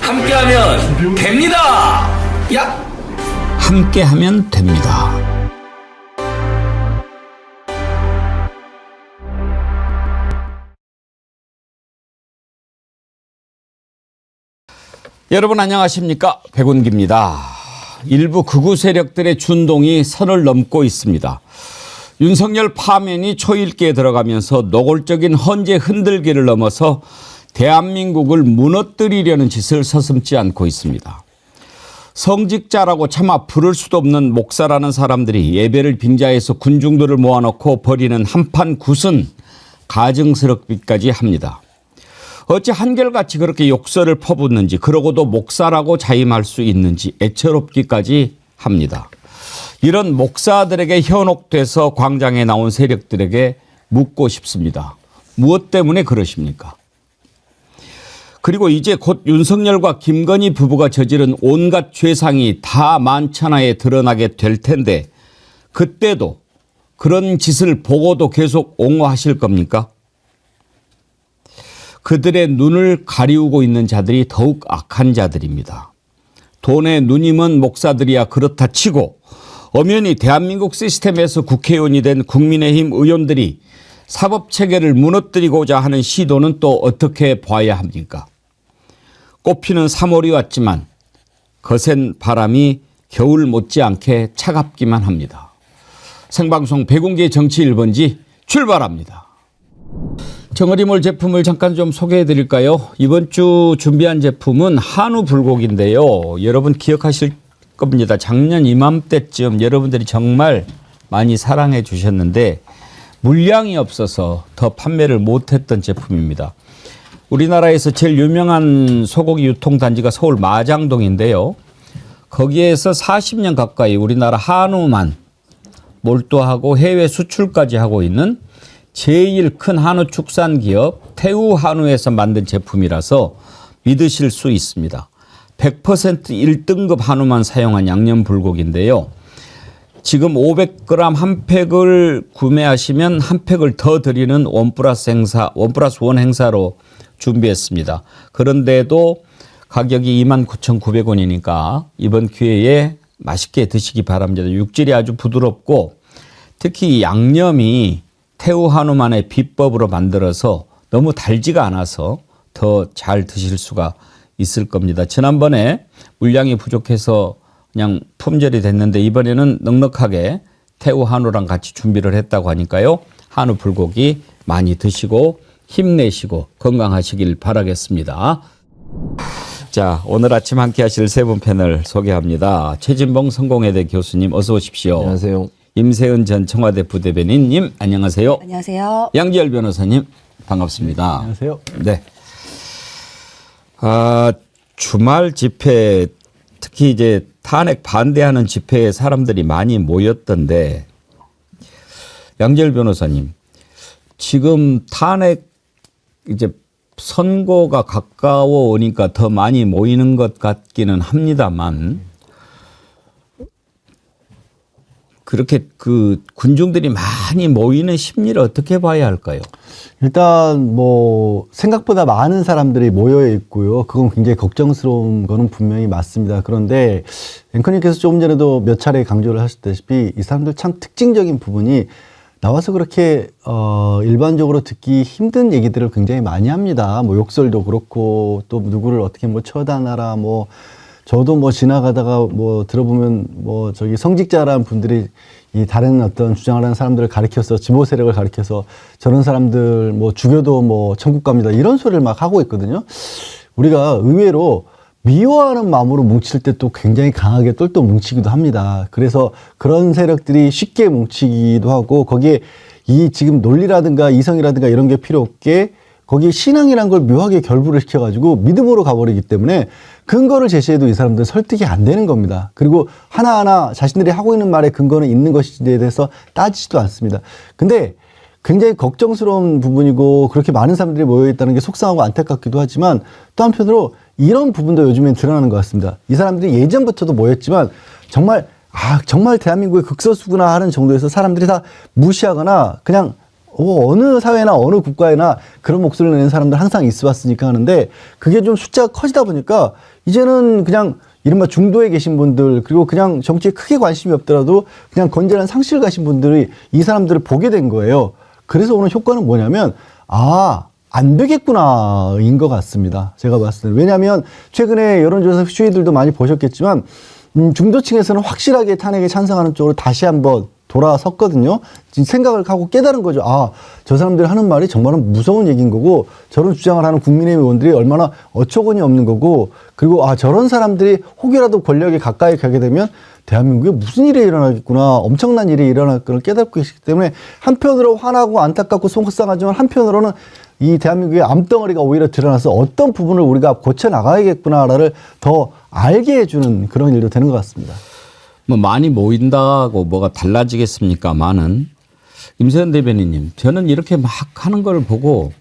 함께하면 됩니다. 야! 함께하면 됩니다. 여러분 안녕하십니까? 백운기입니다. 일부 극우 세력들의 준동이 선을 넘고 있습니다. 윤석열 파면이 초일기에 들어가면서 노골적인 헌재 흔들기를 넘어서 대한민국을 무너뜨리려는 짓을 서슴지 않고 있습니다. 성직자라고 차마 부를 수도 없는 목사라는 사람들이 예배를 빙자해서 군중들을 모아놓고 벌이는 한판 굿은 가증스럽기까지 합니다. 어찌 한결같이 그렇게 욕설을 퍼붓는지, 그러고도 목사라고 자임할 수 있는지 애처롭기까지 합니다. 이런 목사들에게 현혹돼서 광장에 나온 세력들에게 묻고 싶습니다. 무엇 때문에 그러십니까? 그리고 이제 곧 윤석열과 김건희 부부가 저지른 온갖 죄상이 다 만천하에 드러나게 될 텐데, 그때도 그런 짓을 보고도 계속 옹호하실 겁니까? 그들의 눈을 가리우고 있는 자들이 더욱 악한 자들입니다. 돈에 눈이 먼 목사들이야 그렇다 치고, 엄연히 대한민국 시스템에서 국회의원이 된 국민의힘 의원들이 사법체계를 무너뜨리고자 하는 시도는 또 어떻게 봐야 합니까? 꽃피는 3월이 왔지만 거센 바람이 겨울 못지않게 차갑기만 합니다. 생방송 백운기의 정치 1번지 출발합니다. 정어리몰 제품을 잠깐 좀 소개해 드릴까요? 이번 주 준비한 제품은 한우 불고기인데요. 여러분 기억하실 겁니다. 작년 이맘때쯤 여러분들이 정말 많이 사랑해 주셨는데 물량이 없어서 더 판매를 못했던 제품입니다. 우리나라에서 제일 유명한 소고기 유통단지가 서울 마장동인데요. 거기에서 40년 가까이 우리나라 한우만 몰두하고 해외 수출까지 하고 있는 제일 큰 한우 축산 기업 태우 한우에서 만든 제품이라서 믿으실 수 있습니다. 100% 1등급 한우만 사용한 양념 불고기인데요. 지금 500g 한 팩을 구매하시면 한 팩을 더 드리는 원 플러스 원 행사로 준비했습니다. 그런데도 가격이 29,900원이니까 이번 기회에 맛있게 드시기 바랍니다. 육질이 아주 부드럽고 특히 양념이 태우 한우만의 비법으로 만들어서 너무 달지가 않아서 더 잘 드실 수가 있을 겁니다. 지난번에 물량이 부족해서 그냥 품절이 됐는데 이번에는 넉넉하게 태우 한우랑 같이 준비를 했다고 하니까요. 한우 불고기 많이 드시고 힘내시고 건강하시길 바라겠습니다. 자, 오늘 아침 함께 하실 세 분 패널 소개합니다. 최진봉 성공회대 교수님 어서 오십시오. 안녕하세요. 임세은 전 청와대 부대변인님 안녕하세요. 안녕하세요. 양지열 변호사님 반갑습니다. 안녕하세요. 네. 주말 집회 특히 이제 탄핵 반대하는 집회에 사람들이 많이 모였던데 양지열 변호사님 지금 탄핵 이제 선고가 가까워 오니까 더 많이 모이는 것 같기는 합니다만 그렇게 그 군중들이 많이 모이는 심리를 어떻게 봐야 할까요? 일단 뭐 생각보다 많은 사람들이 모여 있고요. 그건 굉장히 걱정스러운 거는 분명히 맞습니다. 그런데 앵커님께서 조금 전에도 몇 차례 강조를 하셨다시피 이 사람들 참 특징적인 부분이 나와서 그렇게 일반적으로 듣기 힘든 얘기들을 굉장히 많이 합니다. 뭐 욕설도 그렇고 또 누구를 어떻게 뭐 처단하라 뭐 저도 뭐 지나가다가 뭐 들어보면 뭐 저기 성직자라는 분들이 이 다른 어떤 주장을 하는 사람들을 가리켜서 지보 세력을 가리켜서 저런 사람들 뭐 죽여도 뭐 천국 갑니다 이런 소리를 막 하고 있거든요. 우리가 의외로 미워하는 마음으로 뭉칠 때 또 굉장히 강하게 똘똘 뭉치기도 합니다. 그래서 그런 세력들이 쉽게 뭉치기도 하고 거기에 이 지금 논리라든가 이성이라든가 이런 게 필요 없게 거기에 신앙이란 걸 묘하게 결부를 시켜가지고 믿음으로 가버리기 때문에 근거를 제시해도 이 사람들은 설득이 안 되는 겁니다. 그리고 하나하나 자신들이 하고 있는 말에 근거는 있는 것인지에 대해서 따지지도 않습니다. 근데 굉장히 걱정스러운 부분이고 그렇게 많은 사람들이 모여있다는 게 속상하고 안타깝기도 하지만 또 한편으로 이런 부분도 요즘엔 드러나는 것 같습니다. 이 사람들이 예전부터도 모였지만 정말 정말 대한민국의 극소수구나 하는 정도에서 사람들이 다 무시하거나 그냥 어느 사회나 어느 국가에나 그런 목소리를 내는 사람들 항상 있어 왔으니까 하는데 그게 좀 숫자가 커지다 보니까 이제는 그냥 이른바 중도에 계신 분들 그리고 그냥 정치에 크게 관심이 없더라도 그냥 건전한 상식을 가신 분들이 이 사람들을 보게 된 거예요. 그래서 오는 효과는 뭐냐면 안 되겠구나인 것 같습니다. 제가 봤을 때. 왜냐하면 최근에 여론조사 수위들도 많이 보셨겠지만 중도층에서는 확실하게 탄핵에 찬성하는 쪽으로 다시 한번 돌아섰거든요. 지금 생각을 하고 깨달은 거죠. 저 사람들이 하는 말이 정말은 무서운 얘기인 거고 저런 주장을 하는 국민의힘 의원들이 얼마나 어처구니 없는 거고 그리고 저런 사람들이 혹여라도 권력에 가까이 가게 되면 대한민국에 무슨 일이 일어나겠구나 엄청난 일이 일어날 걸 깨닫고 계시기 때문에 한편으로 화나고 안타깝고 속상하지만 한편으로는 이 대한민국의 암덩어리가 오히려 드러나서 어떤 부분을 우리가 고쳐나가야겠구나를 더 알게 해주는 그런 일도 되는 것 같습니다. 뭐 많이 모인다고 뭐가 달라지겠습니까만은 임세현 대변인님 저는 이렇게 막 하는 걸 보고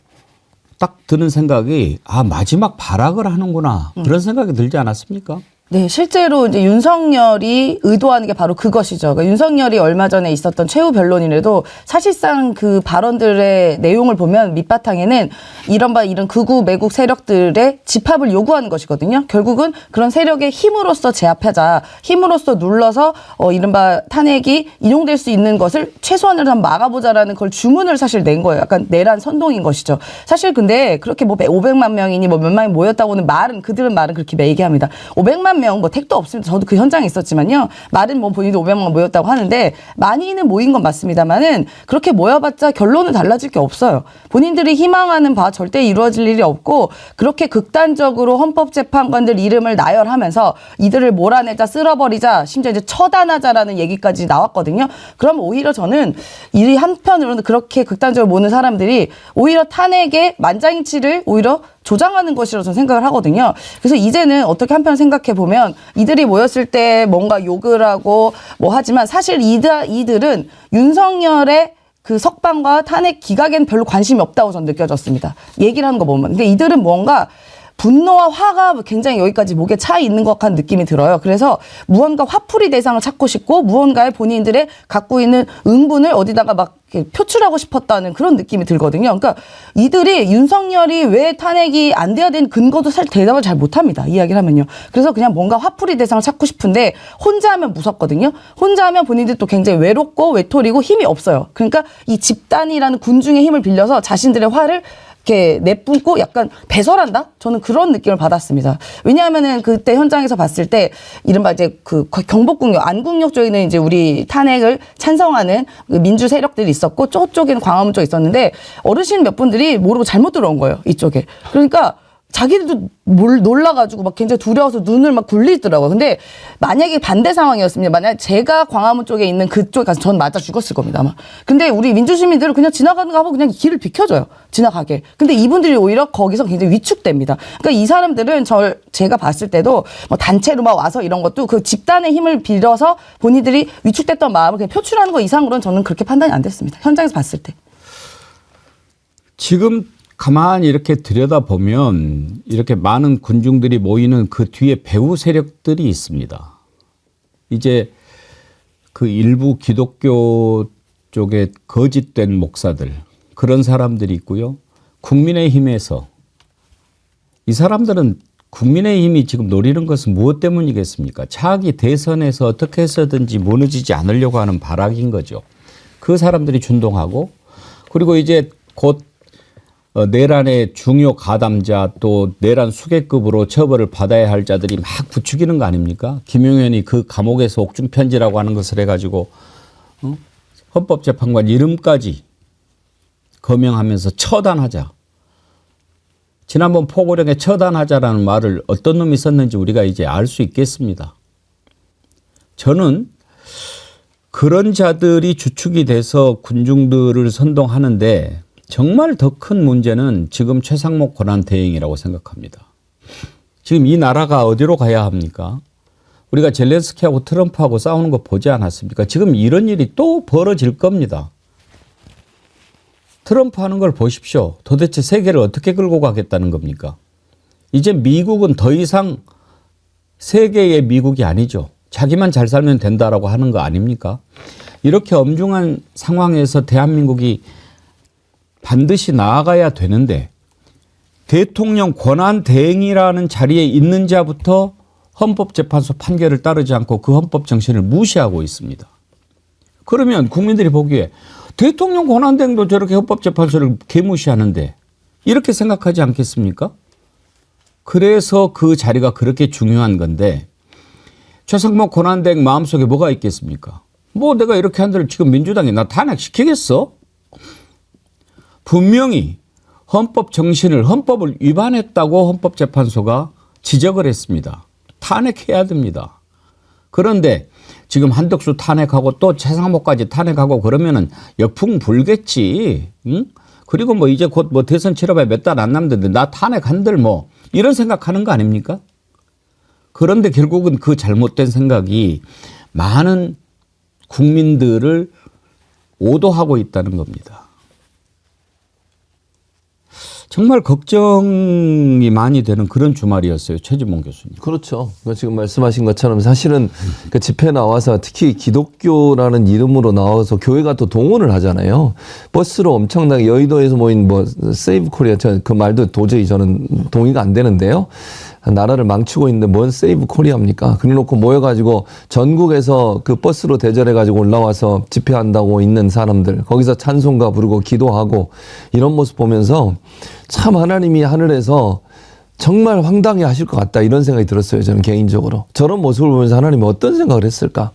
딱 드는 생각이 마지막 발악을 하는구나 그런 생각이 들지 않았습니까? 네, 실제로 이제 윤석열이 의도하는 게 바로 그것이죠. 그러니까 윤석열이 얼마 전에 있었던 최후 변론인에도 사실상 그 발언들의 내용을 보면 밑바탕에는 이런 극우 매국 세력들의 집합을 요구하는 것이거든요. 결국은 그런 세력의 힘으로써 제압하자, 힘으로써 눌러서 이른바 탄핵이 인용될 수 있는 것을 최소한으로 한번 막아보자라는 걸 주문을 사실 낸 거예요. 약간 내란 선동인 것이죠. 사실 근데 그렇게 뭐 500만 명이니 뭐 몇 만이 모였다고는 그들은 말은 그렇게 얘기합니다. 500만 명, 뭐 택도 없습니다. 저도 그 현장에 있었지만요. 말은 뭐 본인도 500만 모였다고 하는데 많이는 모인 건 맞습니다만은 그렇게 모여봤자 결론은 달라질 게 없어요. 본인들이 희망하는 바 절대 이루어질 일이 없고 그렇게 극단적으로 헌법재판관들 이름을 나열하면서 이들을 몰아내자 쓸어버리자 심지어 이제 처단하자라는 얘기까지 나왔거든요. 그럼 오히려 저는 이 한편으로는 그렇게 극단적으로 모는 사람들이 오히려 탄핵의 만장일치를 오히려 조장하는 것이라고 저는 생각을 하거든요. 그래서 이제는 어떻게 한편 생각해 보면 이들이 모였을 때 뭔가 욕을 하고 뭐 하지만 사실 이들은 윤석열의 그 석방과 탄핵 기각에는 별로 관심이 없다고 저는 느껴졌습니다. 얘기를 하는 거 보면. 근데 이들은 뭔가 분노와 화가 굉장히 여기까지 목에 차 있는 것 같은 느낌이 들어요. 그래서 무언가 화풀이 대상을 찾고 싶고 무언가의 본인들의 갖고 있는 응분을 어디다가 막 표출하고 싶었다는 그런 느낌이 들거든요. 그러니까 이들이 윤석열이 왜 탄핵이 안 돼야 되는 근거도 사실 대답을 잘 못합니다. 이야기를 하면요. 그래서 그냥 뭔가 화풀이 대상을 찾고 싶은데 혼자 하면 무섭거든요. 혼자 하면 본인들 또 굉장히 외롭고 외톨이고 힘이 없어요. 그러니까 이 집단이라는 군중의 힘을 빌려서 자신들의 화를 이렇게 내뿜고 약간 배설한다? 저는 그런 느낌을 받았습니다. 왜냐하면은 그때 현장에서 봤을 때 이른바 이제 그 경복궁역, 안국역 쪽에는 이제 우리 탄핵을 찬성하는 그 민주 세력들이 있었고 저쪽에는 광화문 쪽에 있었는데 어르신 몇 분들이 모르고 잘못 들어온 거예요. 이쪽에. 그러니까 자기들도 놀라가지고 막 굉장히 두려워서 눈을 막 굴리더라고요. 근데 만약에 반대 상황이었습니다. 만약 제가 광화문 쪽에 있는 그쪽에 가서 전 맞아 죽었을 겁니다, 아마. 근데 우리 민주시민들은 그냥 지나가는 거 하고 그냥 길을 비켜줘요. 지나가게. 근데 이분들이 오히려 거기서 굉장히 위축됩니다. 그러니까 이 사람들은 제가 봤을 때도 뭐 단체로 막 와서 이런 것도 그 집단의 힘을 빌려서 본인들이 위축됐던 마음을 그냥 표출하는 거 이상으로는 저는 그렇게 판단이 안 됐습니다. 현장에서 봤을 때. 지금 가만히 이렇게 들여다보면 이렇게 많은 군중들이 모이는 그 뒤에 배후 세력들이 있습니다. 이제 그 일부 기독교 쪽에 거짓된 목사들 그런 사람들이 있고요. 국민의힘에서 이 사람들은 국민의힘이 지금 노리는 것은 무엇 때문이겠습니까? 차기 대선에서 어떻게 해서든지 무너지지 않으려고 하는 발악인 거죠. 그 사람들이 준동하고 그리고 이제 곧 내란의 중요 가담자 또 내란 수괴급으로 처벌을 받아야 할 자들이 막 부추기는 거 아닙니까? 김용현이 그 감옥에서 옥중 편지라고 하는 것을 해가지고 헌법재판관 이름까지 거명하면서 처단하자. 지난번 포고령에 처단하자라는 말을 어떤 놈이 썼는지 우리가 이제 알 수 있겠습니다. 저는 그런 자들이 주축이 돼서 군중들을 선동하는데 정말 더 큰 문제는 지금 최상목 권한대행이라고 생각합니다. 지금 이 나라가 어디로 가야 합니까? 우리가 젤렌스키하고 트럼프하고 싸우는 거 보지 않았습니까? 지금 이런 일이 또 벌어질 겁니다. 트럼프 하는 걸 보십시오. 도대체 세계를 어떻게 끌고 가겠다는 겁니까? 이제 미국은 더 이상 세계의 미국이 아니죠. 자기만 잘 살면 된다라고 하는 거 아닙니까? 이렇게 엄중한 상황에서 대한민국이 반드시 나아가야 되는데 대통령 권한대행이라는 자리에 있는 자부터 헌법재판소 판결을 따르지 않고 그 헌법 정신을 무시하고 있습니다. 그러면 국민들이 보기에 대통령 권한대행도 저렇게 헌법재판소를 개무시하는데 이렇게 생각하지 않겠습니까? 그래서 그 자리가 그렇게 중요한 건데 최상목 권한대행 마음속에 뭐가 있겠습니까? 뭐 내가 이렇게 한들 지금 민주당이 나 탄핵시키겠어? 분명히 헌법 정신을 헌법을 위반했다고 헌법재판소가 지적을 했습니다. 탄핵해야 됩니다. 그런데 지금 한덕수 탄핵하고 또 최상목까지 탄핵하고 그러면은 역풍 불겠지. 응? 그리고 뭐 이제 곧 뭐 대선 치러봐야 몇 달 안 남는데 나 탄핵한들 뭐 이런 생각하는 거 아닙니까? 그런데 결국은 그 잘못된 생각이 많은 국민들을 오도하고 있다는 겁니다. 정말 걱정이 많이 되는 그런 주말이었어요. 최진봉 교수님. 그렇죠. 지금 말씀하신 것처럼 사실은 그 집회 나와서 특히 기독교라는 이름으로 나와서 교회가 또 동원을 하잖아요. 버스로 엄청나게 여의도에서 모인 뭐 세이브 코리아 그 말도 도저히 저는 동의가 안 되는데요. 나라를 망치고 있는데 뭔 세이브 코리아입니까? 그래놓고 모여가지고 전국에서 그 버스로 대절해가지고 올라와서 집회한다고 있는 사람들 거기서 찬송가 부르고 기도하고 이런 모습 보면서 참 하나님이 하늘에서 정말 황당해 하실 것 같다 이런 생각이 들었어요. 저는 개인적으로. 저런 모습을 보면서 하나님이 어떤 생각을 했을까?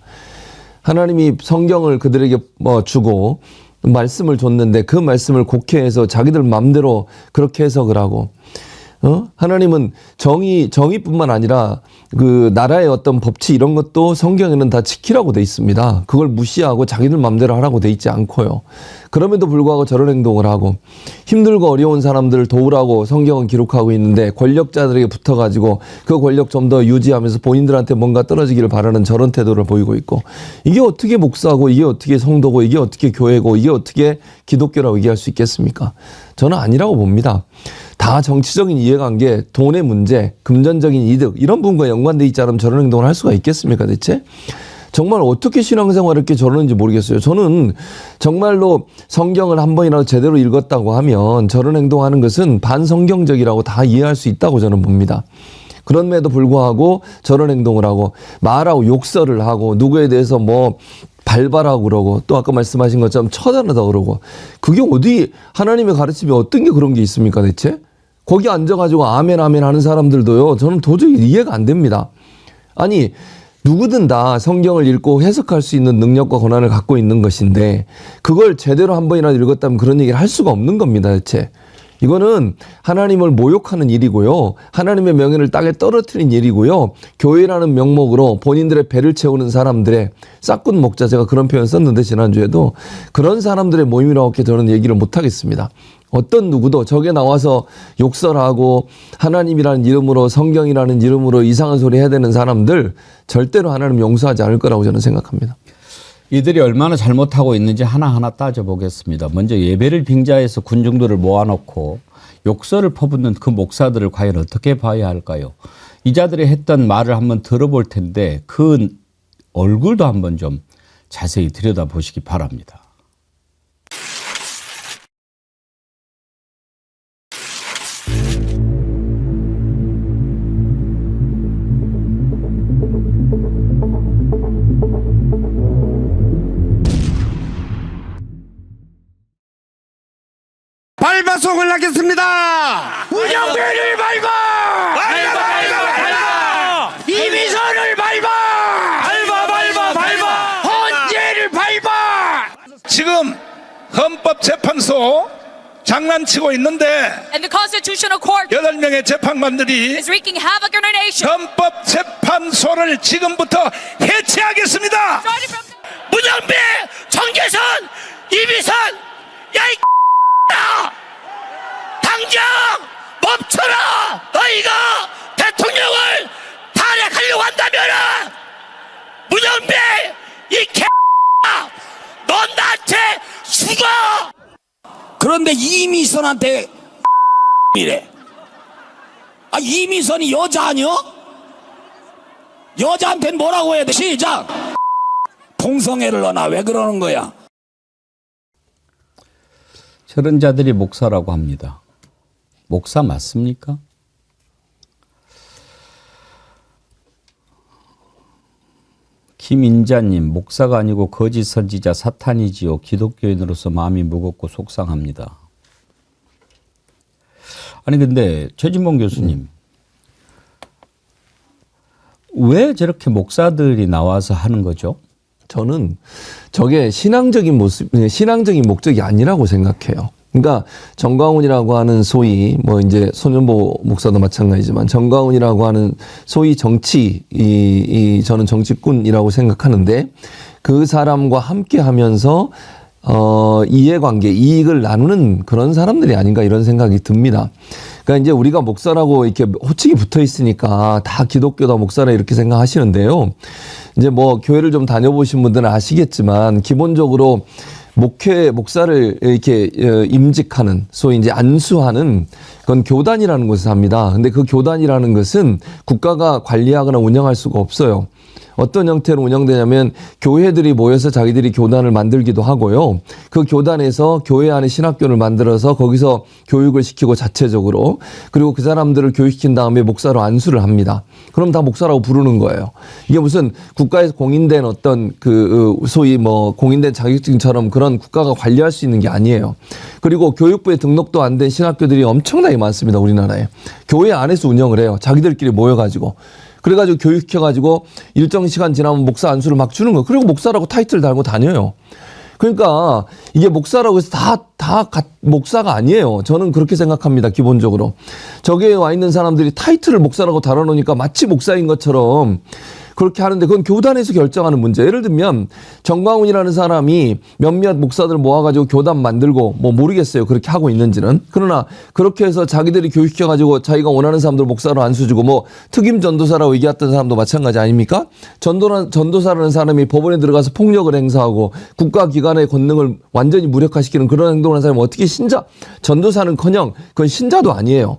하나님이 성경을 그들에게 주고 말씀을 줬는데 그 말씀을 곡해해서 자기들 마음대로 그렇게 해석을 하고 하나님은 정의뿐만 아니라 그 나라의 어떤 법치 이런 것도 성경에는 다 지키라고 돼 있습니다. 그걸 무시하고 자기들 마음대로 하라고 돼 있지 않고요. 그럼에도 불구하고 저런 행동을 하고 힘들고 어려운 사람들을 도우라고 성경은 기록하고 있는데 권력자들에게 붙어가지고 그 권력 좀 더 유지하면서 본인들한테 뭔가 떨어지기를 바라는 저런 태도를 보이고 있고 이게 어떻게 목사고 이게 어떻게 성도고 이게 어떻게 교회고 이게 어떻게 기독교라고 얘기할 수 있겠습니까? 저는 아니라고 봅니다. 다 정치적인 이해관계, 돈의 문제, 금전적인 이득 이런 부분과 연관돼 있지 않으면 저런 행동을 할 수가 있겠습니까 대체? 정말 어떻게 신앙생활을 이렇게 저러는지 모르겠어요. 저는 정말로 성경을 한 번이라도 제대로 읽었다고 하면 저런 행동하는 것은 반성경적이라고 다 이해할 수 있다고 저는 봅니다. 그럼에도 불구하고 저런 행동을 하고 말하고 욕설을 하고 누구에 대해서 뭐 발발하고 그러고 또 아까 말씀하신 것처럼 처단하다 그러고 그게 어디 하나님의 가르침이 어떤 게 그런 게 있습니까 대체? 거기 앉아가지고 아멘 아멘 하는 사람들도요 저는 도저히 이해가 안 됩니다. 아니 누구든 다 성경을 읽고 해석할 수 있는 능력과 권한을 갖고 있는 것인데 그걸 제대로 한 번이라도 읽었다면 그런 얘기를 할 수가 없는 겁니다 대체. 이거는 하나님을 모욕하는 일이고요. 하나님의 명예를 땅에 떨어뜨린 일이고요. 교회라는 명목으로 본인들의 배를 채우는 사람들의 싹군 목자 제가 그런 표현 썼는데 지난주에도 그런 사람들의 모임이라고 저는 얘기를 못하겠습니다. 어떤 누구도 저게 나와서 욕설하고 하나님이라는 이름으로 성경이라는 이름으로 이상한 소리 해야 되는 사람들 절대로 하나님 용서하지 않을 거라고 저는 생각합니다. 이들이 얼마나 잘못하고 있는지 하나하나 따져보겠습니다. 먼저 예배를 빙자해서 군중들을 모아놓고 욕설을 퍼붓는 그 목사들을 과연 어떻게 봐야 할까요? 이 자들이 했던 말을 한번 들어볼 텐데 그 얼굴도 한번 좀 자세히 들여다보시기 바랍니다. 발바송을 하겠습니다. 우정배를 밟아! 이미선을 밟아! 헌재를 밟아! 지금 헌법재판소 장난치고 있는데 And the Constitutional Court 8명의 재판관들이 is wreaking havoc in our nation. 헌법재판소를 지금부터 해체하겠습니다. Starting from 문영배, 정계선, 이미선, 야이 당장 멈춰라! 너희가 대통령을 탄핵하려고 한다면은 문영배 이 넌 나한테 죽어! 그런데 이미선한테 이래. 아 이미선이 여자 아니여? 여자한테는 뭐라고 해야 돼? 시작! 동성애를 넣나 왜 그러는 거야? 저런 자들이 목사라고 합니다. 목사 맞습니까? 김인자님, 목사가 아니고 거짓 선지자 사탄이지요. 기독교인으로서 마음이 무겁고 속상합니다. 아니 근데 최진봉 교수님, 왜 저렇게 목사들이 나와서 하는 거죠? 저는 저게 신앙적인 목적이 아니라고 생각해요. 그러니까 정광훈이라고 하는 소위 뭐 이제 손현보 목사도 마찬가지지만 정광훈이라고 하는 소위 저는 정치꾼이라고 생각하는데 그 사람과 함께 하면서 이해관계, 이익을 나누는 그런 사람들이 아닌가 이런 생각이 듭니다. 그러니까 이제 우리가 목사라고 이렇게 호칭이 붙어 있으니까 다 기독교다 목사라 이렇게 생각하시는데요. 이제 뭐 교회를 좀 다녀보신 분들은 아시겠지만 기본적으로 목사를 이렇게 임직하는 소위 이제 안수하는 그건 교단이라는 곳에서 합니다. 근데 그 교단이라는 것은 국가가 관리하거나 운영할 수가 없어요. 어떤 형태로 운영되냐면 교회들이 모여서 자기들이 교단을 만들기도 하고요. 그 교단에서 교회 안에 신학교를 만들어서 거기서 교육을 시키고 자체적으로 그리고 그 사람들을 교육시킨 다음에 목사로 안수를 합니다. 그럼 다 목사라고 부르는 거예요. 이게 무슨 국가에서 공인된 어떤 소위 뭐 공인된 자격증처럼 그런 국가가 관리할 수 있는 게 아니에요. 그리고 교육부에 등록도 안 된 신학교들이 엄청나게 많습니다. 우리나라에. 교회 안에서 운영을 해요. 자기들끼리 모여가지고. 그래가지고 교육시켜가지고 일정 시간 지나면 목사 안수를 막 주는 거예요. 그리고 목사라고 타이틀 달고 다녀요. 그러니까 이게 목사라고 해서 다 목사가 아니에요. 저는 그렇게 생각합니다. 기본적으로. 저기에 와 있는 사람들이 타이틀을 목사라고 달아놓으니까 마치 목사인 것처럼 그렇게 하는데 그건 교단에서 결정하는 문제. 예를 들면 정광훈이라는 사람이 몇몇 목사들 모아가지고 교단 만들고 뭐 모르겠어요. 그렇게 하고 있는지는. 그러나 그렇게 해서 자기들이 교육시켜가지고 자기가 원하는 사람들 목사로 안수주고 뭐 특임 전도사라고 얘기했던 사람도 마찬가지 아닙니까? 전도사라는 사람이 법원에 들어가서 폭력을 행사하고 국가기관의 권능을 완전히 무력화시키는 그런 행동을 하는 사람이 어떻게 전도사는커녕 그건 신자도 아니에요.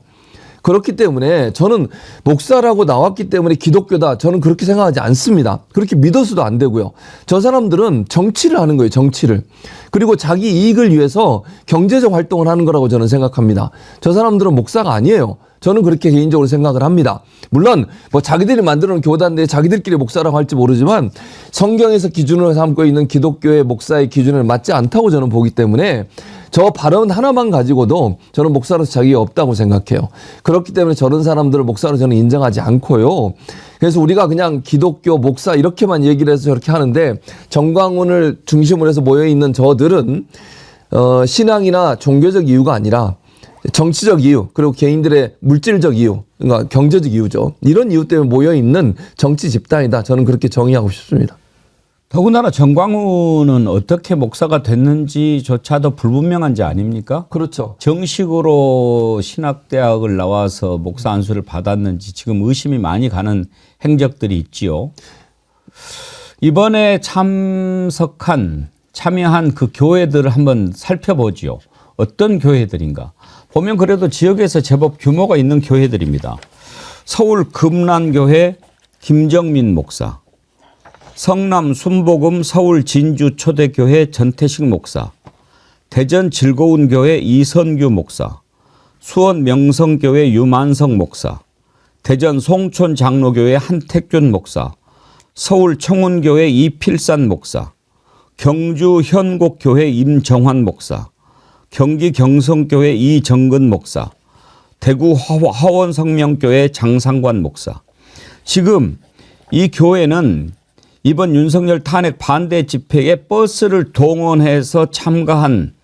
그렇기 때문에 저는 목사라고 나왔기 때문에 기독교다. 저는 그렇게 생각하지 않습니다. 그렇게 믿어서도 안 되고요. 저 사람들은 정치를 하는 거예요. 정치를. 그리고 자기 이익을 위해서 경제적 활동을 하는 거라고 저는 생각합니다. 저 사람들은 목사가 아니에요. 저는 그렇게 개인적으로 생각을 합니다. 물론 뭐 자기들이 만들어놓은 교단인데 자기들끼리 목사라고 할지 모르지만 성경에서 기준으로 삼고 있는 기독교의 목사의 기준에 맞지 않다고 저는 보기 때문에 저 발언 하나만 가지고도 저는 목사로서 자격이 없다고 생각해요. 그렇기 때문에 저런 사람들을 목사로 저는 인정하지 않고요. 그래서 우리가 그냥 기독교 목사 이렇게만 얘기를 해서 저렇게 하는데 정광훈을 중심으로 해서 모여있는 저들은 신앙이나 종교적 이유가 아니라 정치적 이유 그리고 개인들의 물질적 이유 그러니까 경제적 이유죠. 이런 이유 때문에 모여있는 정치 집단이다. 저는 그렇게 정의하고 싶습니다. 더군다나 정광훈은 어떻게 목사가 됐는지조차도 불분명한 자 아닙니까? 그렇죠. 정식으로 신학대학을 나와서 목사 안수를 받았는지 지금 의심이 많이 가는 행적들이 있지요. 이번에 참여한 그 교회들을 한번 살펴보지요. 어떤 교회들인가? 보면 그래도 지역에서 제법 규모가 있는 교회들입니다. 서울 금란교회 김정민 목사, 성남 순복음 서울 진주 초대교회 전태식 목사, 대전 즐거운교회 이선규 목사, 수원 명성교회 유만성 목사, 대전 송촌 장로교회 한택균 목사, 서울 청운교회 이필산 목사, 경주 현곡교회 임정환 목사, 경기 경성교회 이정근 목사, 대구 화원성명교회 장상관 목사. 지금 이 교회는 이번 윤석열 탄핵 반대 집회에 버스를 동원해서 참가한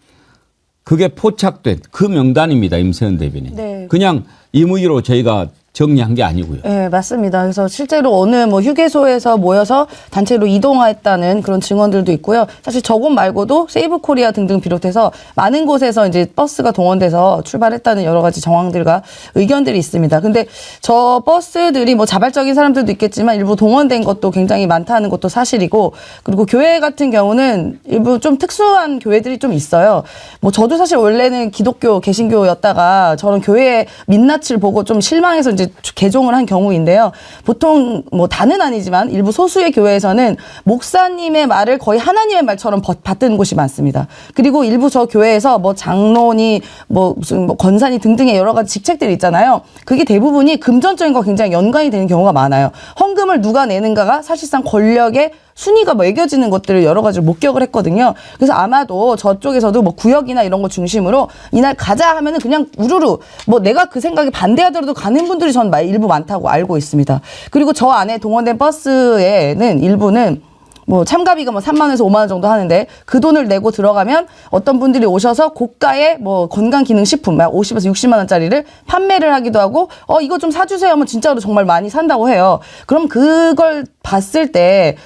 그게 포착된 그 명단입니다. 임세현 대변인. 네. 그냥 임의로 저희가 정리한 게 아니고요. 네, 맞습니다. 그래서 실제로 어느 뭐 휴게소에서 모여서 단체로 이동했다는 그런 증언들도 있고요. 사실 저곳 말고도 세이브 코리아 등등 비롯해서 많은 곳에서 이제 버스가 동원돼서 출발했다는 여러 가지 정황들과 의견들이 있습니다. 근데 저 버스들이 뭐 자발적인 사람들도 있겠지만 일부 동원된 것도 굉장히 많다는 것도 사실이고, 그리고 교회 같은 경우는 일부 좀 특수한 교회들이 좀 있어요. 뭐 저도 사실 원래는 기독교 개신교였다가 저런 교회의 민낯을 보고 좀 실망해서 이제 이제 개종을 한 경우인데요. 보통 뭐 다는 아니지만 일부 소수의 교회에서는 목사님의 말을 거의 하나님의 말처럼 받든 곳이 많습니다. 그리고 일부 저 교회에서 뭐 장로니 뭐 무슨 뭐 권사니 등등의 여러 가지 직책들이 있잖아요. 그게 대부분이 금전적인 거 굉장히 연관이 되는 경우가 많아요. 헌금을 누가 내는가가 사실상 권력의 순위가 매겨지는 것들을 여러 가지로 목격을 했거든요. 그래서 아마도 저쪽에서도 뭐 구역이나 이런 거 중심으로 이날 가자 하면은 그냥 우르르 뭐 내가 그 생각에 반대하더라도 가는 분들이 전 일부 많다고 알고 있습니다. 그리고 저 안에 동원된 버스에는 일부는 뭐 참가비가 뭐 3만 원에서 5만 원 정도 하는데 그 돈을 내고 들어가면 어떤 분들이 오셔서 고가의 뭐 건강기능식품 50에서 60만 원짜리를 판매를 하기도 하고 이거 좀 사주세요 하면 진짜로 정말 많이 산다고 해요. 그럼 그걸 봤을 때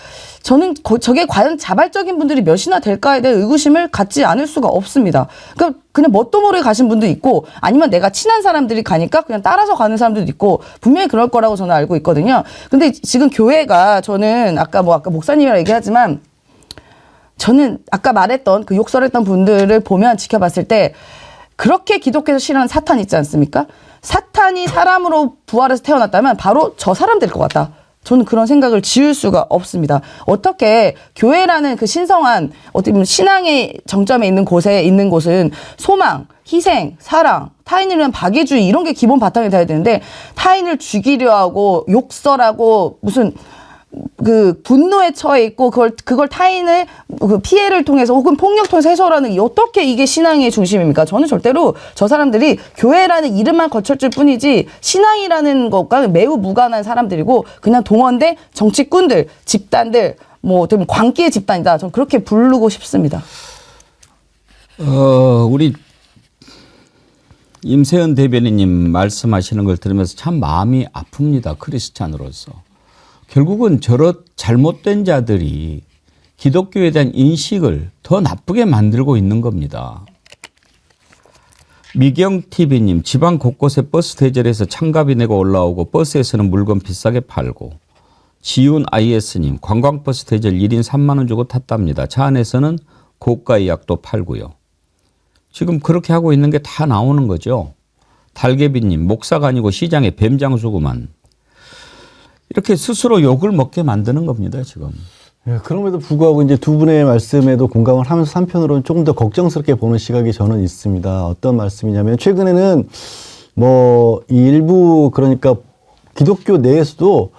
저는 저게 과연 자발적인 분들이 몇이나 될까에 대해 의구심을 갖지 않을 수가 없습니다. 그러니까 그냥 뭣도 모르게 가신 분도 있고 아니면 내가 친한 사람들이 가니까 그냥 따라서 가는 사람들도 있고 분명히 그럴 거라고 저는 알고 있거든요. 근데 지금 교회가 저는 아까 목사님이랑 얘기하지만 저는 아까 말했던 그 욕설했던 분들을 보면 지켜봤을 때 그렇게 기독교에서 싫어하는 사탄 있지 않습니까? 사탄이 사람으로 부활해서 태어났다면 바로 저 사람들일 것 같다. 저는 그런 생각을 지을 수가 없습니다. 어떻게 교회라는 그 신성한 어떻게 보면 신앙의 정점에 있는 곳에 있는 곳은 소망, 희생, 사랑, 타인을 위한 박애주의 이런 게 기본 바탕이 돼야 되는데 타인을 죽이려 하고 욕설하고 무슨 그 분노에 처해 있고 그걸 타인의 그 피해를 통해서 혹은 폭력 통해서 해소하는 어떻게 이게 신앙의 중심입니까? 저는 절대로 저 사람들이 교회라는 이름만 거쳤을 뿐이지 신앙이라는 것과 매우 무관한 사람들이고 그냥 동원된 정치꾼들, 집단들 뭐 어떻게 보면 광기의 집단이다. 저는 그렇게 부르고 싶습니다. 우리 임세은 대변인님 말씀하시는 걸 들으면서 참 마음이 아픕니다. 크리스찬으로서. 결국은 저런 잘못된 자들이 기독교에 대한 인식을 더 나쁘게 만들고 있는 겁니다. 미경TV님, 지방 곳곳에 버스 대절해서 참가비 내고 올라오고 버스에서는 물건 비싸게 팔고. 지훈IS님, 관광버스 대절 1인 3만 원 주고 탔답니다. 차 안에서는 고가의 약도 팔고요. 지금 그렇게 하고 있는 게 다 나오는 거죠. 달개비님, 목사가 아니고 시장에 뱀장수구만. 이렇게 스스로 욕을 먹게 만드는 겁니다, 지금. 예, 그럼에도 불구하고 이제 두 분의 말씀에도 공감을 하면서 한편으로는 조금 더 걱정스럽게 보는 시각이 저는 있습니다. 어떤 말씀이냐면 최근에는 뭐 이 일부 그러니까 기독교 내에서도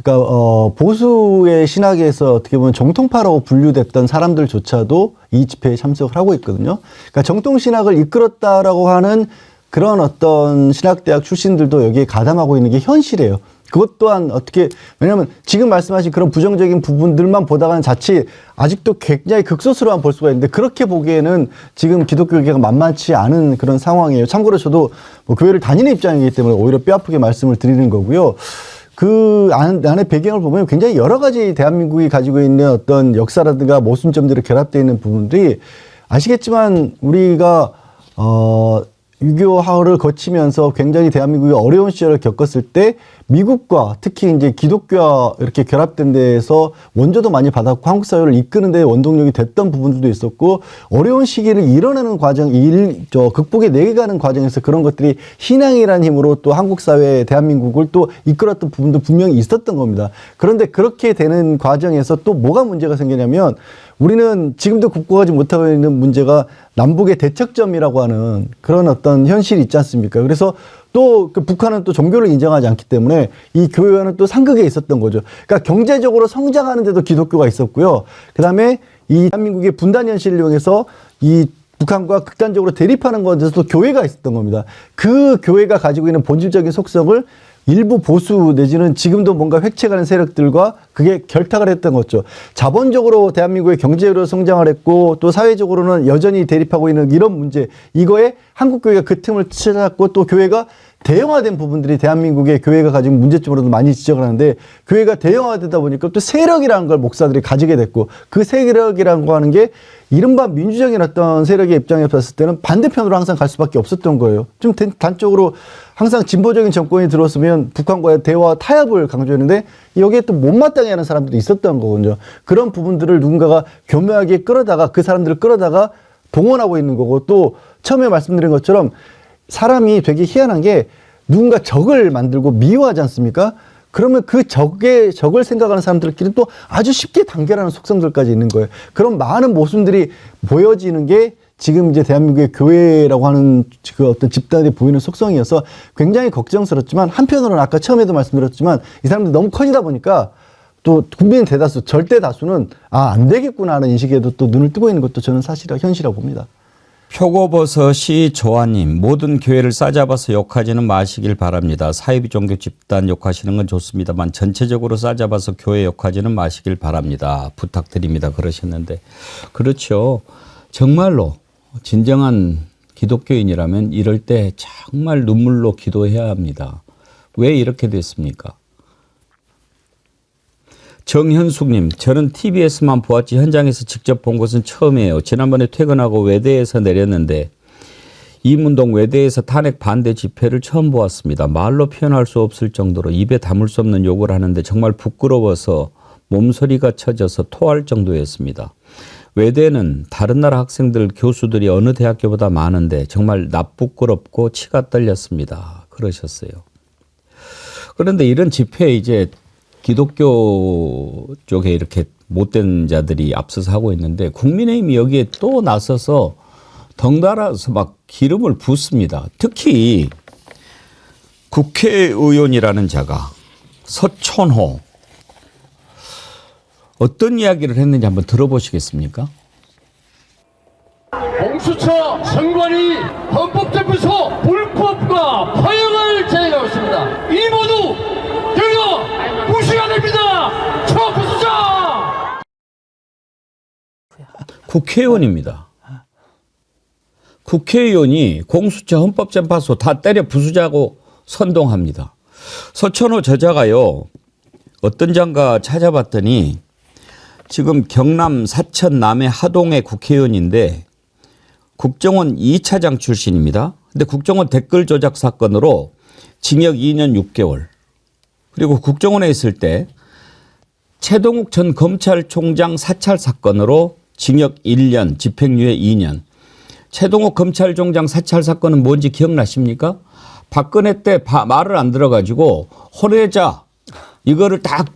그러니까 보수의 신학에서 어떻게 보면 정통파라고 분류됐던 사람들조차도 이 집회에 참석을 하고 있거든요. 그러니까 정통 신학을 이끌었다라고 하는 그런 어떤 신학대학 출신들도 여기에 가담하고 있는 게 현실이에요. 그것 또한 어떻게, 왜냐하면 지금 말씀하신 그런 부정적인 부분들만 보다가는 자칫 아직도 굉장히 극소수로만 볼 수가 있는데 그렇게 보기에는 지금 기독교계가 만만치 않은 그런 상황이에요. 참고로 저도 뭐 교회를 다니는 입장이기 때문에 오히려 뼈아프게 말씀을 드리는 거고요. 그 안에 배경을 보면 굉장히 여러 가지 대한민국이 가지고 있는 어떤 역사라든가 모순점들이 결합되어 있는 부분들이 아시겠지만 우리가 유교화를 거치면서 굉장히 대한민국이 어려운 시절을 겪었을 때 미국과 특히 이제 기독교와 이렇게 결합된 데에서 원조도 많이 받았고 한국 사회를 이끄는 데 원동력이 됐던 부분들도 있었고 어려운 시기를 이뤄내는 과정, 극복에 내가는 과정에서 그런 것들이 신앙이라는 힘으로 또 한국 사회, 대한민국을 또 이끌었던 부분도 분명히 있었던 겁니다. 그런데 그렇게 되는 과정에서 또 뭐가 문제가 생기냐면 우리는 지금도 극복하지 못하고 있는 문제가 남북의 대척점이라고 하는 그런 어떤 현실이 있지 않습니까? 그래서 또 그 북한은 또 종교를 인정하지 않기 때문에 이 교회와는 또 상극에 있었던 거죠. 그러니까 경제적으로 성장하는데도 기독교가 있었고요. 그다음에 이 대한민국의 분단 현실을 이용해서 이 북한과 극단적으로 대립하는 것에서도 교회가 있었던 겁니다. 그 교회가 가지고 있는 본질적인 속성을 일부 보수 내지는 지금도 뭔가 획책하는 세력들과 그게 결탁을 했던 거죠. 자본적으로 대한민국의 경제로 성장을 했고 또 사회적으로는 여전히 대립하고 있는 이런 문제, 이거에 한국교회가 그 틈을 찾았고 또 교회가 대형화된 부분들이 대한민국의 교회가 가지고 문제점으로도 많이 지적을 하는데 교회가 대형화되다 보니까 또 세력이라는 걸 목사들이 가지게 됐고 그 세력이라는 거 하는 게 이른바 민주적인 어떤 세력의 입장에 봤을 때는 반대편으로 항상 갈 수밖에 없었던 거예요. 좀 단적으로 항상 진보적인 정권이 들어왔으면 북한과의 대화 타협을 강조했는데 여기에 또 못마땅해 하는 사람들이 있었던 거거든요. 그런 부분들을 누군가가 교묘하게 끌어다가 그 사람들을 끌어다가 동원하고 있는 거고 또 처음에 말씀드린 것처럼 사람이 되게 희한한 게 누군가 적을 만들고 미워하지 않습니까? 그러면 그 적을 생각하는 사람들끼리 또 아주 쉽게 단결하는 속성들까지 있는 거예요. 그런 많은 모순들이 보여지는 게 지금 이제 대한민국의 교회라고 하는 그 어떤 집단이 보이는 속성이어서 굉장히 걱정스럽지만, 한편으로는 아까 처음에도 말씀드렸지만 이 사람들이 너무 커지다 보니까 또 국민 대다수, 절대 다수는 안 되겠구나 하는 인식에도 또 눈을 뜨고 있는 것도 저는 현실이라고 봅니다. 표고버섯이 조아님, 모든 교회를 싸잡아서 욕하지는 마시길 바랍니다. 사이비 종교 집단 욕하시는 건 좋습니다만 전체적으로 싸잡아서 교회 욕하지는 마시길 바랍니다. 부탁드립니다. 그러셨는데, 그렇죠. 정말로 진정한 기독교인이라면 이럴 때 정말 눈물로 기도해야 합니다. 왜 이렇게 됐습니까? 정현숙님, 저는 TBS만 보았지 현장에서 직접 본 것은 처음이에요. 지난번에 퇴근하고 외대에서 내렸는데 이문동 외대에서 탄핵 반대 집회를 처음 보았습니다. 말로 표현할 수 없을 정도로 입에 담을 수 없는 욕을 하는데 정말 부끄러워서 몸소리가 쳐져서 토할 정도였습니다. 외대는 다른 나라 학생들, 교수들이 어느 대학교보다 많은데 정말 납부끄럽고 치가 떨렸습니다. 그러셨어요. 그런데 이런 집회에 이제 기독교 쪽에 이렇게 못된 자들이 앞서서 하고 있는데 국민의힘이 여기에 또 나서서 덩달아서 막 기름을 붓습니다. 특히 국회의원이라는 자가 서천호 어떤 이야기를 했는지 한번 들어보시겠습니까? 공수처 선관위 헌법재판소 불법과 파행을 제기하고 있습니다. 이 모두 들어 무시해야 됩니다. 초부수자. 국회의원입니다. 국회의원이 공수처 헌법재판소 다 때려 부수자고 선동합니다. 서천호 저자가요, 어떤 장가 찾아봤더니 지금 경남 사천 남해 하동의 국회의원인데 국정원 2차장 출신입니다. 근데 국정원 댓글 조작 사건으로 징역 2년 6개월. 그리고 국정원에 있을 때 최동욱 전 검찰총장 사찰 사건으로 징역 1년, 집행유예 2년. 최동욱 검찰총장 사찰 사건은 뭔지 기억나십니까? 박근혜 때 말을 안 들어가지고 혼외자 이거를 딱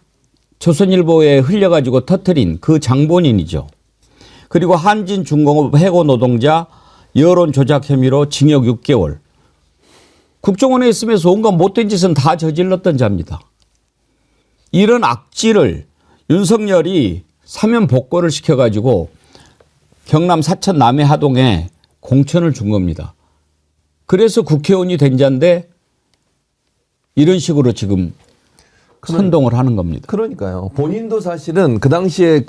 조선일보에 흘려가지고 터뜨린 그 장본인이죠. 그리고 한진중공업 해고 노동자 여론 조작 혐의로 징역 6개월. 국정원에 있으면서 온갖 못된 짓은 다 저질렀던 자입니다. 이런 악질을 윤석열이 사면 복구를 시켜가지고 경남 사천 남해 하동에 공천을 준 겁니다. 그래서 국회의원이 된 자인데 이런 식으로 지금 선동을 하는 겁니다. 그러니까요. 본인도 사실은 그 당시에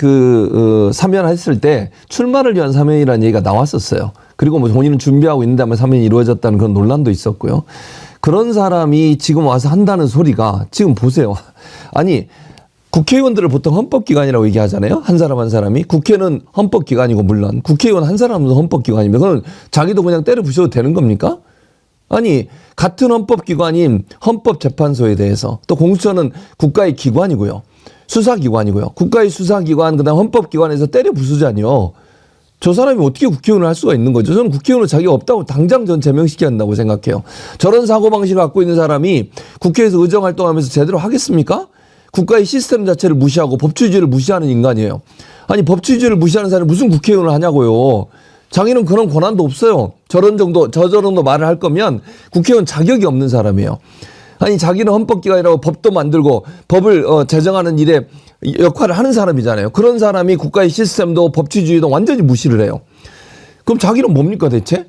사면했을 때 출마를 위한 사면이라는 얘기가 나왔었어요. 그리고 뭐 본인은 준비하고 있는데 아마 사면이 이루어졌다는 그런 논란도 있었고요. 그런 사람이 지금 와서 한다는 소리가 지금 보세요. 아니, 국회의원들을 보통 헌법기관이라고 얘기하잖아요. 한 사람 한 사람이. 국회는 헌법기관이고 물론 국회의원 한 사람도 헌법기관이면 그건 자기도 그냥 때려 부셔도 되는 겁니까? 아니, 같은 헌법기관인 헌법재판소에 대해서 또 공수처는 국가의 기관이고요. 수사기관이고요. 국가의 수사기관 그다음 헌법기관에서 때려 부수자니요. 저 사람이 어떻게 국회의원을 할 수가 있는 거죠? 저는 국회의원은 자기가 없다고 당장 전 제명시켜야 한다고 생각해요. 저런 사고방식을 갖고 있는 사람이 국회에서 의정활동하면서 제대로 하겠습니까? 국가의 시스템 자체를 무시하고 법치주의를 무시하는 인간이에요. 아니, 법치주의를 무시하는 사람이 무슨 국회의원을 하냐고요. 자기는 그런 권한도 없어요. 저 정도 말을 할 거면 국회의원 자격이 없는 사람이에요. 아니, 자기는 헌법기관이라고 법도 만들고 법을 제정하는 일에 역할을 하는 사람이잖아요. 그런 사람이 국가의 시스템도 법치주의도 완전히 무시를 해요. 그럼 자기는 뭡니까 대체?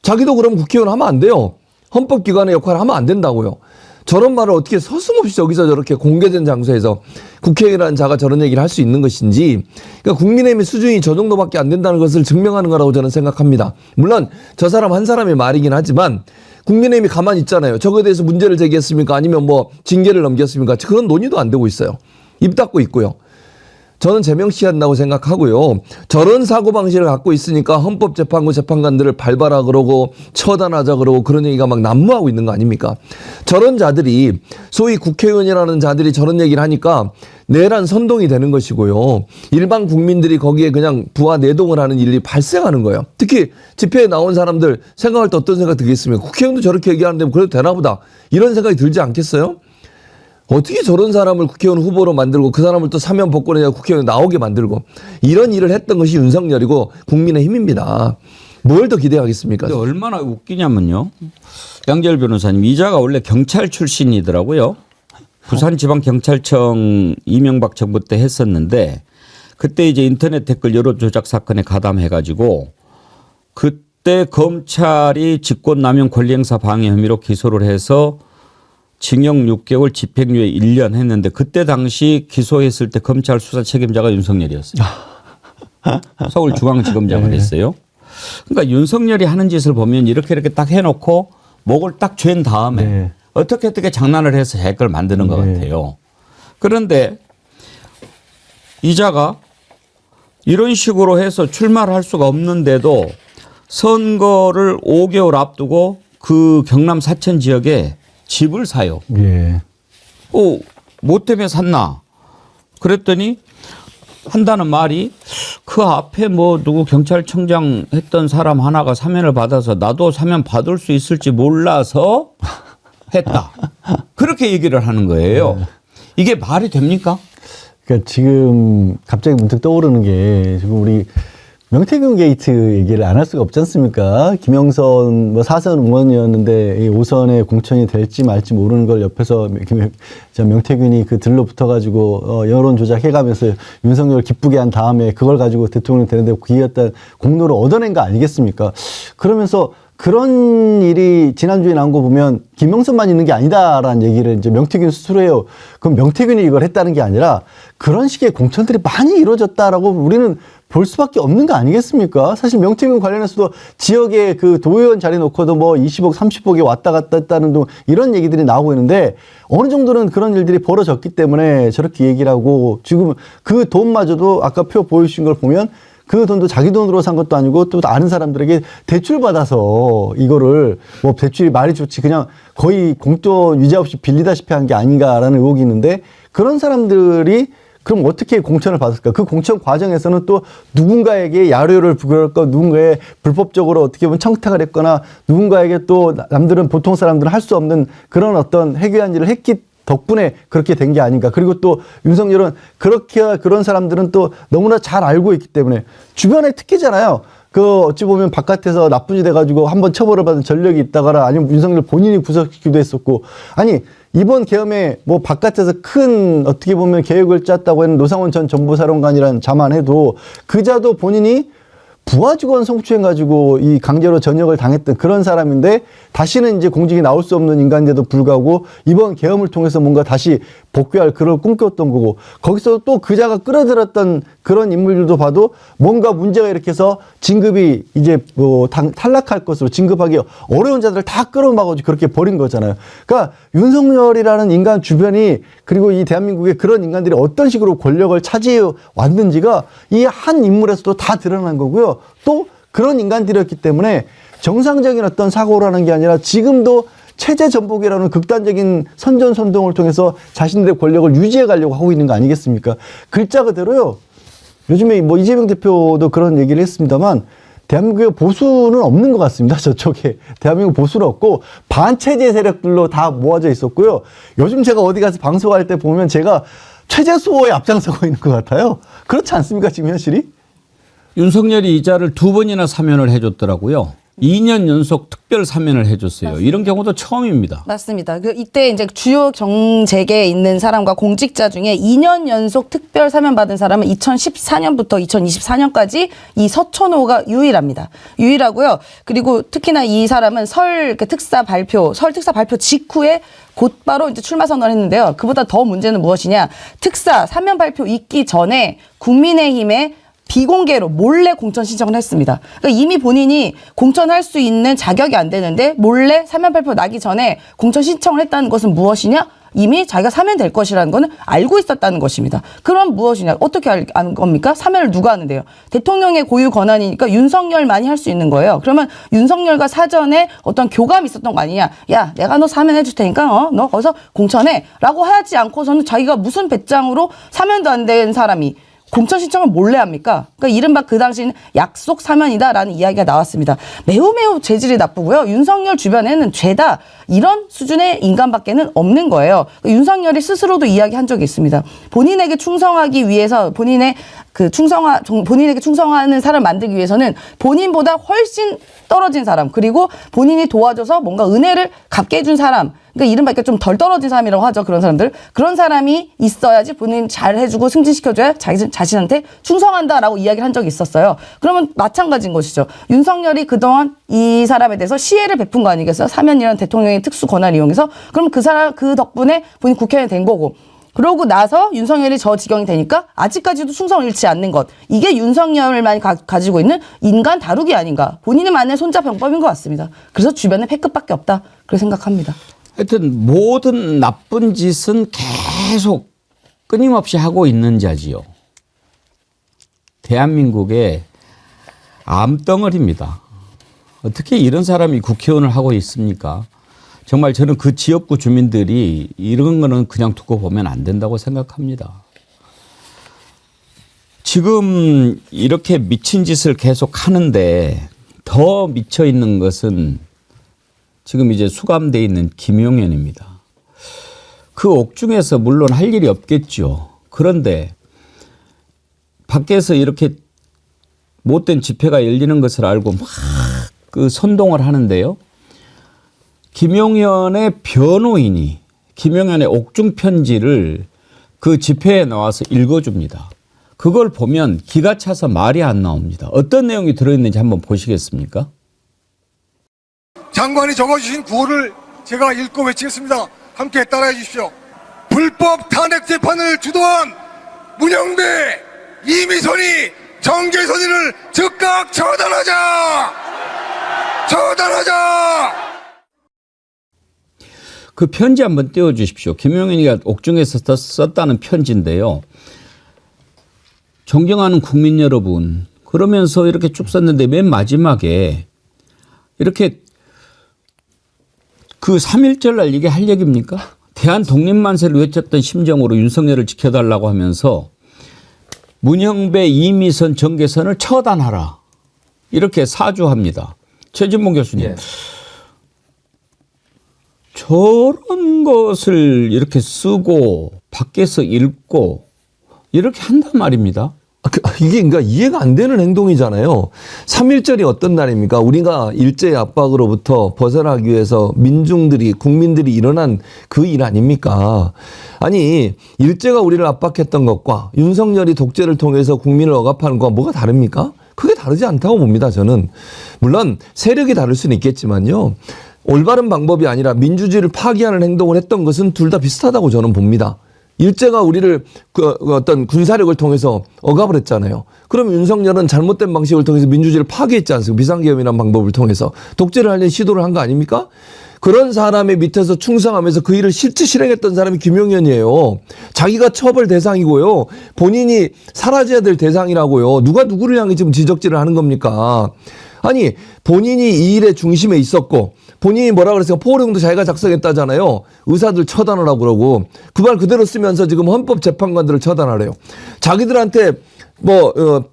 자기도 그럼 국회의원 하면 안 돼요. 헌법기관의 역할을 하면 안 된다고요. 저런 말을 어떻게 서슴없이 여기서 저렇게 공개된 장소에서 국회의원이라는 자가 저런 얘기를 할 수 있는 것인지, 그러니까 국민의힘의 수준이 저 정도밖에 안 된다는 것을 증명하는 거라고 저는 생각합니다. 물론 저 사람 한 사람의 말이긴 하지만 국민의힘이 가만히 있잖아요. 저거에 대해서 문제를 제기했습니까? 아니면 뭐 징계를 넘겼습니까? 그런 논의도 안 되고 있어요. 입 닫고 있고요. 저는 제명시한다고 생각하고요. 저런 사고방식을 갖고 있으니까 헌법재판부 재판관들을 밟아라 그러고 처단하자 그러고 그런 얘기가 막 난무하고 있는 거 아닙니까? 저런 자들이 소위 국회의원이라는 자들이 저런 얘기를 하니까 내란 선동이 되는 것이고요. 일반 국민들이 거기에 그냥 부하 내동을 하는 일이 발생하는 거예요. 특히 집회에 나온 사람들 생각할 때 어떤 생각 들겠습니까? 국회의원도 저렇게 얘기하는데 그래도 되나 보다. 이런 생각이 들지 않겠어요? 어떻게 저런 사람을 국회의원 후보로 만들고 그 사람을 또 사면 복권에 국회의원 나오게 만들고 이런 일을 했던 것이 윤석열이고 국민의힘입니다. 뭘 더 기대하겠습니까? 근데 얼마나 웃기냐면요. 양재열 변호사님, 이자가 원래 경찰 출신이더라고요. 부산지방경찰청 이명박 정부 때 했었는데 그때 이제 인터넷 댓글 여론 조작 사건에 가담해가지고 그때 검찰이 직권남용 권리행사 방해 혐의로 기소를 해서 징역 6개월 집행유예 1년 했는데 그때 당시 기소했을 때 검찰 수사 책임자가 윤석열이었어요. 서울중앙지검장을 했어요. 그러니까 윤석열이 하는 짓을 보면 이렇게 딱 해놓고 목을 딱 죄인 다음에 네. 어떻게 장난을 해서 댓글 만드는 것 같아요. 그런데 이자가 이런 식으로 해서 출마를 할 수가 없는데도 선거를 5개월 앞두고 그 경남 사천 지역에 집을 사요. 예. 뭐 때문에 샀나? 그랬더니 한다는 말이 그 앞에 뭐 누구 경찰청장 했던 사람 하나가 사면을 받아서 나도 사면 받을 수 있을지 몰라서 했다. 그렇게 얘기를 하는 거예요. 이게 말이 됩니까? 그러니까 지금 갑자기 문득 떠오르는 게 지금 우리 명태균 게이트 얘기를 안 할 수가 없지 않습니까? 김영선 뭐 4선 의원이었는데 이 5선에 공천이 될지 말지 모르는 걸 옆에서 명태균이 그 들러 붙어가지고 여론 조작해가면서 윤석열을 기쁘게 한 다음에 그걸 가지고 대통령이 되는데 기이했던 공로를 얻어낸 거 아니겠습니까? 그러면서 그런 일이 지난주에 나온 거 보면 김영선만 있는 게 아니다라는 얘기를 이제 명태균 스스로 해요. 그럼 명태균이 이걸 했다는 게 아니라 그런 식의 공천들이 많이 이루어졌다라고 우리는 볼 수밖에 없는 거 아니겠습니까? 사실 명태균 관련해서도 지역에 그 도의원 자리 놓고도 뭐 20억, 30억이 왔다 갔다 했다는 등 이런 얘기들이 나오고 있는데 어느 정도는 그런 일들이 벌어졌기 때문에 저렇게 얘기를 하고 지금 그 돈마저도 아까 표 보여주신 걸 보면 그 돈도 자기 돈으로 산 것도 아니고 또 아는 사람들에게 대출 받아서 이거를 뭐 대출이 말이 좋지 그냥 거의 공돈 유자 없이 빌리다시피 한 게 아닌가라는 의혹이 있는데 그런 사람들이 그럼 어떻게 공천을 받았을까? 그 공천 과정에서는 또 누군가에게 야료를 부여했고 누군가에 불법적으로 어떻게 보면 청탁을 했거나 누군가에게 또 남들은 보통 사람들은 할 수 없는 그런 어떤 해괴한 일을 했기 덕분에 그렇게 된 게 아닌가. 그리고 또 윤석열은 그렇게 그런 사람들은 또 너무나 잘 알고 있기 때문에 주변에 특기잖아요. 그 어찌 보면 바깥에서 나쁜 짓 해가지고 한번 처벌을 받은 전력이 있다거나 아니면 윤석열 본인이 구속시키기도 했었고 아니 이번 계엄에 뭐 바깥에서 큰 어떻게 보면 계획을 짰다고 하는 노상원 전 정보사령관이라는 자만 해도 그 자도 본인이 부하 직원 성추행 가지고 이 강제로 전역을 당했던 그런 사람인데 다시는 이제 공직에 나올 수 없는 인간인데도 불구하고 이번 계엄을 통해서 뭔가 다시 복귀할 그걸 꿈꿨던 거고 거기서 또 그자가 끌어들였던 그런 인물들도 봐도 뭔가 문제가 이렇게 해서 진급이 이제 뭐 탈락할 것으로 진급하기 어려운 자들을 다 끌어막아서 그렇게 버린 거잖아요. 그러니까 윤석열이라는 인간 주변이 그리고 이 대한민국의 그런 인간들이 어떤 식으로 권력을 차지해 왔는지가 이 한 인물에서도 다 드러난 거고요. 또 그런 인간들이었기 때문에 정상적인 어떤 사고라는 게 아니라 지금도 체제 전복이라는 극단적인 선전선동을 통해서 자신들의 권력을 유지해 가려고 하고 있는 거 아니겠습니까? 글자 그대로요. 요즘에 뭐 이재명 대표도 그런 얘기를 했습니다만 대한민국의 보수는 없는 것 같습니다. 저쪽에. 대한민국 보수는 없고 반체제 세력들로 다 모아져 있었고요. 요즘 제가 어디 가서 방송할 때 보면 제가 체제 수호에 앞장서고 있는 것 같아요. 그렇지 않습니까? 지금 현실이? 윤석열이 이자를 2번이나 사면을 해줬더라고요. 2년 연속 특별 사면을 해줬어요. 맞습니다. 이런 경우도 처음입니다. 맞습니다. 이때 이제 주요 정책에 있는 사람과 공직자 중에 2년 연속 특별 사면 받은 사람은 2014년부터 2024년까지 이 서천호가 유일합니다. 유일하고요. 그리고 특히나 이 사람은 설 특사 발표 직후에 곧바로 이제 출마 선언을 했는데요. 그보다 더 문제는 무엇이냐? 특사 사면 발표 있기 전에 국민의힘에 비공개로 몰래 공천 신청을 했습니다. 그러니까 이미 본인이 공천할 수 있는 자격이 안 되는데 몰래 사면 발표 나기 전에 공천 신청을 했다는 것은 무엇이냐? 이미 자기가 사면될 것이라는 거는 알고 있었다는 것입니다. 그럼 무엇이냐? 어떻게 아는 겁니까? 사면을 누가 하는데요? 대통령의 고유 권한이니까 윤석열만이 할 수 있는 거예요. 그러면 윤석열과 사전에 어떤 교감이 있었던 거 아니냐? 야, 내가 너 사면해 줄 테니까 너 거기서 공천해 라고 하지 않고서는 자기가 무슨 배짱으로 사면도 안 된 사람이 공천 신청을 몰래 합니까? 그러니까 이른바 그 당시는 약속 사면이다라는 이야기가 나왔습니다. 매우 재질이 나쁘고요. 윤석열 주변에는 죄다 이런 수준의 인간밖에는 없는 거예요. 그러니까 윤석열이 스스로도 이야기한 적이 있습니다. 본인에게 충성하기 위해서 본인에게 충성하는 사람 만들기 위해서는 본인보다 훨씬 떨어진 사람, 그리고 본인이 도와줘서 뭔가 은혜를 갚게 해준 사람, 그러니까 이른바 좀 덜 떨어진 사람이라고 하죠. 그런 사람들. 그런 사람이 있어야지 본인 잘 해주고 승진시켜줘야 자신한테 충성한다라고 이야기를 한 적이 있었어요. 그러면 마찬가지인 것이죠. 윤석열이 그동안 이 사람에 대해서 시혜를 베푼 거 아니겠어요? 사면이라는 대통령의 특수 권한을 이용해서. 그럼 그 덕분에 본인 국회의원이 된 거고. 그러고 나서 윤석열이 저 지경이 되니까 아직까지도 충성을 잃지 않는 것. 이게 윤석열만이 가지고 있는 인간 다루기 아닌가. 본인만의 손자병법인 것 같습니다. 그래서 주변에 패급밖에 없다. 그렇게 생각합니다. 하여튼 모든 나쁜 짓은 계속 끊임없이 하고 있는 자지요. 대한민국의 암덩어리입니다. 어떻게 이런 사람이 국회의원을 하고 있습니까? 정말 저는 그 지역구 주민들이 이런 거는 그냥 두고 보면 안 된다고 생각합니다. 지금 이렇게 미친 짓을 계속 하는데 더 미쳐 있는 것은 지금 이제 수감돼 있는 김용현입니다. 그 옥중에서 물론 할 일이 없겠죠. 그런데 밖에서 이렇게 못된 집회가 열리는 것을 알고 막 그 선동을 하는데요. 김용현의 변호인이 김용현의 옥중 편지를 그 집회에 나와서 읽어줍니다. 그걸 보면 기가 차서 말이 안 나옵니다. 어떤 내용이 들어있는지 한번 보시겠습니까? 장관이 적어주신 구호를 제가 읽고 외치겠습니다. 함께 따라해 주십시오. 불법 탄핵 재판을 주도한 문영배, 이미선이, 정재선이를 즉각 처단하자! 처단하자! 그 편지 한번 띄워주십시오. 김용현이가 옥중에서 썼다는 편지인데요. 존경하는 국민 여러분, 그러면서 이렇게 쭉 썼는데 맨 마지막에 이렇게 그 3.1절 날 이게 할 얘기입니까? 대한 독립만세를 외쳤던 심정으로 윤석열을 지켜달라고 하면서 문영배, 이미선, 정계선을 처단하라. 이렇게 사주합니다. 최진봉 교수님. 예. 저런 것을 이렇게 쓰고 밖에서 읽고 이렇게 한단 말입니다. 이게 그러니까 이해가 안 되는 행동이잖아요. 3.1절이 어떤 날입니까? 우리가 일제의 압박으로부터 벗어나기 위해서 민중들이, 국민들이 일어난 그 일 아닙니까? 아니, 일제가 우리를 압박했던 것과 윤석열이 독재를 통해서 국민을 억압하는 것과 뭐가 다릅니까? 크게 다르지 않다고 봅니다, 저는. 물론 세력이 다를 수는 있겠지만요. 올바른 방법이 아니라 민주주의를 파기하는 행동을 했던 것은 둘 다 비슷하다고 저는 봅니다. 일제가 우리를 어떤 군사력을 통해서 억압을 했잖아요. 그럼 윤석열은 잘못된 방식을 통해서 민주주의를 파괴했지 않습니까? 비상계엄이라는 방법을 통해서 독재를 하려는 시도를 한 거 아닙니까? 그런 사람의 밑에서 충성하면서 그 일을 실제 실행했던 사람이 김용현이에요. 자기가 처벌 대상이고요. 본인이 사라져야 될 대상이라고요. 누가 누구를 향해 지금 지적질을 하는 겁니까? 아니, 본인이 이 일의 중심에 있었고 본인이 뭐라 그랬어요? 포옹도 자기가 작성했다잖아요. 의사들 처단하라고 그러고 그 말 그대로 쓰면서 지금 헌법재판관들을 처단하래요. 자기들한테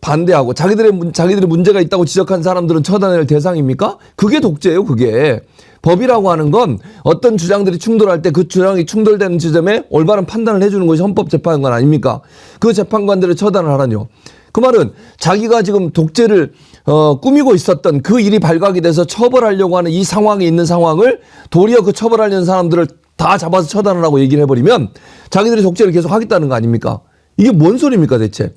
반대하고 자기들이 문제가 있다고 지적한 사람들은 처단할 대상입니까? 그게 독재예요, 그게. 법이라고 하는 건 어떤 주장들이 충돌할 때 그 주장이 충돌되는 지점에 올바른 판단을 해주는 것이 헌법재판관 아닙니까? 그 재판관들을 처단을 하라뇨. 그 말은 자기가 지금 독재를 꾸미고 있었던 그 일이 발각이 돼서 처벌하려고 하는 이 상황에 있는 상황을 도리어 그 처벌하려는 사람들을 다 잡아서 처단하라고 얘기를 해버리면 자기들이 독재를 계속 하겠다는 거 아닙니까? 이게 뭔 소리입니까 대체?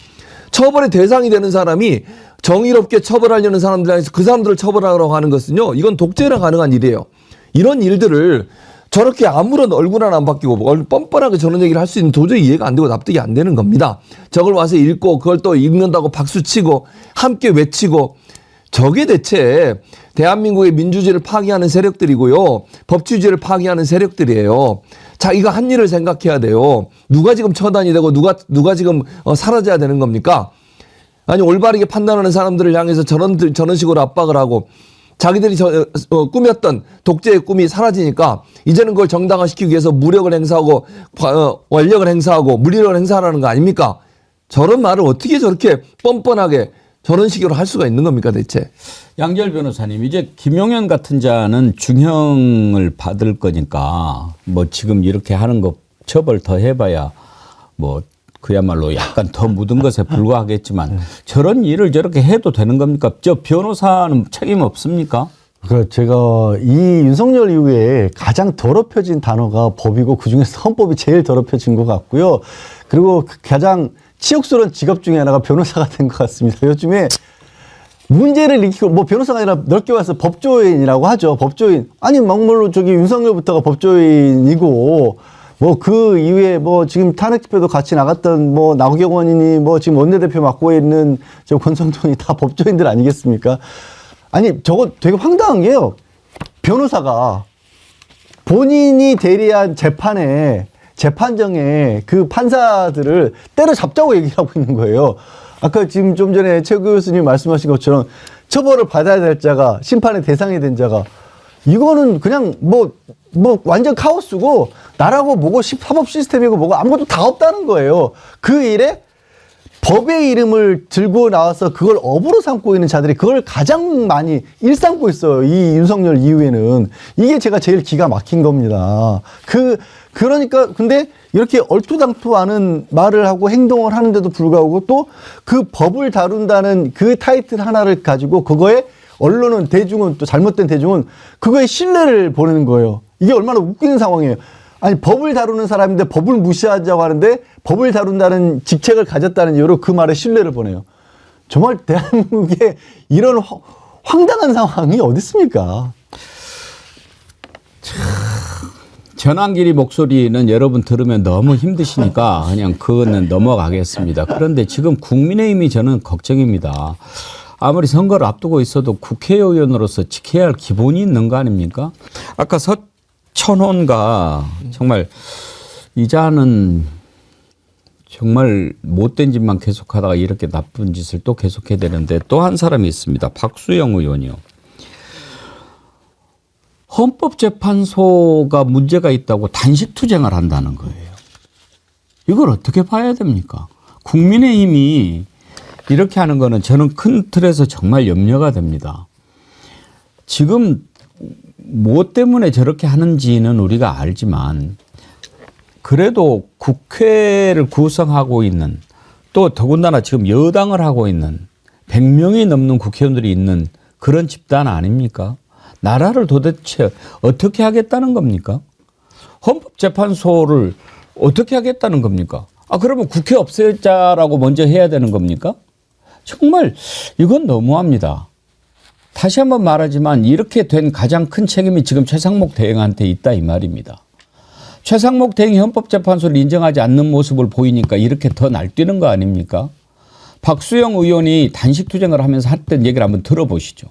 처벌의 대상이 되는 사람이 정의롭게 처벌하려는 사람들 안에서 그 사람들을 처벌하라고 하는 것은요, 이건 독재랑 가능한 일이에요. 이런 일들을 저렇게 아무런 얼굴 하나 안 바뀌고 뻔뻔하게 저런 얘기를 할 수 있는 도저히 이해가 안 되고 납득이 안 되는 겁니다. 저걸 와서 읽고 그걸 또 읽는다고 박수치고 함께 외치고 저게 대체 대한민국의 민주주의를 파괴하는 세력들이고요. 법치주의를 파괴하는 세력들이에요. 자기가 한 일을 생각해야 돼요. 누가 지금 처단이 되고 누가 지금 사라져야 되는 겁니까? 아니 올바르게 판단하는 사람들을 향해서 저런 식으로 압박을 하고 자기들이 꾸몄던 독재의 꿈이 사라지니까 이제는 그걸 정당화시키기 위해서 무력을 행사하고 원력을 행사하고 물리력을 행사하라는 거 아닙니까? 저런 말을 어떻게 저렇게 뻔뻔하게 저런 식으로 할 수가 있는 겁니까 대체? 양지열 변호사님, 이제 김용현 같은 자는 중형을 받을 거니까 뭐 지금 이렇게 하는 거 처벌 더 해봐야 뭐 그야말로 약간 더 묻은 것에 불과하겠지만 저런 일을 저렇게 해도 되는 겁니까? 저 변호사는 책임 없습니까? 제가 이 윤석열 이후에 가장 더럽혀진 단어가 법이고 그중에서 헌법이 제일 더럽혀진 것 같고요. 그리고 가장 치욕스러운 직업 중에 하나가 변호사가 된 것 같습니다. 요즘에 문제를 일으키고 뭐 변호사가 아니라 넓게 와서 법조인이라고 하죠. 법조인. 아니 막말로 저기 윤석열부터가 법조인이고 뭐 그 이후에 뭐 지금 탄핵 집회도 같이 나갔던 뭐 나경원이니 뭐 지금 원내대표 맡고 있는 저 권성동이 다 법조인들 아니겠습니까? 아니 저거 되게 황당한 게요. 변호사가 본인이 대리한 재판정에 그 판사들을 때려잡자고 얘기를 하고 있는 거예요. 아까 지금 좀 전에 최 교수님 말씀하신 것처럼 처벌을 받아야 될 자가 심판의 대상이 된 자가 이거는 그냥 뭐 완전 카오스고 나라고 뭐고 사법 시스템이고 뭐고 아무것도 다 없다는 거예요. 그 일에 법의 이름을 들고 나와서 그걸 업으로 삼고 있는 자들이 그걸 가장 많이 일삼고 있어요. 이 윤석열 이후에는. 이게 제가 제일 기가 막힌 겁니다. 그러니까 근데 이렇게 얼토당토하는 말을 하고 행동을 하는데도 불구하고 또 그 법을 다룬다는 그 타이틀 하나를 가지고 그거에 언론은 대중은 또 잘못된 대중은 그거에 신뢰를 보내는 거예요. 이게 얼마나 웃기는 상황이에요. 아니 법을 다루는 사람인데 법을 무시하자고 하는데 법을 다룬다는 직책을 가졌다는 이유로 그 말에 신뢰를 보내요. 정말 대한민국에 이런 황당한 상황이 어디 있습니까? 전환길이 목소리는 여러분 들으면 너무 힘드시니까 그냥 그거는 넘어가겠습니다. 그런데 지금 국민의힘이 저는 걱정입니다. 아무리 선거를 앞두고 있어도 국회의원으로서 지켜야 할 기본이 있는 거 아닙니까? 아까 서천원가 정말 이자는 정말 못된 짓만 계속하다가 이렇게 나쁜 짓을 또 계속해야 되는데 또 한 사람이 있습니다. 박수영 의원이요. 헌법재판소가 문제가 있다고 단식 투쟁을 한다는 거예요. 이걸 어떻게 봐야 됩니까? 국민의힘이 이렇게 하는 거는 저는 큰 틀에서 정말 염려가 됩니다. 지금 뭐 때문에 저렇게 하는지는 우리가 알지만 그래도 국회를 구성하고 있는 또 더군다나 지금 여당을 하고 있는 100명이 넘는 국회의원들이 있는 그런 집단 아닙니까? 나라를 도대체 어떻게 하겠다는 겁니까? 헌법재판소를 어떻게 하겠다는 겁니까? 그러면 국회 없애자라고 먼저 해야 되는 겁니까? 정말 이건 너무합니다. 다시 한번 말하지만 이렇게 된 가장 큰 책임이 지금 최상목 대행한테 있다 이 말입니다. 최상목 대행이 헌법재판소를 인정하지 않는 모습을 보이니까 이렇게 더 날뛰는 거 아닙니까? 박수영 의원이 단식 투쟁을 하면서 했던 얘기를 한번 들어보시죠.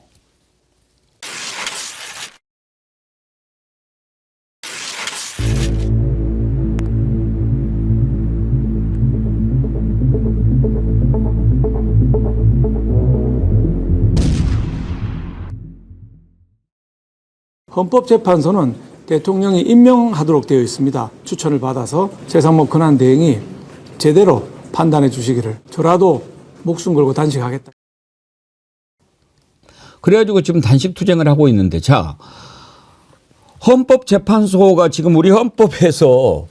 헌법재판소는 대통령이 임명하도록 되어 있습니다. 추천을 받아서 최상목 권한대행이 제대로 판단해 주시기를 저라도 목숨 걸고 단식하겠다. 그래가지고 지금 단식 투쟁을 하고 있는데 자 헌법재판소가 지금 우리 헌법에서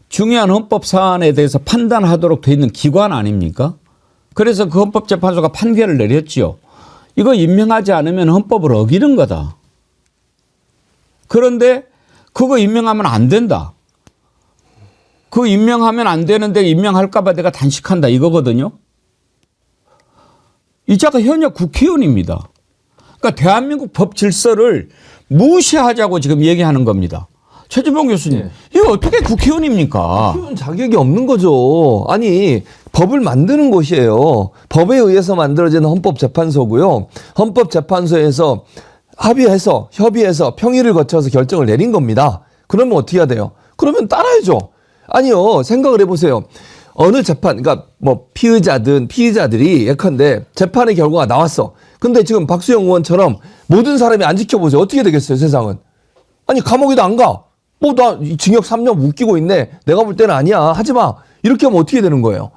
중요한 헌법 사안에 대해서 판단하도록 되어 있는 기관 아닙니까? 그래서 그 헌법재판소가 판결을 내렸지요. 이거 임명하지 않으면 헌법을 어기는 거다. 그런데 그거 임명하면 안 된다. 그거 임명하면 안 되는데 임명할까 봐 내가 단식한다 이거거든요. 이 자가 현역 국회의원입니다. 그러니까 대한민국 법 질서를 무시하자고 지금 얘기하는 겁니다. 최진봉 교수님, 네. 이거 어떻게 국회의원입니까? 국회의원 자격이 없는 거죠. 아니 법을 만드는 곳이에요. 법에 의해서 만들어지는 헌법재판소고요. 헌법재판소에서 협의해서 평의를 거쳐서 결정을 내린 겁니다. 그러면 어떻게 해야 돼요? 그러면 따라야죠. 아니요. 생각을 해보세요. 어느 재판, 그러니까 뭐 피의자든 피의자들이 예컨대 재판의 결과가 나왔어. 근데 지금 박수영 의원처럼 모든 사람이 안 지켜보세요. 어떻게 되겠어요, 세상은? 아니, 감옥에도 안 가. 뭐, 나 징역 3년 웃기고 있네. 내가 볼 때는 아니야. 하지 마. 이렇게 하면 어떻게 되는 거예요?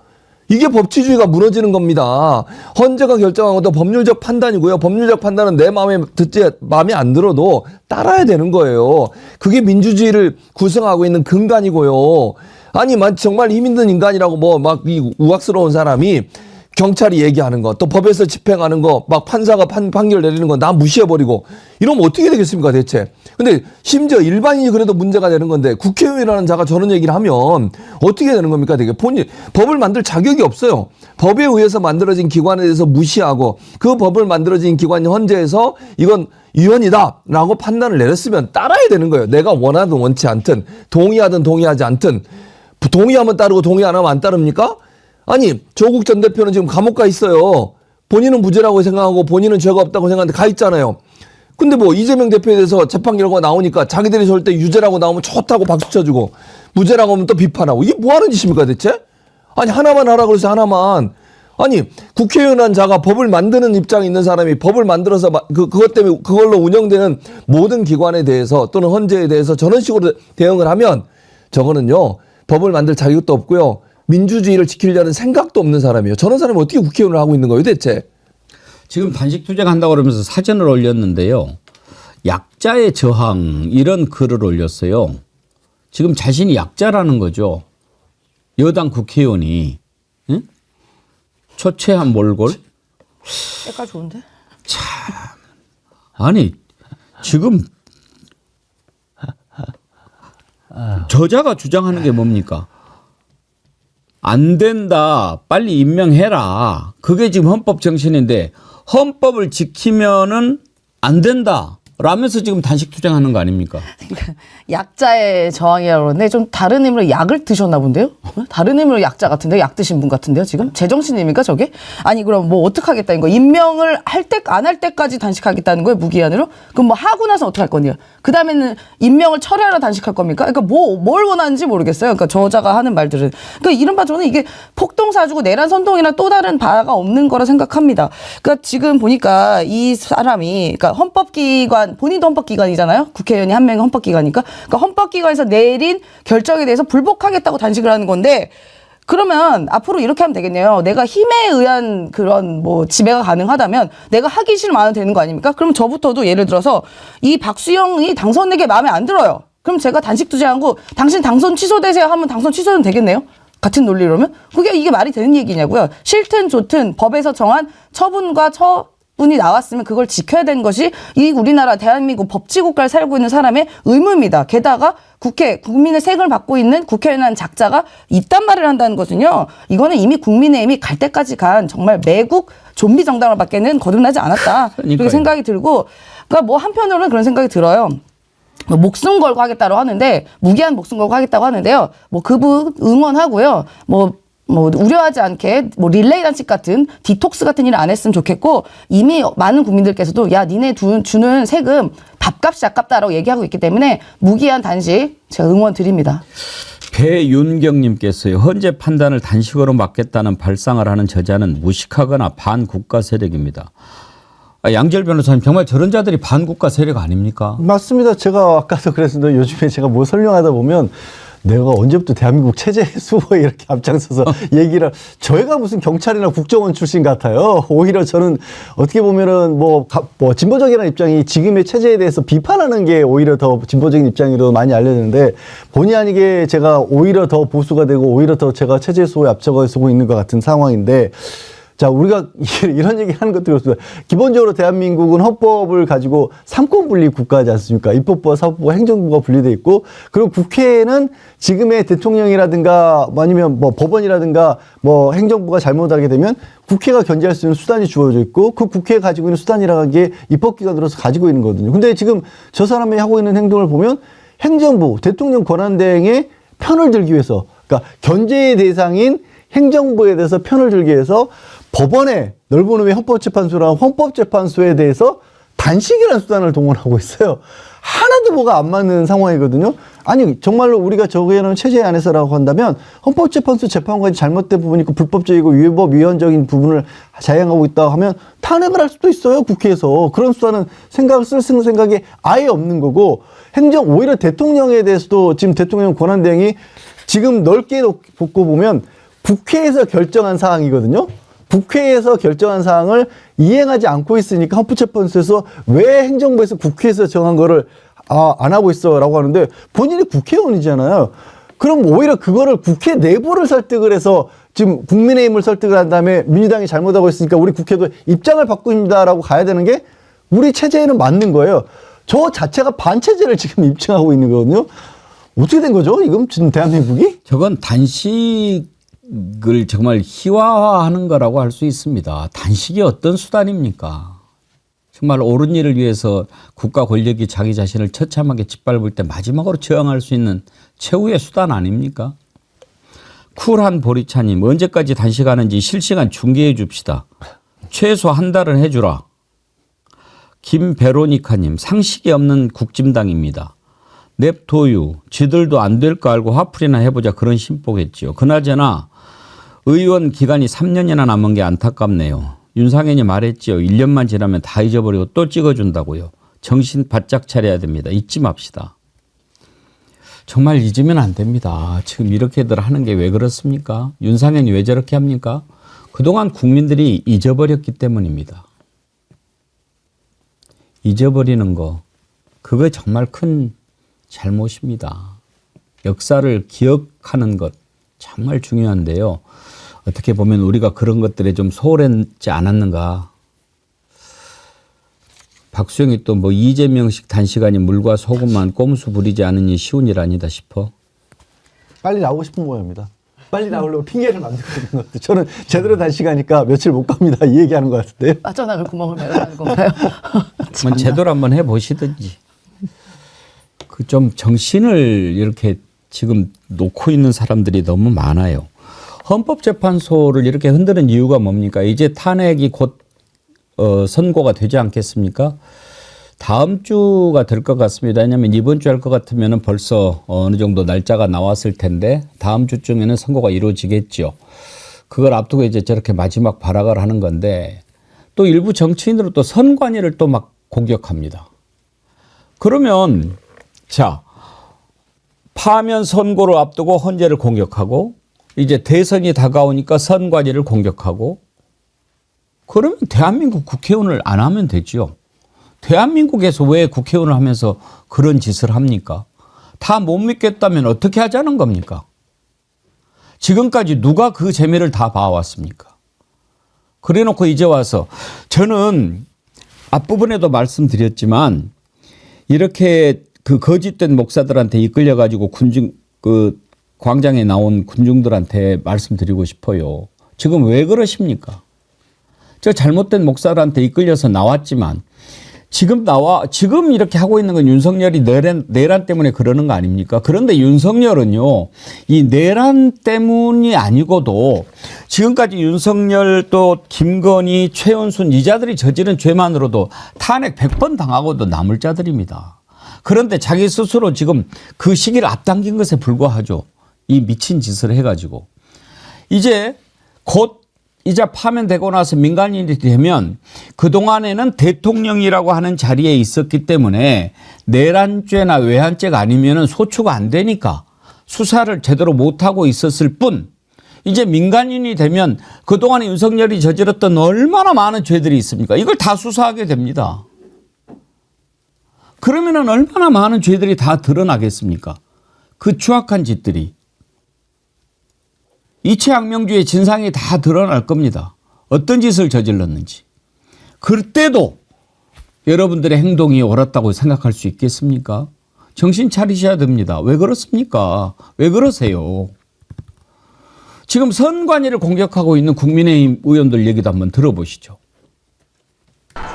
이게 법치주의가 무너지는 겁니다. 헌재가 결정한 것도 법률적 판단이고요. 법률적 판단은 내 마음에 안 들어도 따라야 되는 거예요. 그게 민주주의를 구성하고 있는 근간이고요. 아니, 정말 힘 있는 인간이라고 뭐 막 이 우악스러운 사람이 경찰이 얘기하는 거, 또 법에서 집행하는 거, 막 판사가 판결 내리는 거 나 무시해버리고 이러면 어떻게 되겠습니까, 대체? 근데 심지어 일반인이 그래도 문제가 되는 건데 국회의원이라는 자가 저런 얘기를 하면 어떻게 되는 겁니까, 되게? 법을 만들 자격이 없어요. 법에 의해서 만들어진 기관에 대해서 무시하고 그 법을 만들어진 기관 헌재에서 이건 위헌이다라고 판단을 내렸으면 따라야 되는 거예요. 내가 원하든 원치 않든, 동의하든 동의하지 않든. 동의하면 따르고 동의 안 하면 안 따릅니까? 아니, 조국 전 대표는 지금 감옥 가 있어요. 본인은 무죄라고 생각하고 본인은 죄가 없다고 생각하는데 가 있잖아요. 근데 뭐 이재명 대표에 대해서 재판 결과가 나오니까 자기들이 절대 유죄라고 나오면 좋다고 박수 쳐주고 무죄라고 하면 또 비판하고 이게 뭐 하는 짓입니까 대체? 아니, 하나만 하라고 해서 하나만. 아니, 국회의원한 자가 법을 만드는 입장에 있는 사람이 법을 만들어서 그것 때문에 그걸로 운영되는 모든 기관에 대해서 또는 헌재에 대해서 저런 식으로 대응을 하면 저거는요, 법을 만들 자격도 없고요. 민주주의를 지키려는 생각도 없는 사람이에요. 저런 사람이 어떻게 국회의원을 하고 있는 거예요, 대체? 지금 단식 투쟁한다고 그러면서 사전을 올렸는데요. 약자의 저항 이런 글을 올렸어요. 지금 자신이 약자라는 거죠. 여당 국회의원이. 응? 초췌한 몰골. 색깔 좋은데? 참. 아니 지금 저자가 주장하는 게 뭡니까? 안 된다. 빨리 임명해라. 그게 지금 헌법 정신인데 헌법을 지키면은 안 된다. 라면서 지금 단식 투쟁하는 거 아닙니까? 약자의 저항이라고 그러는데 좀 다른 의미로 약을 드셨나 본데요? 다른 의미로 약자 같은데요? 약 드신 분 같은데요? 지금? 제정신입니까 저게? 아니 그럼 뭐 어떡하겠다는 거예요? 임명을 할 때 안 할 때까지 단식하겠다는 거예요? 무기한으로? 그럼 뭐 하고 나서 어떡할 건데요? 그 다음에는 임명을 철회하러 단식할 겁니까? 그러니까 뭘 원하는지 모르겠어요. 그러니까 저자가 하는 말들은. 그러니까 이른바 저는 이게 폭동사주고 내란 선동이나 또 다른 바가 없는 거라 생각합니다. 그러니까 지금 보니까 이 사람이 그러니까 헌법기관 본인도 헌법기관이잖아요. 국회의원이 한 명이 헌법기관이니까. 그러니까 헌법기관에서 내린 결정에 대해서 불복하겠다고 단식을 하는 건데 그러면 앞으로 이렇게 하면 되겠네요. 내가 힘에 의한 그런 뭐 지배가 가능하다면 내가 하기 싫으면 안 해도 되는 거 아닙니까? 그럼 저부터도 예를 들어서 이 박수영이 당선되게 마음에 안 들어요. 그럼 제가 단식 투쟁하고 당신 당선 취소되세요 하면 당선 취소는 되겠네요. 같은 논리로면 이게 말이 되는 얘기냐고요. 싫든 좋든 법에서 정한 처분과 처분이 나왔으면 그걸 지켜야 되는 것이 이 우리나라 대한민국 법치국가를 살고 있는 사람의 의무입니다. 게다가 국민의 세금을 받고 있는 국회의원이라는 작자가 이딴 말을 한다는 것은요. 이거는 이미 국민의힘이 갈 때까지 간 정말 매국 좀비 정당으로밖에는 거듭나지 않았다. 그렇게 생각이 들고 그러니까 뭐 한편으로는 그런 생각이 들어요. 목숨 걸고 하겠다고 하는데 무기한 목숨 걸고 하겠다고 하는데요. 뭐 그분 응원하고요. 뭐 우려하지 않게 뭐 릴레이 단식 같은 디톡스 같은 일을 안 했으면 좋겠고 이미 많은 국민들께서도 야 니네 주는 세금 밥값이 아깝다라고 얘기하고 있기 때문에 무기한 단식 제가 응원 드립니다. 배윤경님께서요. 헌재 판단을 단식으로 막겠다는 발상을 하는 저자는 무식하거나 반국가 세력입니다. 양지열 변호사님 정말 저런 자들이 반국가 세력 아닙니까? 맞습니다. 제가 아까도 그랬는데 요즘에 제가 뭐 설명하다 보면 내가 언제부터 대한민국 체제 수호에 이렇게 앞장서서 얘기를 저희가 무슨 경찰이나 국정원 출신 같아요. 오히려 저는 어떻게 보면은 뭐 진보적이라는 입장이 지금의 체제에 대해서 비판하는 게 오히려 더 진보적인 입장으로 많이 알려졌는데 본의 아니게 제가 오히려 더 보수가 되고 오히려 더 제가 체제 수호에 앞서고 있는 것 같은 상황인데 자, 우리가 이런 얘기 하는 것도 그렇습니다. 기본적으로 대한민국은 헌법을 가지고 삼권 분립 국가지 않습니까? 입법부와 사법부와 행정부가 분리되어 있고, 그리고 국회에는 지금의 대통령이라든가 아니면 뭐 법원이라든가 뭐 행정부가 잘못하게 되면 국회가 견제할 수 있는 수단이 주어져 있고, 그 국회가 가지고 있는 수단이라는 게 입법기관으로서 가지고 있는 거거든요. 근데 지금 저 사람이 하고 있는 행동을 보면 행정부, 대통령 권한대행의 편을 들기 위해서, 그러니까 견제의 대상인 행정부에 대해서 편을 들기 위해서 법원의 넓은 의미의 헌법재판소랑 헌법재판소에 대해서 단식이라는 수단을 동원하고 있어요. 하나도 뭐가 안 맞는 상황이거든요. 아니 정말로 우리가 적용하는 체제 안에서라고 한다면 헌법재판소 재판관이 잘못된 부분이 있고 불법적이고 위법 위헌적인 부분을 자행하고 있다고 하면 탄핵을 할 수도 있어요. 국회에서. 그런 수단은 생각을 쓸 생각이 아예 없는 거고 행정 오히려 대통령에 대해서도 지금 대통령 권한대행이 지금 넓게 놓고 보면 국회에서 결정한 사항이거든요. 국회에서 결정한 사항을 이행하지 않고 있으니까 헌법재판소에서 왜 행정부에서 국회에서 정한 거를 안 하고 있어라고 하는데 본인이 국회의원이잖아요. 그럼 오히려 그거를 국회 내부를 설득을 해서 지금 국민의힘을 설득을 한 다음에 민주당이 잘못하고 있으니까 우리 국회도 입장을 바꿉니다라고 가야 되는 게 우리 체제에는 맞는 거예요. 저 자체가 반체제를 지금 입증하고 있는 거거든요. 어떻게 된 거죠? 지금 대한민국이? 저건 단식을 정말 희화화하는 거라고 할 수 있습니다. 단식이 어떤 수단입니까? 정말 옳은 일을 위해서 국가 권력이 자기 자신을 처참하게 짓밟을 때 마지막으로 저항할 수 있는 최후의 수단 아닙니까? 쿨한 보리차님, 언제까지 단식하는지 실시간 중계해 줍시다. 최소 한 달은 해주라. 김베로니카님, 상식이 없는 국짐당입니다. 냅토유, 지들도 안 될 거 알고 화풀이나 해보자, 그런 심보겠지요. 그나저나 의원 기간이 3년이나 남은 게 안타깝네요. 윤상현이 말했지요. 1년만 지나면 다 잊어버리고 또 찍어준다고요. 정신 바짝 차려야 됩니다. 잊지 맙시다. 정말 잊으면 안 됩니다. 지금 이렇게들 하는 게 왜 그렇습니까? 윤상현이 왜 저렇게 합니까? 그동안 국민들이 잊어버렸기 때문입니다. 잊어버리는 거, 그거 정말 큰 잘못입니다. 역사를 기억하는 것 정말 중요한데요. 어떻게 보면 우리가 그런 것들에 좀 소홀했지 않았는가. 박수영이 또 뭐 이재명식 단시간이 물과 소금만 꼼수 부리지 않으니 쉬운 일 아니다 싶어. 빨리 나오고 싶은 모양입니다. 빨리 나오려고 핑계를 만들고 있는 것 같아요. 저는 제대로 단시간이니까 며칠 못 갑니다. 이 얘기하는 것 같은데요. 빠져나갈 구멍을 메우는 건가요? 한번 제대로 한번 해보시든지. 그 좀 정신을 이렇게 지금 놓고 있는 사람들이 너무 많아요. 헌법재판소를 이렇게 흔드는 이유가 뭡니까? 이제 탄핵이 곧 선고가 되지 않겠습니까? 다음 주가 될 것 같습니다. 왜냐하면 이번 주 할 것 같으면 벌써 어느 정도 날짜가 나왔을 텐데 다음 주쯤에는 선고가 이루어지겠죠. 그걸 앞두고 이제 저렇게 마지막 발악을 하는 건데 또 일부 정치인들은 또 선관위를 또 막 공격합니다. 그러면 자, 파면 선고를 앞두고 헌재를 공격하고 이제 대선이 다가오니까 선관위를 공격하고 그러면 대한민국 국회의원을 안 하면 되죠. 대한민국에서 왜 국회의원을 하면서 그런 짓을 합니까? 다 못 믿겠다면 어떻게 하자는 겁니까? 지금까지 누가 그 재미를 다 봐왔습니까? 그래 놓고 이제 와서 저는 앞부분에도 말씀드렸지만 이렇게 그 거짓된 목사들한테 이끌려 가지고 광장에 나온 군중들한테 말씀드리고 싶어요. 지금 왜 그러십니까? 저 잘못된 목사들한테 이끌려서 나왔지만 지금 이렇게 하고 있는 건 윤석열이 내란 때문에 그러는 거 아닙니까? 그런데 윤석열은요, 이 내란 때문이 아니고도 지금까지 윤석열 또 김건희, 최은순 이자들이 저지른 죄만으로도 탄핵 100번 당하고도 남을 자들입니다. 그런데 자기 스스로 지금 그 시기를 앞당긴 것에 불과하죠. 이 미친 짓을 해가지고. 이제 곧 이제 파면되고 나서 민간인이 되면 그동안에는 대통령이라고 하는 자리에 있었기 때문에 내란죄나 외환죄가 아니면 소추가 안 되니까 수사를 제대로 못하고 있었을 뿐 이제 민간인이 되면 그동안에 윤석열이 저질렀던 얼마나 많은 죄들이 있습니까? 이걸 다 수사하게 됩니다. 그러면은 얼마나 많은 죄들이 다 드러나겠습니까? 그 추악한 짓들이. 이채양명주의 진상이 다 드러날 겁니다. 어떤 짓을 저질렀는지. 그때도 여러분들의 행동이 옳았다고 생각할 수 있겠습니까? 정신 차리셔야 됩니다. 왜 그렇습니까? 왜 그러세요? 지금 선관위를 공격하고 있는 국민의힘 의원들 얘기도 한번 들어보시죠.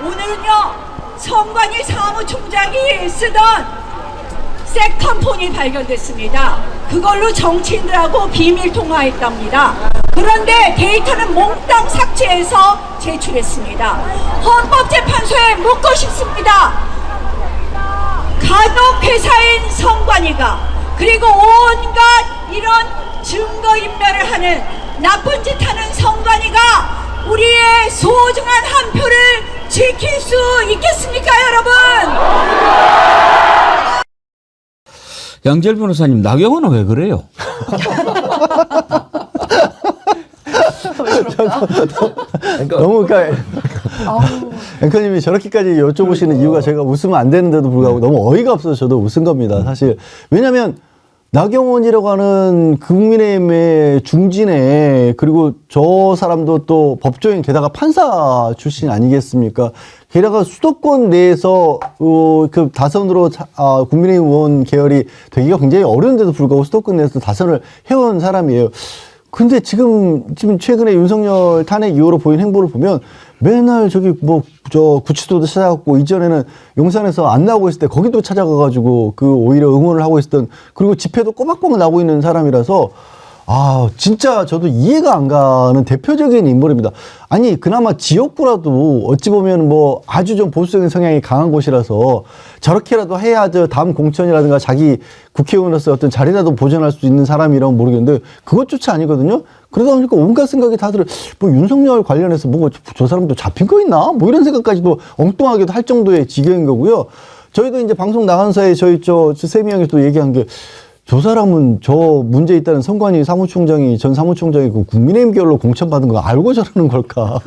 오늘은요, 선관위 사무총장이 쓰던 세컨폰이 발견됐습니다. 그걸로 정치인들하고 비밀 통화했답니다. 그런데 데이터는 몽땅 삭제해서 제출했습니다. 헌법재판소에 묻고 싶습니다. 가독회사인 선관위가 그리고 온갖 이런 증거인멸을 하는 나쁜 짓 하는 선관위가 우리의 소중한 한 표를 지킬 수 있겠습니까, 여러분? 양재열 변호사님, 나경원은 왜 그래요? 너무 그러니까 앵커님이 저렇게까지 여쭤보시는 이유가 제가 웃으면 안 되는데도 불구하고 너무 어이가 없어서 저도 웃은 겁니다. 사실 왜냐하면 나경원이라고 하는 국민의힘의 중진에 그리고 저 사람도 또 법조인 게다가 판사 출신 아니겠습니까? 게다가 수도권 내에서 그 다선으로 국민의힘 의원 계열이 되기가 굉장히 어려운데도 불구하고 수도권 내에서 다선을 해온 사람이에요. 근데 지금 최근에 윤석열 탄핵 이후로 보인 행보를 보면 맨날 저기 구치소도 찾아갔고 이전에는 용산에서 안 나오고 있을 때 거기도 찾아가가지고 그 오히려 응원을 하고 있었던 그리고 집회도 꼬박꼬박 나오고 있는 사람이라서 진짜 저도 이해가 안 가는 대표적인 인물입니다. 아니 그나마 지역구라도 어찌 보면 아주 좀 보수적인 성향이 강한 곳이라서 저렇게라도 해야 다음 공천이라든가 자기 국회의원으로서 어떤 자리라도 보존할 수 있는 사람이라면 모르겠는데 그것조차 아니거든요. 그러다 보니까 온갖 생각이 다들 윤석열 관련해서 저 사람도 잡힌 거 있나? 이런 생각까지도 엉뚱하게도 할 정도의 지경인 거고요. 저희도 이제 방송 나간 사이에 저희 세 명이 또 얘기한 게 저 사람은 저 문제 있다는 선관위 전 사무총장이 그 국민의힘 계열로 공천받은 거 알고 저러는 걸까?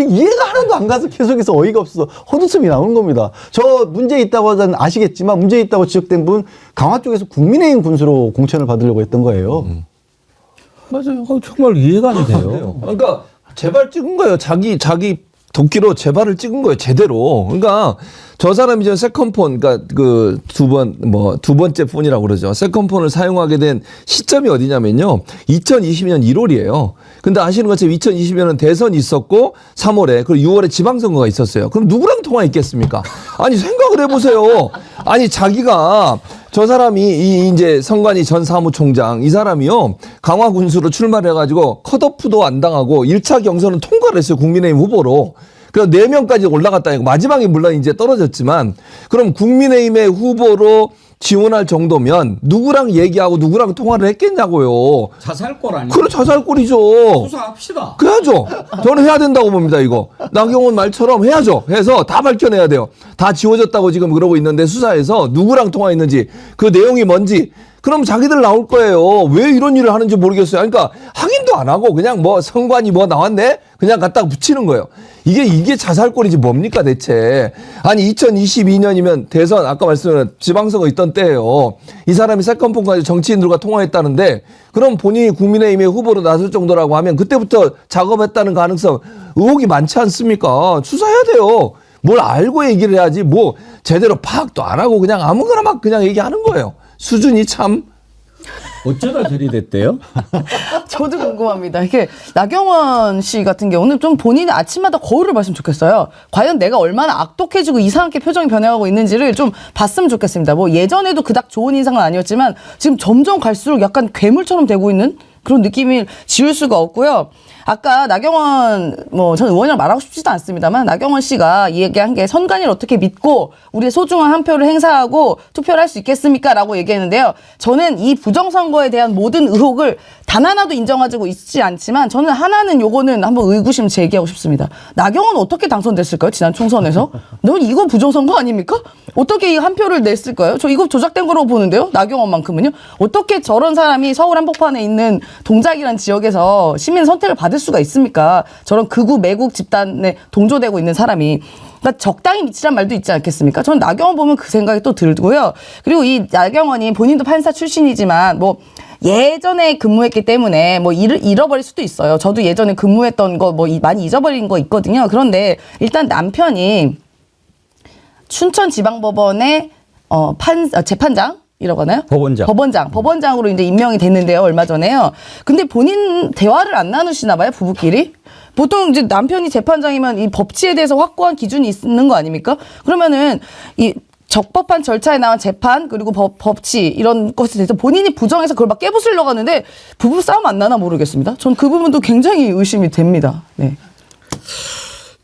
이해가 하나도 안 가서 계속해서 어이가 없어서 헛웃음이 나오는 겁니다. 저 문제 있다고 아시겠지만 문제 있다고 지적된 분 강화 쪽에서 국민의힘 군수로 공천을 받으려고 했던 거예요. 맞아요. 정말 이해가 안 돼요. 그러니까 재발 찍은 거예요. 자기 도끼로 재발을 찍은 거예요. 제대로. 그러니까 저 사람이 저 세컨폰, 그러니까 그 두 번째 폰이라고 그러죠. 세컨폰을 사용하게 된 시점이 어디냐면요. 2020년 1월이에요. 근데 아시는 것처럼 2020년은 대선이 있었고 3월에 그리고 6월에 지방선거가 있었어요. 그럼 누구랑 통화했겠습니까? 아니 생각을 해보세요. 아니 자기가 저 사람이 이제 선관위 전 사무총장 이 사람이요. 강화 군수로 출마를 해가지고 컷오프도 안 당하고 1차 경선은 통과를 했어요. 국민의힘 후보로. 그래서 4명까지 올라갔다니까 마지막에 물론 이제 떨어졌지만 그럼 국민의힘의 후보로 지원할 정도면 누구랑 얘기하고 누구랑 통화를 했겠냐고요. 자살골 아니에요? 그래 자살골이죠. 수사합시다. 그래야죠. 저는 해야 된다고 봅니다. 이거 나경원 말처럼 해야죠. 해서 다 밝혀내야 돼요. 다 지워졌다고 지금 그러고 있는데 수사에서 누구랑 통화했는지 그 내용이 뭔지 그럼 자기들 나올 거예요. 왜 이런 일을 하는지 모르겠어요. 그러니까 확인도 안 하고 그냥 선관위 나왔네? 그냥 갖다가 붙이는 거예요. 이게 자살골이지 뭡니까 대체. 아니 2022년이면 대선 아까 말씀드린 지방선거 있던 때예요. 이 사람이 세컨폰 가지고 정치인들과 통화했다는데 그럼 본인이 국민의힘의 후보로 나설 정도라고 하면 그때부터 작업했다는 가능성 의혹이 많지 않습니까? 수사해야 돼요. 뭘 알고 얘기를 해야지 제대로 파악도 안 하고 그냥 아무거나 막 그냥 얘기하는 거예요. 수준이 참. 어쩌다 들이댔대요? 저도 궁금합니다. 이게 나경원 씨 같은 경우는 좀 본인이 아침마다 거울을 봤으면 좋겠어요. 과연 내가 얼마나 악독해지고 이상하게 표정이 변해가고 있는지를 좀 봤으면 좋겠습니다. 예전에도 그닥 좋은 인상은 아니었지만 지금 점점 갈수록 약간 괴물처럼 되고 있는 그런 느낌을 지울 수가 없고요. 아까 나경원 저는 의원이랑 말하고 싶지도 않습니다만 나경원 씨가 얘기한 게 선관위를 어떻게 믿고 우리의 소중한 한 표를 행사하고 투표를 할 수 있겠습니까? 라고 얘기했는데요. 저는 이 부정선거에 대한 모든 의혹을 단 하나도 인정하고 있지 않지만 저는 하나는 요거는 한번 의구심 제기하고 싶습니다. 나경원 어떻게 당선됐을까요? 지난 총선에서? 너 이거 부정선거 아닙니까? 어떻게 이 한 표를 냈을까요? 저 이거 조작된 거라고 보는데요. 나경원만큼은요. 어떻게 저런 사람이 서울 한복판에 있는 동작이라는 지역에서 시민 선택을 받을 수가 있습니까? 저런 극우 매국 집단에 동조되고 있는 사람이. 그러니까 적당히 미치란 말도 있지 않겠습니까? 저는 나경원 보면 그 생각이 또 들고요. 그리고 이 나경원이 본인도 판사 출신이지만 예전에 근무했기 때문에 잃어버릴 수도 있어요. 저도 예전에 근무했던 거 많이 잊어버린 거 있거든요. 그런데 일단 남편이 춘천지방법원의 재판장 이라고 하나요? 법원장으로 이제 임명이 됐는데요, 얼마 전에요. 근데 본인 대화를 안 나누시나 봐요, 부부끼리. 보통 이제 남편이 재판장이면 이 법치에 대해서 확고한 기준이 있는 거 아닙니까? 그러면은 이 적법한 절차에 나온 재판 그리고 법치 이런 것에 대해서 본인이 부정해서 그걸 막 깨부수려고 하는데 부부 싸움 안 나나 모르겠습니다. 전 그 부분도 굉장히 의심이 됩니다. 네.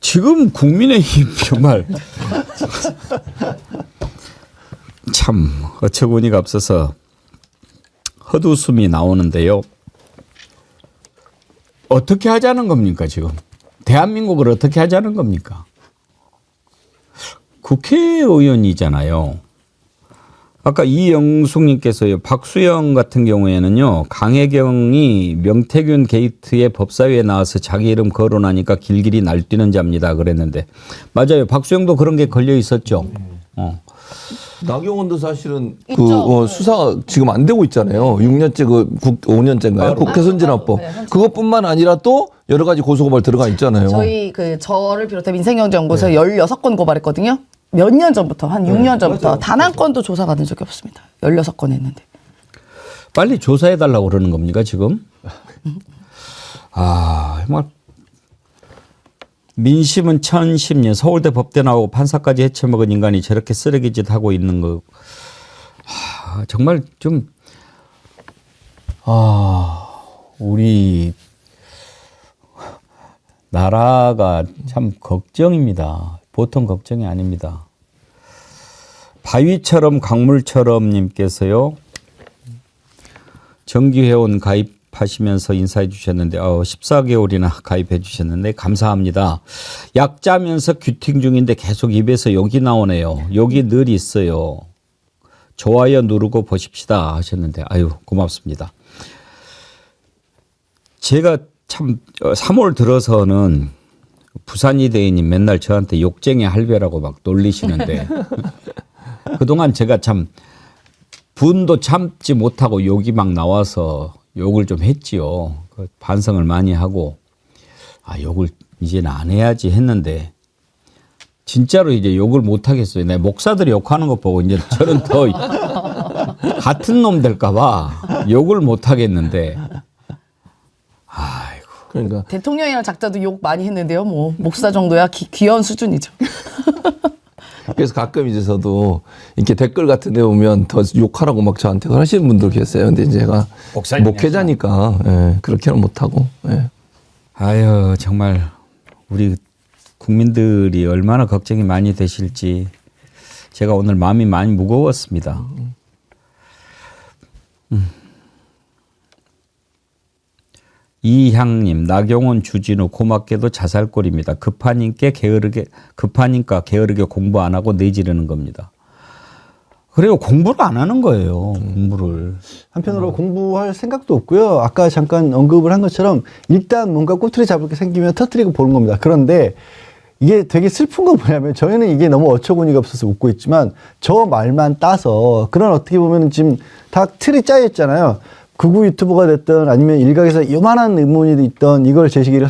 지금 국민의힘 정말 참 어처구니가 없어서 헛웃음이 나오는데요. 어떻게 하자는 겁니까 지금? 대한민국을 어떻게 하자는 겁니까? 국회의원이잖아요. 아까 이영숙님께서요. 박수영 같은 경우에는요. 강혜경이 명태균 게이트에 법사위에 나와서 자기 이름 거론하니까 길길이 날뛰는 자입니다. 그랬는데 맞아요. 박수영도 그런 게 걸려 있었죠. 나경원도 사실은 있죠. 수사 지금 안 되고 있잖아요. 6년째 5년째인가요? 국회 선진화법. 그것뿐만 아니라 또 여러 가지 고소고발 들어가 있잖아요. 저희 저를 비롯해 민생경제연구소 16건 고발했거든요. 몇 년 전부터 한 6년 전부터 단 한 건도 조사받은 적이 없습니다. 16건 했는데. 빨리 조사해달라고 그러는 겁니까 지금? 정말 민심은 1010년 서울대 법대 나오고 판사까지 해쳐먹은 인간이 저렇게 쓰레기짓 하고 있는 거 정말 좀 우리 나라가 참 걱정입니다. 보통 걱정이 아닙니다. 바위처럼 강물처럼 님께서요. 정기회원 가입하시면서 인사해 주셨는데 14개월이나 가입해 주셨는데 감사합니다. 약자면서 귀팅 중인데 계속 입에서 욕이 나오네요. 욕이 늘 있어요. 좋아요 누르고 보십시다 하셨는데 아유 고맙습니다. 제가 참 3월 들어서는 부산이 대인님 맨날 저한테 욕쟁이 할배라고 막 놀리시는데 그동안 제가 참 분도 참지 못하고 욕이 막 나와서 욕을 좀 했지요. 반성을 많이 하고 욕을 이제는 안 해야지 했는데 진짜로 이제 욕을 못 하겠어요. 내 목사들이 욕하는 것 보고 이제 저는 더 같은 놈 될까 봐 욕을 못 하겠는데 그러니까 대통령이랑 작자도 욕 많이 했는데요. 뭐 목사 정도야 귀여운 수준이죠. 그래서 가끔 이제 저도 이렇게 댓글 같은 데 보면 더 욕하라고 막 저한테 하시는 분들 계세요. 근데 이제 제가 목회자니까 그렇게는 못하고. 아유 정말 우리 국민들이 얼마나 걱정이 많이 되실지 제가 오늘 마음이 많이 무거웠습니다. 이향님, 나경원, 주진우 고맙게도 자살골입니다. 급하니까 게으르게 공부 안 하고 내지르는 겁니다. 그래요, 공부를 안 하는 거예요. 공부를. 한편으로 공부할 생각도 없고요. 아까 잠깐 언급을 한 것처럼 일단 뭔가 꼬투리 잡을 게 생기면 터뜨리고 보는 겁니다. 그런데 이게 되게 슬픈 건 뭐냐면 저희는 이게 너무 어처구니가 없어서 웃고 있지만 저 말만 따서 그런 어떻게 보면 지금 다 틀이 짜여 있잖아요. 극우 유튜버가 됐든 아니면 일각에서 요만한 의문이 있던 이걸 제기를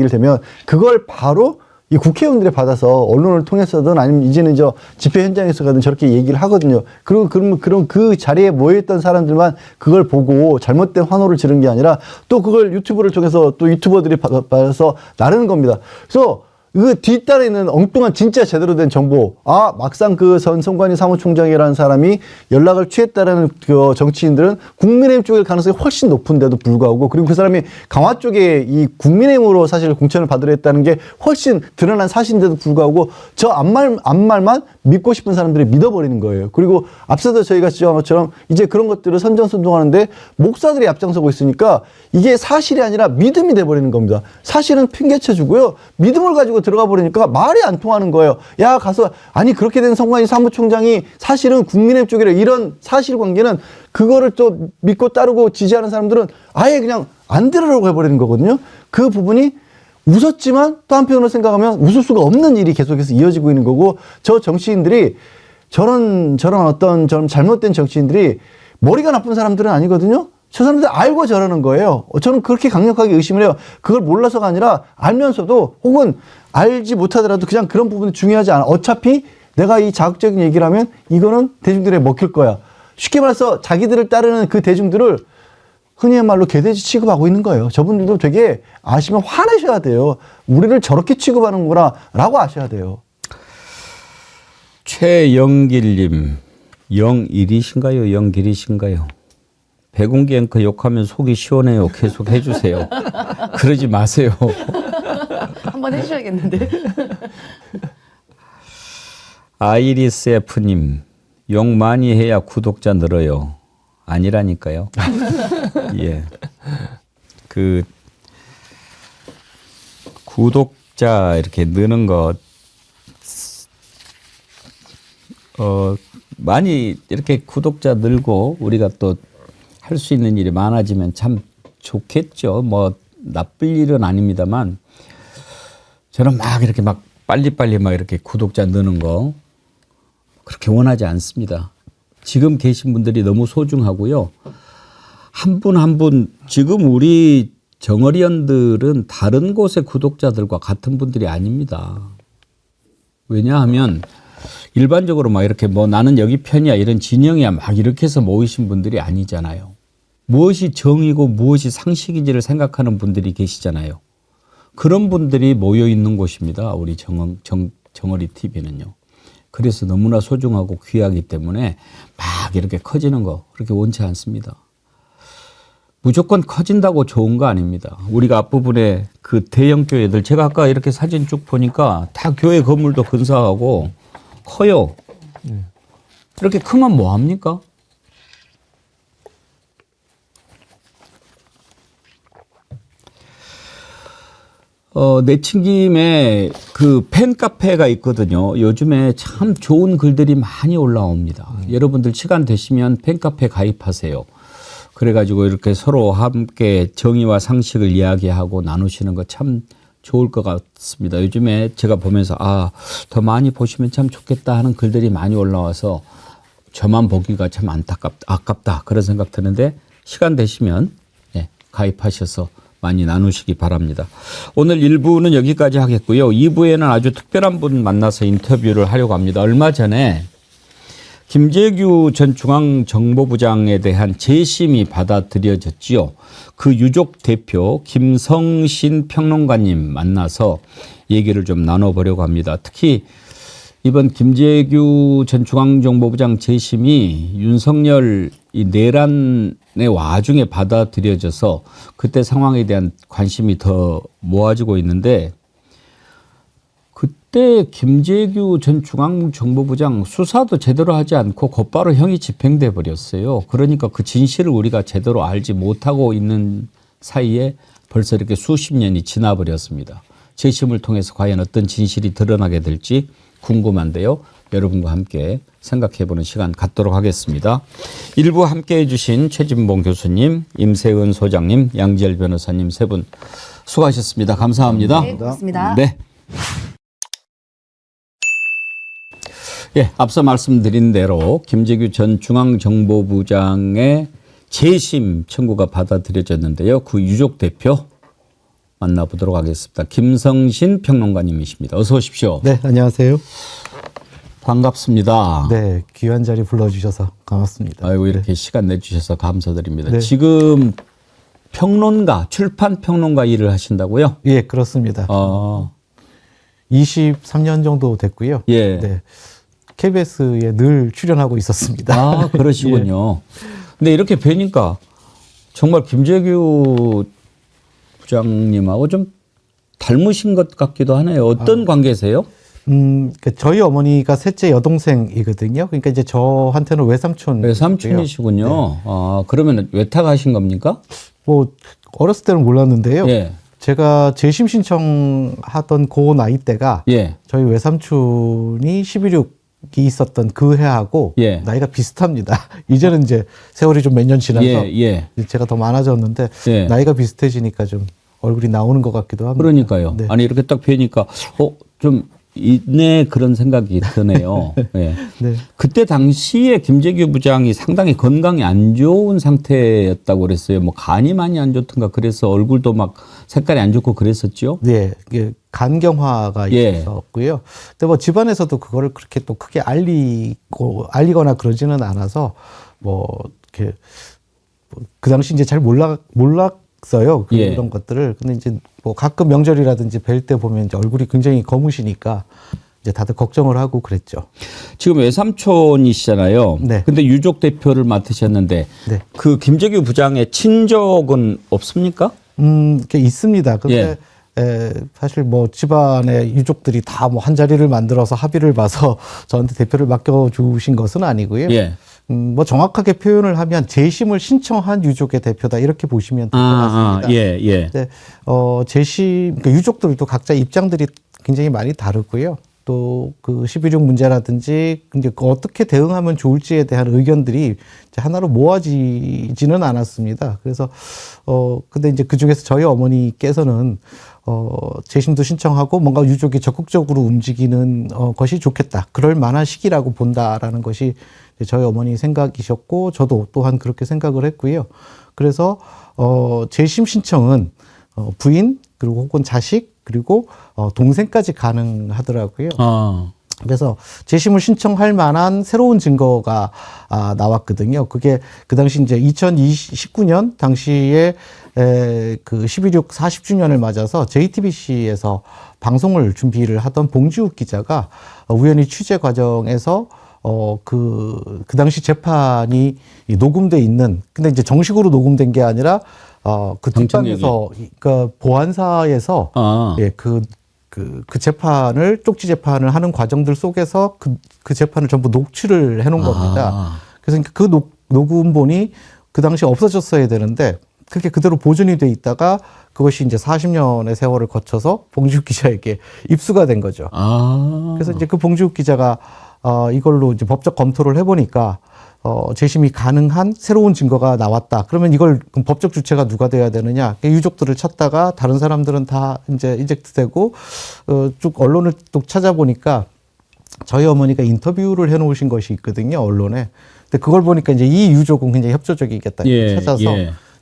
되면 그걸 바로 이 국회의원들이 받아서 언론을 통해서든 아니면 이제는 집회 현장에서 가든 저렇게 얘기를 하거든요. 그리고 그럼 그 자리에 모여있던 사람들만 그걸 보고 잘못된 환호를 지른 게 아니라 또 그걸 유튜브를 통해서 또 유튜버들이 받아서 나르는 겁니다. 그래서 그 뒷단에 있는 엉뚱한 진짜 제대로 된 정보. 막상 그 son관이 사무총장이라는 사람이 연락을 취했다라는 그 정치인들은 국민의힘 쪽일 가능성이 훨씬 높은데도 불구하고 그리고 그 사람이 강화 쪽에 이 국민의힘으로 사실 공천을 받으려 했다는 게 훨씬 드러난 사실인데도 불구하고 저 앞말만 믿고 싶은 사람들이 믿어버리는 거예요. 그리고 앞서도 저희가 지적한 것처럼 이제 그런 것들을 선전선동하는데 목사들이 앞장서고 있으니까 이게 사실이 아니라 믿음이 돼버리는 겁니다. 사실은 핑계쳐주고요. 믿음을 가지고 들어가 버리니까 말이 안 통하는 거예요. 야 가서 아니 그렇게 된 son관이 사무총장이 사실은 국민의힘 쪽이라 이런 사실관계는 그거를 또 믿고 따르고 지지하는 사람들은 아예 그냥 안 들으려고 해버리는 거거든요. 그 부분이 웃었지만 또 한편으로 생각하면 웃을 수가 없는 일이 계속해서 이어지고 있는 거고 저 정치인들이 저런 잘못된 정치인들이 머리가 나쁜 사람들은 아니거든요. 저 사람들 알고 저러는 거예요. 저는 그렇게 강력하게 의심을 해요. 그걸 몰라서가 아니라 알면서도 혹은 알지 못하더라도 그냥 그런 부분이 중요하지 않아. 어차피 내가 이 자극적인 얘기를 하면 이거는 대중들에 먹힐 거야. 쉽게 말해서 자기들을 따르는 그 대중들을 흔히 말로 개돼지 취급하고 있는 거예요. 저분들도 되게 아시면 화내셔야 돼요. 우리를 저렇게 취급하는구나 라고 아셔야 돼요. 최영길님, 영일이신가요? 영길이신가요? 백운기 앵커 욕하면 속이 시원해요. 계속 해주세요. 그러지 마세요. 한번 해주셔야겠는데. 아이리스 F님, 욕 많이 해야 구독자 늘어요. 아니라니까요. 예. 그 구독자 이렇게 느는 것 많이 이렇게 구독자 늘고 우리가 또 할 수 있는 일이 많아지면 참 좋겠죠. 뭐 나쁠 일은 아닙니다만 저는 막 이렇게 막 빨리빨리 막 이렇게 구독자 느는 거 그렇게 원하지 않습니다. 지금 계신 분들이 너무 소중하고요. 한 분 한 분 지금 우리 정어리언들은 다른 곳의 구독자들과 같은 분들이 아닙니다. 왜냐하면 일반적으로 막 이렇게 뭐 나는 여기 편이야 이런 진영이야 막 이렇게 해서 모이신 분들이 아니잖아요. 무엇이 정이고 무엇이 상식인지를 생각하는 분들이 계시잖아요. 그런 분들이 모여 있는 곳입니다. 우리 정어리 TV는요. 그래서 너무나 소중하고 귀하기 때문에 막 이렇게 커지는 거 그렇게 원치 않습니다. 무조건 커진다고 좋은 거 아닙니다. 우리가 앞부분에 그 대형 교회들 제가 아까 이렇게 사진 쭉 보니까 다 교회 건물도 근사하고 커요. 이렇게 크면 뭐 합니까? 내친김에 그 팬카페가 있거든요. 요즘에 참 좋은 글들이 많이 올라옵니다. 여러분들 시간 되시면 팬카페 가입하세요. 그래가지고 이렇게 서로 함께 정의와 상식을 이야기하고 나누시는 거 참 좋을 것 같습니다. 요즘에 제가 보면서 더 많이 보시면 참 좋겠다 하는 글들이 많이 올라와서 저만 보기가 참 아깝다 그런 생각 드는데 시간 되시면 가입하셔서 많이 나누시기 바랍니다. 오늘 1부는 여기까지 하겠고요. 2부에는 아주 특별한 분 만나서 인터뷰를 하려고 합니다. 얼마 전에 김재규 전 중앙정보부장에 대한 재심이 받아들여졌지요. 그 유족 대표 김성신 평론가님 만나서 얘기를 좀 나눠보려고 합니다. 특히 이번 김재규 전 중앙정보부장 재심이 윤석열 이 내란의 와중에 받아들여져서 그때 상황에 대한 관심이 더 모아지고 있는데 그때 김재규 전 중앙정보부장 수사도 제대로 하지 않고 곧바로 형이 집행돼 버렸어요. 그러니까 그 진실을 우리가 제대로 알지 못하고 있는 사이에 벌써 이렇게 수십 년이 지나버렸습니다. 재심을 통해서 과연 어떤 진실이 드러나게 될지 궁금한데요. 여러분과 함께 생각해보는 시간 갖도록 하겠습니다. 일부 함께해 주신 최진봉 교수님, 임세은 소장님, 양지열 변호사님 세 분 수고하셨습니다. 감사합니다. 네, 고맙습니다. 네. 앞서 말씀드린 대로 김재규 전 중앙정보부장의 재심 청구가 받아들여졌는데요. 그 유족 대표 만나보도록 하겠습니다. 김성신 평론가님이십니다. 어서 오십시오. 네, 안녕하세요. 반갑습니다. 네, 귀한 자리 불러주셔서 고맙습니다. 아이고 이렇게 시간 내주셔서 감사드립니다. 네. 지금 평론가, 출판 평론가 일을 하신다고요? 예, 그렇습니다. 23년 정도 됐고요. 예. 네, KBS에 늘 출연하고 있었습니다. 그러시군요. 근데 이렇게 뵈니까 정말 김재규 부장님하고 좀 닮으신 것 같기도 하네요. 어떤 관계세요? 그러니까 저희 어머니가 셋째 여동생이거든요. 그러니까 이제 저한테는 외삼촌. 외삼촌이시군요. 네. 그러면 외탁하신 겁니까? 뭐 어렸을 때는 몰랐는데요. 예. 제가 재심 신청하던 그 나이 때가 예. 저희 외삼촌이 11.6이 있었던 그 해하고 예. 나이가 비슷합니다. 이제는 이제 세월이 좀 몇 년 지나서 제가 더 많아졌는데 나이가 비슷해지니까 좀 얼굴이 나오는 것 같기도 합니다. 그러니까요. 네. 아니 이렇게 딱 뵈니까 좀 있네 그런 생각이 드네요. 네. 네. 그때 당시에 김재규 부장이 상당히 건강이 안 좋은 상태였다고 그랬어요. 뭐 간이 많이 안 좋던가 그래서 얼굴도 막 색깔이 안 좋고 그랬었죠. 네, 간경화가 있었고요. 근데 뭐 집안에서도 그거를 그렇게 또 크게 알리거나 그러지는 않아서 뭐 이렇게 그 당시 이제 잘 몰랐어요. 이런 것들을. 근데 이제 뭐 가끔 명절이라든지 뵐 때 보면 이제 얼굴이 굉장히 검으시니까 이제 다들 걱정을 하고 그랬죠. 지금 외삼촌이시잖아요. 네. 근데 유족 대표를 맡으셨는데 네. 그 김재규 부장의 친족은 없습니까? 있습니다. 근데 사실 뭐 집안의 유족들이 다 뭐 한 자리를 만들어서 합의를 봐서 저한테 대표를 맡겨주신 것은 아니고요. 예. 뭐 정확하게 표현을 하면 재심을 신청한 유족의 대표다 이렇게 보시면 될 것 같습니다. 예. 네, 재심 그러니까 유족들도 각자 입장들이 굉장히 많이 다르고요. 또 그 11.6 문제라든지 이제 어떻게 대응하면 좋을지에 대한 의견들이 이제 하나로 모아지지는 않았습니다. 그래서 근데 이제 그 중에서 저희 어머니께서는 재심도 신청하고 뭔가 유족이 적극적으로 움직이는 것이 좋겠다. 그럴 만한 시기라고 본다라는 것이 저희 어머니 생각이셨고 저도 또한 그렇게 생각을 했고요. 그래서 재심 신청은 부인 그리고 혹은 자식 그리고 동생까지 가능하더라고요. 그래서 재심을 신청할 만한 새로운 증거가 나왔거든요. 그게 그 당시 이제 2019년 당시에 그 11.6 40주년을 맞아서 JTBC에서 방송을 준비를 하던 봉지욱 기자가 우연히 취재 과정에서 그 당시 재판이 녹음돼 있는 근데 이제 정식으로 녹음된 게 아니라 그 뒷방에서 그러니까 보안사에서 예, 그 재판을 쪽지 재판을 하는 과정들 속에서 그 재판을 전부 녹취를 해놓은 겁니다. 그래서 그 녹음본이 그 당시 없어졌어야 되는데 그게 그대로 보존이 돼 있다가 그것이 이제 40년의 세월을 거쳐서 봉지욱 기자에게 입수가 된 거죠. 그래서 이제 그 봉지욱 기자가 이걸로 이제 법적 검토를 해보니까 재심이 가능한 새로운 증거가 나왔다. 그러면 이걸 그럼 법적 주체가 누가 돼야 되느냐? 유족들을 찾다가 다른 사람들은 다 이제 이젝트되고 쭉 언론을 또 찾아보니까 저희 어머니가 인터뷰를 해놓으신 것이 있거든요, 언론에. 근데 그걸 보니까 이제 이 유족은 굉장히 협조적이겠다 찾아서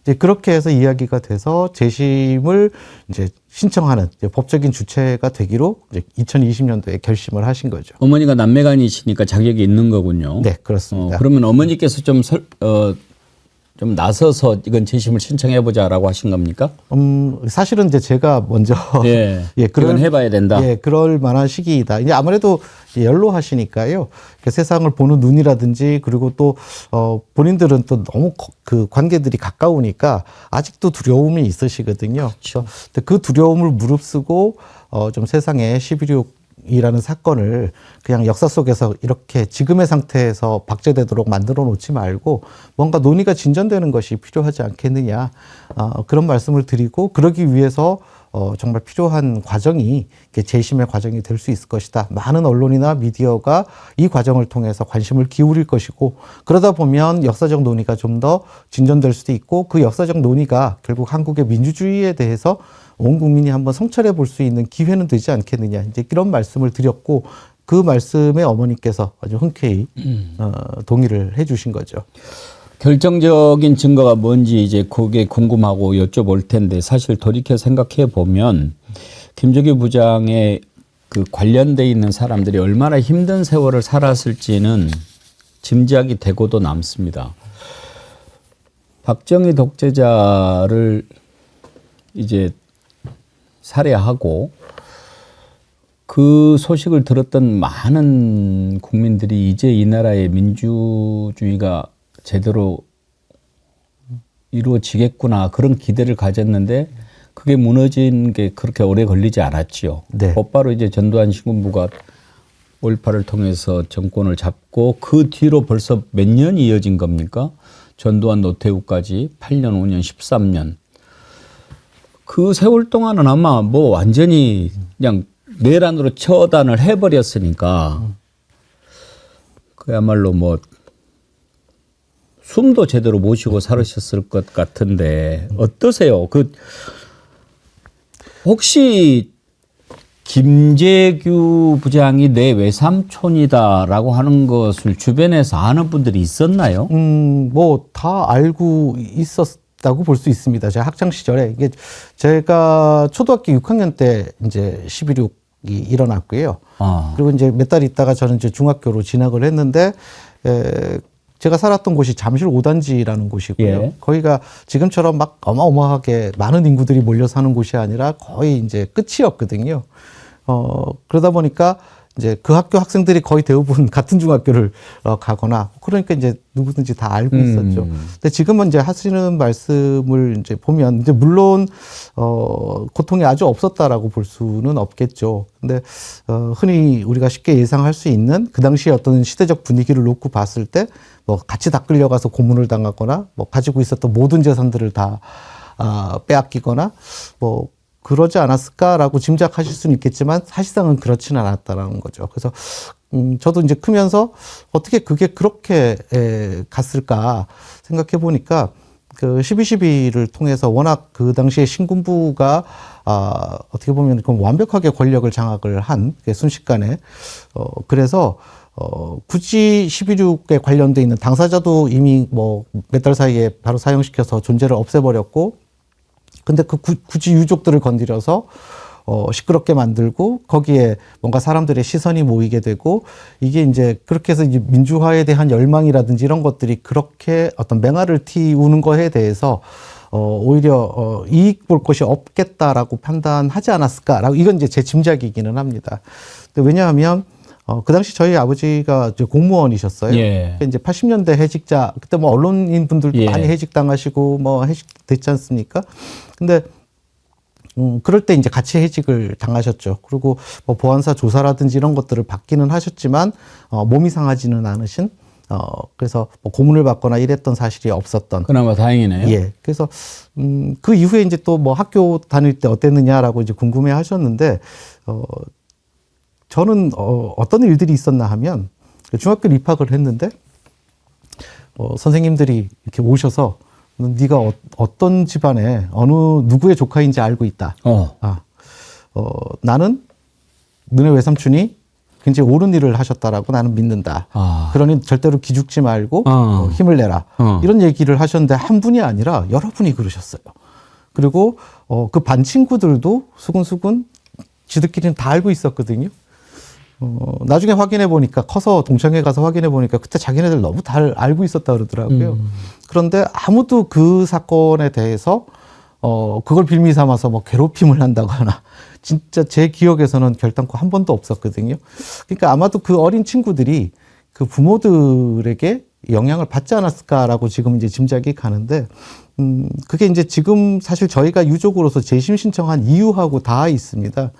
이제 그렇게 해서 이야기가 돼서 재심을 이제 신청하는 이제 법적인 주체가 되기로 이제 2020년도에 결심을 하신 거죠. 어머니가 남매간이시니까 자격이 있는 거군요. 네, 그렇습니다. 그러면 어머니께서 좀 나서서 이건 재심을 신청해보자라고 하신 겁니까? 사실은 이제 제가 먼저 그건 해봐야 된다. 예, 그럴 만한 시기이다. 이제 아무래도 연로하시니까요. 세상을 보는 눈이라든지 그리고 또 본인들은 또 너무 그 관계들이 가까우니까 아직도 두려움이 있으시거든요. 그렇죠. 그 두려움을 무릅쓰고 좀 세상에 11.6이라는 사건을 그냥 역사 속에서 이렇게 지금의 상태에서 박제되도록 만들어 놓지 말고 뭔가 논의가 진전되는 것이 필요하지 않겠느냐 그런 말씀을 드리고 그러기 위해서 정말 필요한 과정이 재심의 과정이 될 수 있을 것이다. 많은 언론이나 미디어가 이 과정을 통해서 관심을 기울일 것이고 그러다 보면 역사적 논의가 좀 더 진전될 수도 있고 그 역사적 논의가 결국 한국의 민주주의에 대해서 온 국민이 한번 성찰해 볼 수 있는 기회는 되지 않겠느냐. 이제 이런 말씀을 드렸고 그 말씀에 어머니께서 아주 흔쾌히 동의를 해 주신 거죠. 결정적인 증거가 뭔지 이제 그게 궁금하고 여쭤볼 텐데 사실 돌이켜 생각해 보면 김정일 부장의 그 관련돼 있는 사람들이 얼마나 힘든 세월을 살았을지는 짐작이 되고도 남습니다. 박정희 독재자를 이제 살해하고 그 소식을 들었던 많은 국민들이 이제 이 나라의 민주주의가 제대로 이루어지겠구나 그런 기대를 가졌는데 그게 무너진 게 그렇게 오래 걸리지 않았지요. 네. 곧바로 이제 전두환 신군부가 5.18을 통해서 정권을 잡고 그 뒤로 벌써 몇 년이 이어진 겁니까? 전두환 노태우까지 8년, 5년, 13년. 그 세월 동안은 아마 뭐 완전히 그냥 내란으로 처단을 해버렸으니까 그야말로 뭐 숨도 제대로 못 쉬고 살으셨을 것 같은데 어떠세요? 그 혹시 김재규 부장이 내 외삼촌이다라고 하는 것을 주변에서 아는 분들이 있었나요? 뭐 다 알고 있었다고 볼 수 있습니다. 제가 학창 시절에 이게 제가 초등학교 6학년 때 이제 11.6이 일어났고요. 그리고 이제 몇 달 있다가 저는 이제 중학교로 진학을 했는데 제가 살았던 곳이 잠실 5단지라는 곳이고요. 예. 거기가 지금처럼 막 어마어마하게 많은 인구들이 몰려 사는 곳이 아니라 거의 이제 끝이었거든요. 그러다 보니까 이제 그 학교 학생들이 거의 대부분 같은 중학교를 가거나 그러니까 이제 누구든지 다 알고 있었죠. 근데 지금은 이제 하시는 말씀을 이제 보면 이제 물론 고통이 아주 없었다라고 볼 수는 없겠죠. 근데 흔히 우리가 쉽게 예상할 수 있는 그 당시에 어떤 시대적 분위기를 놓고 봤을 때 뭐 같이 다 끌려가서 고문을 당하거나 뭐 가지고 있었던 모든 재산들을 다 빼앗기거나 뭐 그러지 않았을까라고 짐작하실 수는 있겠지만 사실상은 그렇지는 않았다라는 거죠. 그래서 저도 이제 크면서 어떻게 그게 그렇게 갔을까 생각해 보니까 그 12.12를 통해서 워낙 그 당시에 신군부가 어떻게 보면 완벽하게 권력을 장악을 한 순식간에 그래서 굳이 12.6에 관련돼 있는 당사자도 이미 뭐 몇 달 사이에 바로 사형시켜서 존재를 없애버렸고 근데 그 굳이 유족들을 건드려서 시끄럽게 만들고 거기에 뭔가 사람들의 시선이 모이게 되고 이게 이제 그렇게 해서 이제 민주화에 대한 열망이라든지 이런 것들이 그렇게 어떤 맹아를 틔우는 거에 대해서 오히려 이익 볼 것이 없겠다라고 판단하지 않았을까라고 이건 이제 제 짐작이기는 합니다. 근데 왜냐하면 그 당시 저희 아버지가 이제 공무원이셨어요. 예. 이제 80년대 해직자 그때 뭐 언론인 분들도 많이 해직당하시고 뭐 해직됐지 않습니까? 근데 그럴 때 이제 같이 해직을 당하셨죠. 그리고 뭐 보안사 조사라든지 이런 것들을 받기는 하셨지만 몸이 상하지는 않으신 그래서 뭐 고문을 받거나 이랬던 사실이 없었던. 그나마 다행이네요. 예. 그래서 그 이후에 이제 또 뭐 학교 다닐 때 어땠느냐라고 이제 궁금해 하셨는데 저는 어떤 일들이 있었나 하면 중학교를 입학을 했는데 선생님들이 이렇게 오셔서 네가 어떤 집안에 어느 누구의 조카인지 알고 있다. 나는 너네 외삼촌이 굉장히 옳은 일을 하셨다라고 나는 믿는다. 그러니 절대로 기죽지 말고 힘을 내라. 이런 얘기를 하셨는데 한 분이 아니라 여러 분이 그러셨어요. 그리고 그 반 친구들도 수근수근 지들끼리는 다 알고 있었거든요. 나중에 확인해 보니까 커서 동창회 가서 확인해 보니까 그때 자기네들 너무 다 알고 있었다 그러더라고요. 그런데 아무도 그 사건에 대해서 그걸 빌미 삼아서 뭐 괴롭힘을 한다거나 진짜 제 기억에서는 결단코 한 번도 없었거든요. 그러니까 아마도 그 어린 친구들이 그 부모들에게 영향을 받지 않았을까라고 지금 이제 짐작이 가는데 그게 이제 지금 사실 저희가 유족으로서 재심 신청한 이유하고 다 있습니다.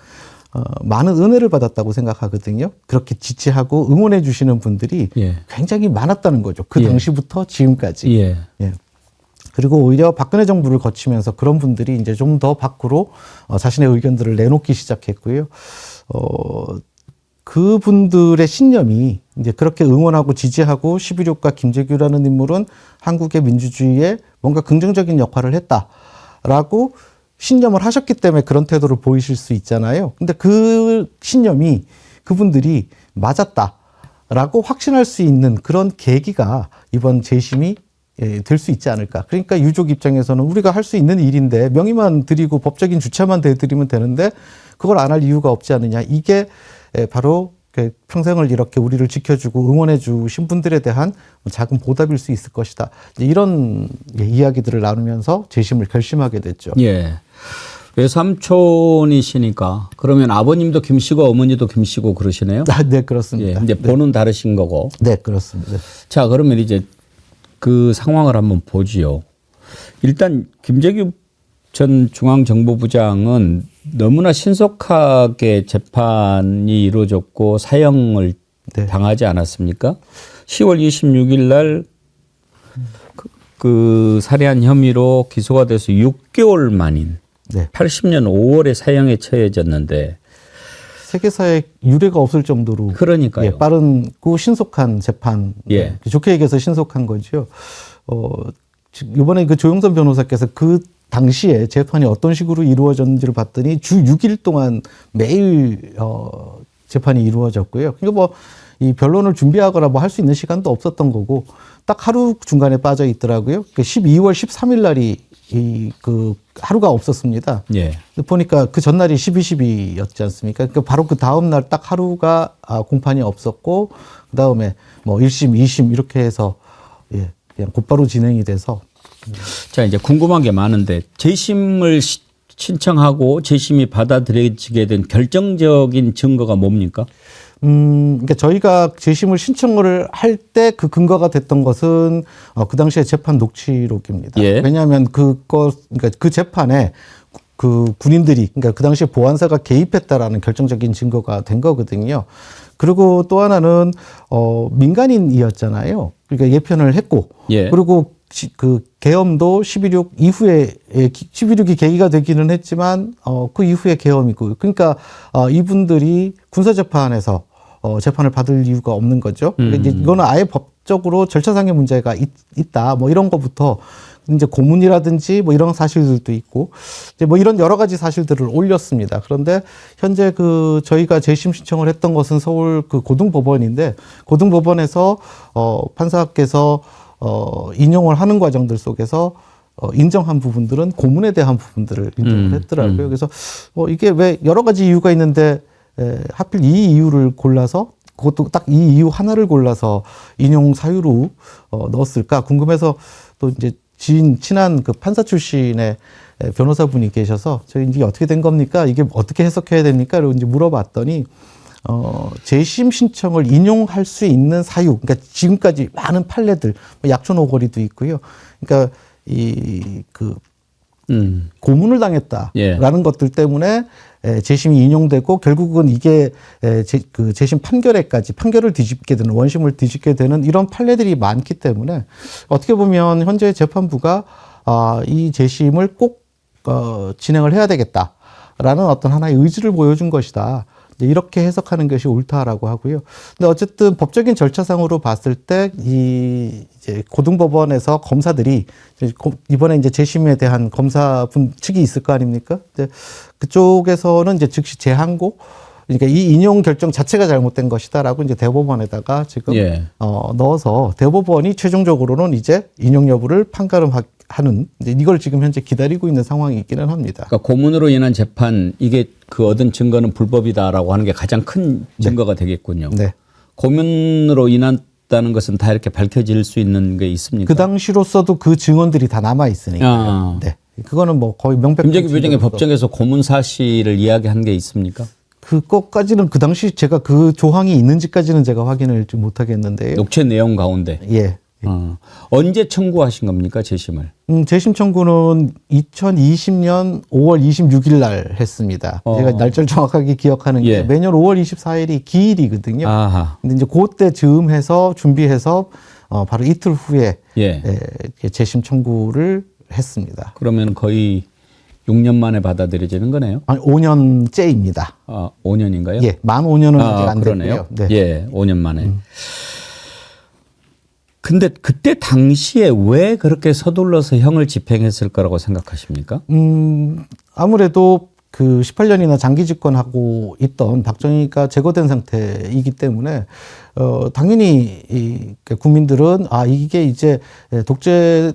많은 은혜를 받았다고 생각하거든요. 그렇게 지지하고 응원해 주시는 분들이 굉장히 많았다는 거죠. 그 당시부터 지금까지. 예. 그리고 오히려 박근혜 정부를 거치면서 그런 분들이 이제 좀 더 밖으로 자신의 의견들을 내놓기 시작했고요. 그분들의 신념이 이제 그렇게 응원하고 지지하고 11.6과 김재규라는 인물은 한국의 민주주의에 뭔가 긍정적인 역할을 했다라고 신념을 하셨기 때문에 그런 태도를 보이실 수 있잖아요. 근데 그 신념이 그분들이 맞았다라고 확신할 수 있는 그런 계기가 이번 재심이 될 수 있지 않을까. 그러니까 유족 입장에서는 우리가 할 수 있는 일인데 명의만 드리고 법적인 주체만 대드리면 되는데 그걸 안 할 이유가 없지 않느냐. 이게 바로 평생을 이렇게 우리를 지켜주고 응원해 주신 분들에 대한 작은 보답일 수 있을 것이다. 이런 이야기들을 나누면서 재심을 결심하게 됐죠. 예. 외삼촌이시니까 그러면 아버님도 김씨고 어머니도 김씨고 그러시네요? 네, 그렇습니다. 예, 이제 본은 다르신 거고. 네, 그렇습니다. 자, 그러면 이제 그 상황을 한번 보지요. 일단 김재규 전 중앙정보부장은 너무나 신속하게 재판이 이루어졌고 사형을 당하지 않았습니까? 10월 26일 날 그 살해한 혐의로 기소가 돼서 6개월 만인 80년 5월에 사형에 처해졌는데 세계사에 유례가 없을 정도로 그러니까요. 빠르고 신속한 재판. 좋게 얘기해서 신속한 거죠. 이번에 그 조영선 변호사께서 그 당시에 재판이 어떤 식으로 이루어졌는지를 봤더니 주 6일 동안 매일 재판이 이루어졌고요. 그러니까 뭐 이 변론을 준비하거나 뭐 할 수 있는 시간도 없었던 거고 딱 하루 중간에 빠져 있더라고요. 12월 13일 날이 그 하루가 없었습니다. 보니까 그 전날이 12.12였지 않습니까? 그러니까 바로 그 다음 날 딱 하루가 공판이 없었고 그 다음에 뭐 1심, 2심 이렇게 해서 그냥 곧바로 진행이 돼서. 자, 이제 궁금한 게 많은데 재심을 신청하고 재심이 받아들여지게 된 결정적인 증거가 뭡니까? 그러니까 저희가 재심을 신청을 할 때 그 근거가 됐던 것은 그 당시에 재판 녹취록입니다. 예. 왜냐하면 그러니까 그 재판에 그 군인들이 그러니까 그 당시에 보안사가 개입했다라는 결정적인 증거가 된 거거든요. 그리고 또 하나는 민간인이었잖아요. 그러니까 예편을 했고 예. 그리고 그 계엄도 11.6 이후에 11.6이 계기가 되기는 했지만 그 이후에 계엄이고 그러니까 이분들이 군사재판에서 재판을 받을 이유가 없는 거죠. 이제 이거는 아예 법적으로 절차상의 문제가 있다. 뭐 이런 거부터 이제 고문이라든지 뭐 이런 사실들도 있고 이제 뭐 이런 여러 가지 사실들을 올렸습니다. 그런데 현재 그 저희가 재심 신청을 했던 것은 서울 그 고등법원인데 고등법원에서 판사께서 인용을 하는 과정들 속에서 인정한 부분들은 고문에 대한 부분들을 인정을 했더라고요. 그래서 이게 왜 여러 가지 이유가 있는데 하필 이 이유를 골라서 그것도 딱 이 이유 하나를 골라서 인용 사유로 넣었을까 궁금해서 또 이제 친한 그 판사 출신의 변호사분이 계셔서 저희 이게 어떻게 된 겁니까? 이게 어떻게 해석해야 됩니까? 그리고 이제 물어봤더니 재심 신청을 인용할 수 있는 사유, 그러니까 지금까지 많은 판례들, 뭐 약촌 오거리도 있고요. 그러니까 고문을 당했다라는 예. 것들 때문에 재심이 인용되고 결국은 이게 그 재심 판결에까지 판결을 뒤집게 되는 원심을 뒤집게 되는 이런 판례들이 많기 때문에 어떻게 보면 현재 재판부가 이 재심을 꼭 진행을 해야 되겠다라는 어떤 하나의 의지를 보여준 것이다. 이렇게 해석하는 것이 옳다라고 하고요. 근데 어쨌든 법적인 절차상으로 봤을 때 이제 고등법원에서 검사들이 이번에 이제 재심에 대한 검사분 측이 있을 거 아닙니까? 이제 그쪽에서는 이제 즉시 재항고 그러니까 이 인용 결정 자체가 잘못된 것이다라고 이제 대법원에다가 지금 예. 넣어서 대법원이 최종적으로는 이제 인용 여부를 판가름하는 이제 이걸 지금 현재 기다리고 있는 상황이 있기는 합니다. 그러니까 고문으로 인한 재판 이게 그 얻은 증거는 불법이다라고 하는 게 가장 큰 증거가 되겠군요. 네. 고문으로 인했다는 것은 다 이렇게 밝혀질 수 있는 게 있습니까? 그 당시로서도 그 증언들이 다 남아 있으니까. 네. 그거는 뭐 거의 명백한. 김재규 부장의 법정에서 고문 사실을 이야기한 게 있습니까? 그것까지는 그 당시 제가 그 조항이 있는지까지는 제가 확인을 좀 못하겠는데요. 녹취 내용 가운데. 예. 언제 청구하신 겁니까 재심을? 재심 청구는 2020년 5월 26일 날 했습니다. 제가 날짜를 정확하게 기억하는 게 예. 매년 5월 24일이 기일이거든요. 아하. 근데 이제 그때 즈음해서 준비해서 바로 이틀 후에 예. 재심 청구를 했습니다. 그러면 거의 6년 만에 받아들여지는 거네요. 아니 5년째입니다. 5년인가요? 예, 만 5년은 아직 안 그러네요. 됐고요. 네. 예, 5년 만에. 근데 그때 당시에 왜 그렇게 서둘러서 형을 집행했을 거라고 생각하십니까? 아무래도 그 18년이나 장기 집권하고 있던 박정희가 제거된 상태이기 때문에 당연히 국민들은 이게 이제 독재를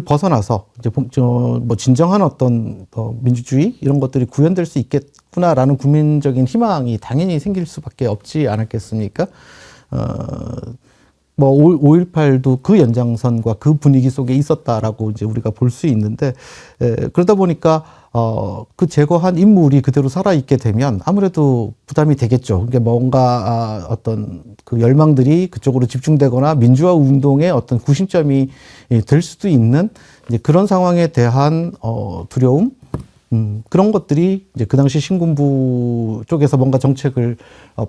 벗어나서 이제 뭐 진정한 어떤 민주주의 이런 것들이 구현될 수 있겠구나라는 국민적인 희망이 당연히 생길 수밖에 없지 않았겠습니까? 뭐 5.18도 그 연장선과 그 분위기 속에 있었다라고 이제 우리가 볼 수 있는데 그러다 보니까 그 제거한 인물이 그대로 살아 있게 되면 아무래도 부담이 되겠죠. 그러니까 뭔가 어떤 그 열망들이 그쪽으로 집중되거나 민주화 운동의 어떤 구심점이 될 수도 있는 이제 그런 상황에 대한 두려움. 그런 것들이 이제 그 당시 신군부 쪽에서 뭔가 정책을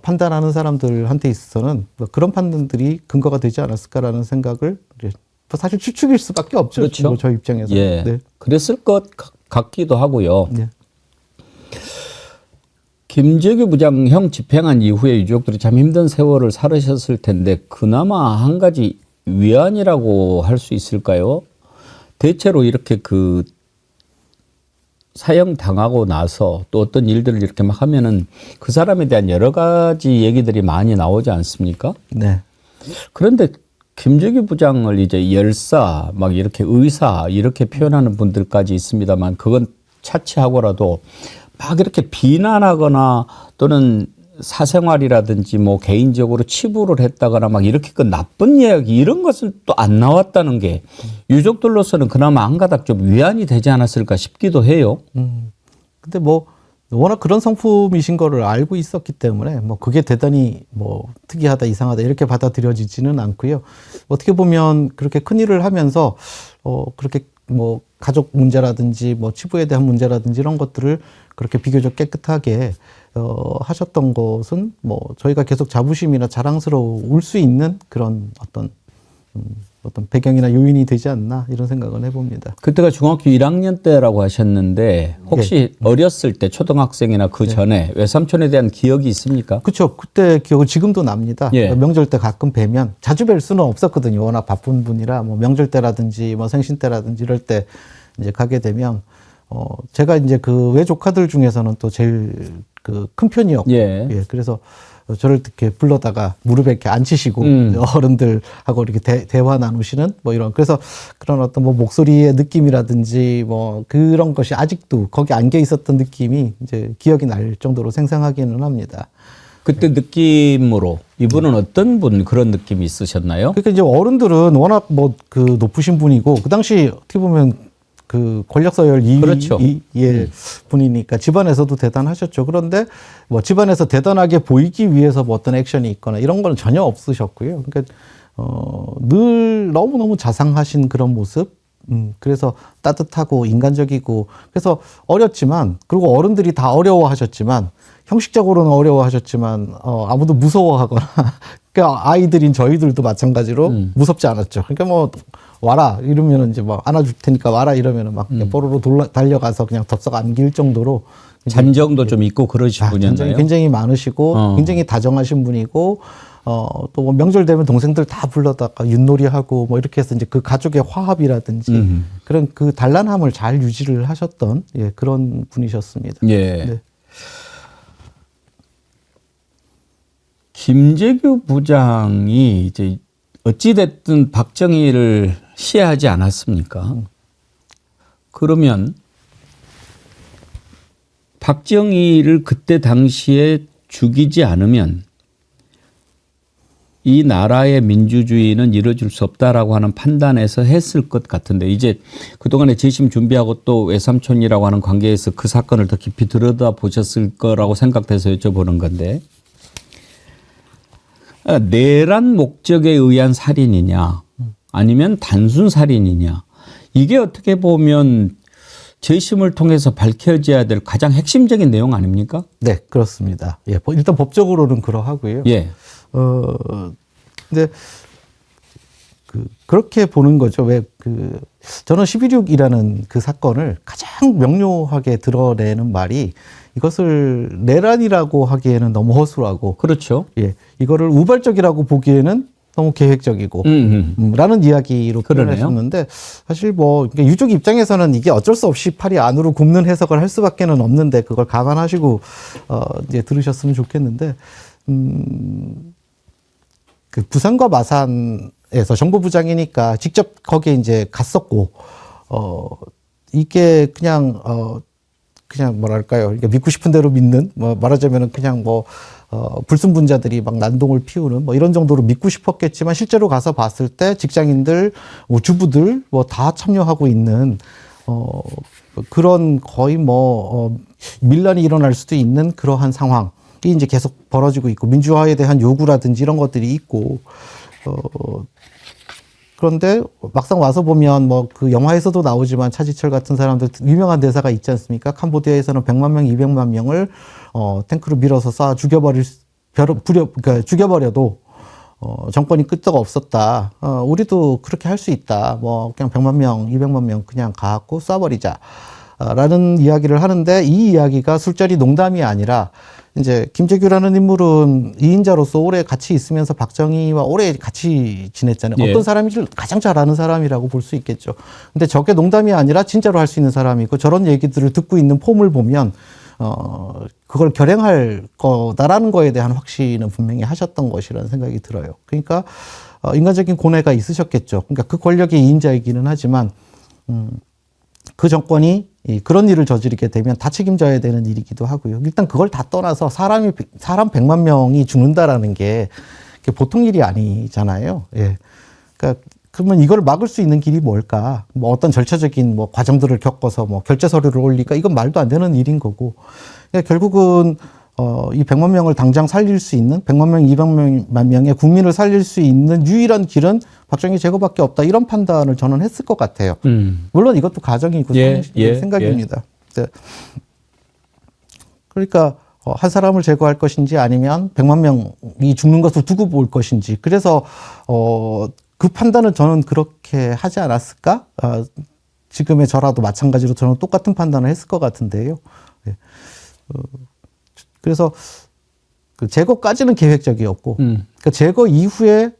판단하는 사람들한테 있어서는 그런 판단들이 근거가 되지 않았을까라는 생각을 사실 추측일 수밖에 없죠. 그렇죠. 뭐 저희 입장에서. 예. 네. 그랬을 것 같기도 하고요. 네. 김재규 부장 형 집행한 이후에 유족들이 참 힘든 세월을 살으셨을 텐데 그나마 한 가지 위안이라고 할 수 있을까요? 대체로 이렇게 그 사형 당하고 나서 또 어떤 일들을 이렇게 막 하면은 그 사람에 대한 여러 가지 얘기들이 많이 나오지 않습니까? 네. 그런데 김재규 부장을 이제 열사, 막 이렇게 의사 이렇게 표현하는 분들까지 있습니다만 그건 차치하고라도 막 이렇게 비난하거나 또는 사생활이라든지 뭐 개인적으로 치부를 했다거나 막 이렇게 그 나쁜 이야기 이런 것은 또 안 나왔다는 게 유족들로서는 그나마 한 가닥 좀 위안이 되지 않았을까 싶기도 해요. 근데 뭐 워낙 그런 성품이신 거를 알고 있었기 때문에 뭐 그게 대단히 뭐 특이하다, 이상하다 이렇게 받아들여지지는 않고요. 어떻게 보면 그렇게 큰 일을 하면서 그렇게 뭐 가족 문제라든지 뭐 치부에 대한 문제라든지 이런 것들을 그렇게 비교적 깨끗하게 하셨던 것은 뭐 저희가 계속 자부심이나 자랑스러울 수 있는 그런 어떤 배경이나 요인이 되지 않나 이런 생각은 해봅니다. 그때가 중학교 1학년 때라고 하셨는데 혹시 어렸을 때 초등학생이나 그 전에 외삼촌에 대한 기억이 있습니까? 그렇죠. 그때 기억은 지금도 납니다. 명절 때 가끔 뵈면 자주 뵐 수는 없었거든요. 워낙 바쁜 분이라 뭐 명절 때라든지 뭐 생신 때라든지 이럴 때 이제 가게 되면 제가 이제 그 외조카들 중에서는 또 제일 그 큰 편이었고 그래서 저를 이렇게 불러다가 무릎에 이렇게 앉히시고 어른들하고 이렇게 대화 나누시는 뭐 이런 그래서 그런 어떤 뭐 목소리의 느낌이라든지 뭐 그런 것이 아직도 거기 안겨 있었던 느낌이 이제 기억이 날 정도로 생생하기는 합니다. 그때 느낌으로 이분은 어떤 분 그런 느낌이 있으셨나요? 그러니까 이제 어른들은 워낙 뭐 그 높으신 분이고 그 당시 어떻게 보면 그 권력서열 2위의 분이니까 집안에서도 대단하셨죠. 그런데 뭐 집안에서 대단하게 보이기 위해서 뭐 어떤 액션이 있거나 이런 건 전혀 없으셨고요. 그러니까 늘 너무너무 자상하신 그런 모습. 그래서 따뜻하고 인간적이고 그래서 어렸지만 그리고 어른들이 다 어려워하셨지만 형식적으로는 어려워하셨지만 아무도 무서워하거나 그러니까 아이들인 저희들도 마찬가지로 무섭지 않았죠. 그러니까 뭐 와라 이러면은 이제 뭐 안아줄 테니까 와라 이러면은 막 뽀로로 달려가서 그냥 덥석 안길 정도로 잔정도 좀 있고 그러신 분이었나요? 굉장히 많으시고 굉장히 다정하신 분이고 또 뭐 명절 되면 동생들 다 불러다가 윷놀이하고 뭐 이렇게 해서 이제 그 가족의 화합이라든지 그런 그 단란함을 잘 유지를 하셨던 그런 분이셨습니다. 네. 김재규 부장이 이제 어찌됐든 박정희를 시해하지 않았습니까? 그러면 박정희를 그때 당시에 죽이지 않으면 이 나라의 민주주의는 이루어질 수 없다라고 하는 판단에서 했을 것 같은데 이제 그동안에 재심 준비하고 또 외삼촌이라고 하는 관계에서 그 사건을 더 깊이 들여다보셨을 거라고 생각돼서 여쭤보는 건데 내란 목적에 의한 살인이냐 아니면 단순 살인이냐 이게 어떻게 보면 재심을 통해서 밝혀져야 될 가장 핵심적인 내용 아닙니까? 네, 그렇습니다. 일단 법적으로는 그러하고요. 근데 그렇게 보는 거죠. 저는 11.6이라는 그 사건을 가장 명료하게 드러내는 말이 이것을 내란이라고 하기에는 너무 허술하고. 그렇죠. 이거를 우발적이라고 보기에는 너무 계획적이고, 라는 이야기로 표현하셨는데, 사실 뭐, 유족 입장에서는 이게 어쩔 수 없이 팔이 안으로 굽는 해석을 할 수밖에는 없는데, 그걸 감안하시고, 이제 들으셨으면 좋겠는데, 그 부산과 마산에서 정보부장이니까 직접 거기에 이제 갔었고, 이게 그냥 뭐랄까요. 그러니까 믿고 싶은 대로 믿는, 뭐 말하자면은 그냥 뭐, 불순분자들이 막 난동을 피우는 뭐 이런 정도로 믿고 싶었겠지만 실제로 가서 봤을 때 직장인들, 뭐 주부들 뭐 다 참여하고 있는, 그런 거의 밀란이 일어날 수도 있는 그러한 상황이 이제 계속 벌어지고 있고 민주화에 대한 요구라든지 이런 것들이 있고, 그런데 막상 와서 보면 뭐 그 영화에서도 나오지만 차지철 같은 사람들 유명한 대사가 있지 않습니까? 캄보디아에서는 100만 명, 200만 명을 탱크로 밀어서 쏴 그러니까 죽여버려도 정권이 끄떡 없었다. 우리도 그렇게 할 수 있다. 뭐 그냥 100만 명, 200만 명 그냥 가갖고 쏴버리자. 라는 이야기를 하는데 이 이야기가 술자리 농담이 아니라 이제 김재규라는 인물은 2인자로서 오래 같이 있으면서 박정희와 오래 같이 지냈잖아요. 어떤 사람인지 가장 잘 아는 사람이라고 볼 수 있겠죠. 근데 저게 농담이 아니라 진짜로 할 수 있는 사람이고 저런 얘기들을 듣고 있는 폼을 보면 그걸 결행할 거다라는 거에 대한 확신은 분명히 하셨던 것이라는 생각이 들어요. 그러니까 인간적인 고뇌가 있으셨겠죠. 그러니까 그 권력의 2인자이기는 하지만 그 정권이 그런 일을 저지르게 되면 다 책임져야 되는 일이기도 하고요. 일단 그걸 다 떠나서 사람 100만 명이 죽는다라는 게 보통 일이 아니잖아요. 그러니까 그러면 이걸 막을 수 있는 길이 뭘까? 뭐 어떤 절차적인 뭐 과정들을 겪어서 뭐 결재 서류를 올리까 이건 말도 안 되는 일인 거고. 그러니까 결국은 이 100만 명을 당장 살릴 수 있는 100만 명, 200만 명의 국민을 살릴 수 있는 유일한 길은 박정희 제거밖에 없다. 이런 판단을 저는 했을 것 같아요. 물론 이것도 가정이고 생각입니다. 네. 그러니까 한 사람을 제거할 것인지 아니면 100만 명이 죽는 것을 두고 볼 것인지. 그래서 그 판단을 저는 그렇게 하지 않았을까? 지금의 저라도 마찬가지로 저는 똑같은 판단을 했을 것 같은데요. 네. 그래서 그 제거까지는 계획적이었고, 그러니까 제거 이후에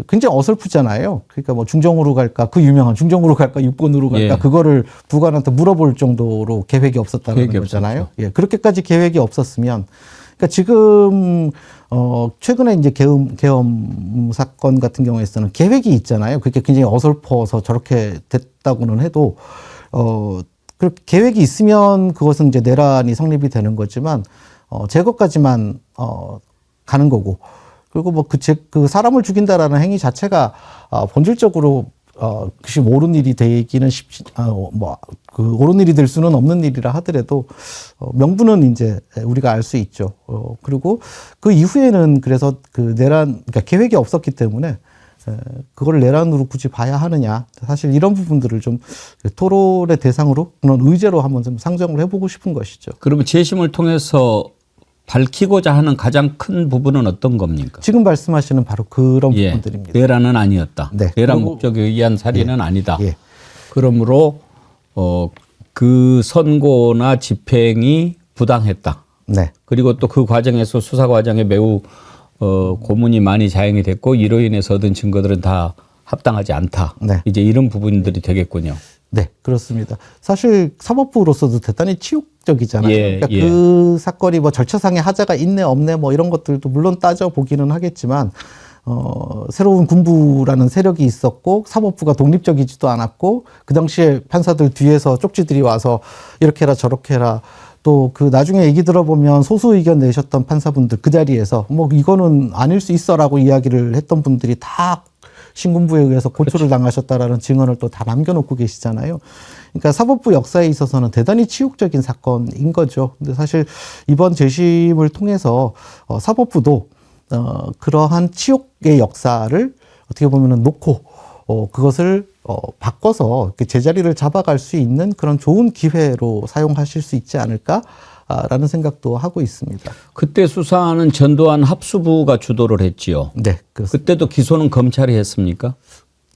굉장히 어설프잖아요. 그러니까 뭐 중정으로 갈까, 그 유명한 중정으로 갈까, 육본으로 갈까, 그거를 부관한테 물어볼 정도로 계획이 없었다는 거잖아요. 예, 그렇게까지 계획이 없었으면, 그러니까 지금 최근에 이제 계엄 사건 같은 경우에서는 계획이 있잖아요. 그게 굉장히 어설퍼서 저렇게 됐다고는 해도 그 계획이 있으면 그것은 이제 내란이 성립이 되는 거지만 제거까지만 가는 거고, 그리고 뭐 그 사람을 죽인다라는 행위 자체가 본질적으로 그것이 옳은 일이 되기는 쉽지 그 옳은 일이 될 수는 없는 일이라 하더라도 명분은 이제 우리가 알 수 있죠. 그리고 그 이후에는 그래서 그 내란, 그러니까 계획이 없었기 때문에 그걸 내란으로 굳이 봐야 하느냐. 사실 이런 부분들을 좀 토론의 대상으로 그런 의제로 한번 좀 상정을 해보고 싶은 것이죠. 그러면 재심을 통해서 밝히고자 하는 가장 큰 부분은 어떤 겁니까? 지금 말씀하시는 바로 그런 부분들입니다. 내란은 아니었다. 네. 내란 목적에 의한 살인은 아니다. 예. 그러므로 그 선고나 집행이 부당했다. 네. 그리고 또 그 과정에서 수사 과정에 매우 고문이 많이 자행이 됐고 이로 인해서 얻은 증거들은 다 합당하지 않다. 네. 이제 이런 부분들이 되겠군요. 네, 그렇습니다. 사실 사법부로서도 대단히 치욕적이잖아요. 예, 그러니까 그 사건이 뭐 절차상의 하자가 있네 없네 뭐 이런 것들도 물론 따져보기는 하겠지만 새로운 군부라는 세력이 있었고 사법부가 독립적이지도 않았고 그 당시에 판사들 뒤에서 쪽지들이 와서 이렇게 해라 저렇게 해라 또 그 나중에 얘기 들어보면 소수 의견 내셨던 판사분들 그 자리에서 뭐 이거는 아닐 수 있어라고 이야기를 했던 분들이 다 신군부에 의해서 고초를 당하셨다라는 증언을 또 다 남겨놓고 계시잖아요. 그러니까 사법부 역사에 있어서는 대단히 치욕적인 사건인 거죠. 근데 사실 이번 재심을 통해서 사법부도 그러한 치욕의 역사를 어떻게 보면은 놓고 그것을 바꿔서 제자리를 잡아갈 수 있는 그런 좋은 기회로 사용하실 수 있지 않을까라는 생각도 하고 있습니다. 그때 수사는 전두환 합수부가 주도를 했지요. 네, 그렇습니다. 그때도 기소는 검찰이 했습니까?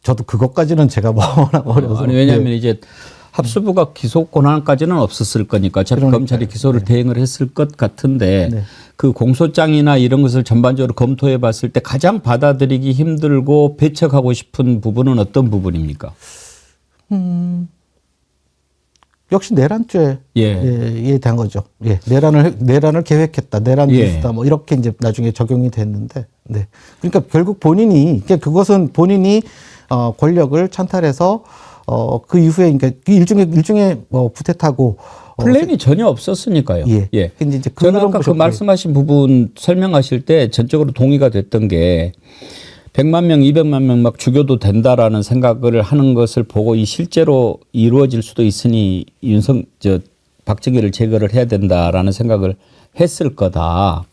저도 그것까지는 제가 워낙 어려서. 아니, 왜냐하면 이제 합수부가 기소 권한까지는 없었을 거니까 어차피 검찰이 기소를 대행을 했을 것 같은데 그 공소장이나 이런 것을 전반적으로 검토해 봤을 때 가장 받아들이기 힘들고 배척하고 싶은 부분은 어떤 부분입니까? 역시 내란죄에 대한 거죠. 예, 내란을 계획했다, 내란 기수다, 뭐 이렇게 이제 나중에 적용이 됐는데, 네. 그러니까 결국 본인이 그것은 본인이 권력을 찬탈해서 그 이후에 그러니까 일종의 뭐 쿠데타고 플랜이 전혀 없었으니까요. 예. 근데 이제 저는 아까 그 말씀하신 부분 설명하실 때 전적으로 동의가 됐던 게 100만 명, 200만 명 막 죽여도 된다라는 생각을 하는 것을 보고 이 실제로 이루어질 수도 있으니 박정희를 제거를 해야 된다라는 생각을 했을 거다.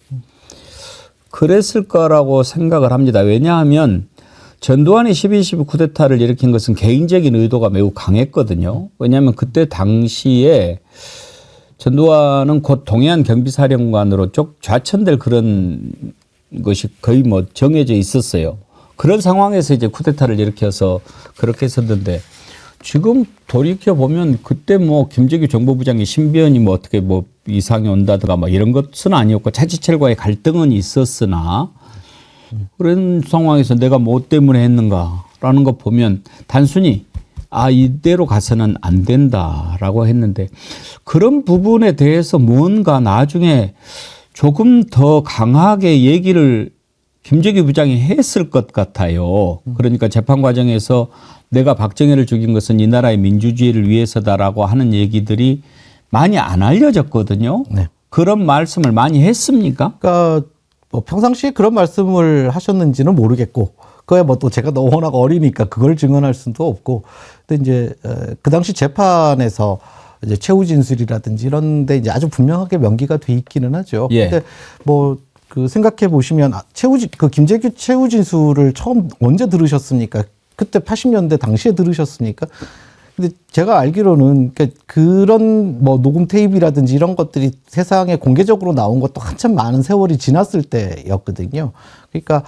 그랬을 거라고 생각을 합니다. 왜냐하면 전두환이 12.12 쿠데타를 일으킨 것은 개인적인 의도가 매우 강했거든요. 왜냐하면 그때 당시에 전두환은 곧 동해안 경비사령관으로 좌천될 그런 것이 거의 뭐 정해져 있었어요. 그런 상황에서 이제 쿠데타를 일으켜서 그렇게 했었는데 지금 돌이켜 보면 그때 뭐 김재규 정보부장이 신변이 뭐 어떻게 뭐 이상이 온다든가 뭐 이런 것은 아니었고 차지철과의 갈등은 있었으나 그런 상황에서 내가 뭐 때문에 했는가라는 거 보면 단순히 이대로 가서는 안 된다라고 했는데 그런 부분에 대해서 뭔가 나중에 조금 더 강하게 얘기를 김재규 부장이 했을 것 같아요. 그러니까 재판 과정에서 내가 박정희를 죽인 것은 이 나라의 민주주의를 위해서다라고 하는 얘기들이 많이 안 알려졌거든요. 네. 그런 말씀을 많이 했습니까? 그러니까 뭐 평상시에 그런 말씀을 하셨는지는 모르겠고 그거야 뭐 또 제가 워낙 어리니까 그걸 증언할 수도 없고 근데 이제 그 당시 재판에서 이제 최후 진술이라든지 이런데 이제 아주 분명하게 명기가 돼 있기는 하죠. 예. 근데 뭐 그 생각해 보시면 그 김재규 최후 진술을 처음 언제 들으셨습니까? 그때 80년대 당시에 들으셨습니까? 근데 제가 알기로는 그런 뭐 녹음 테이프라든지 이런 것들이 세상에 공개적으로 나온 것도 한참 많은 세월이 지났을 때였거든요. 그러니까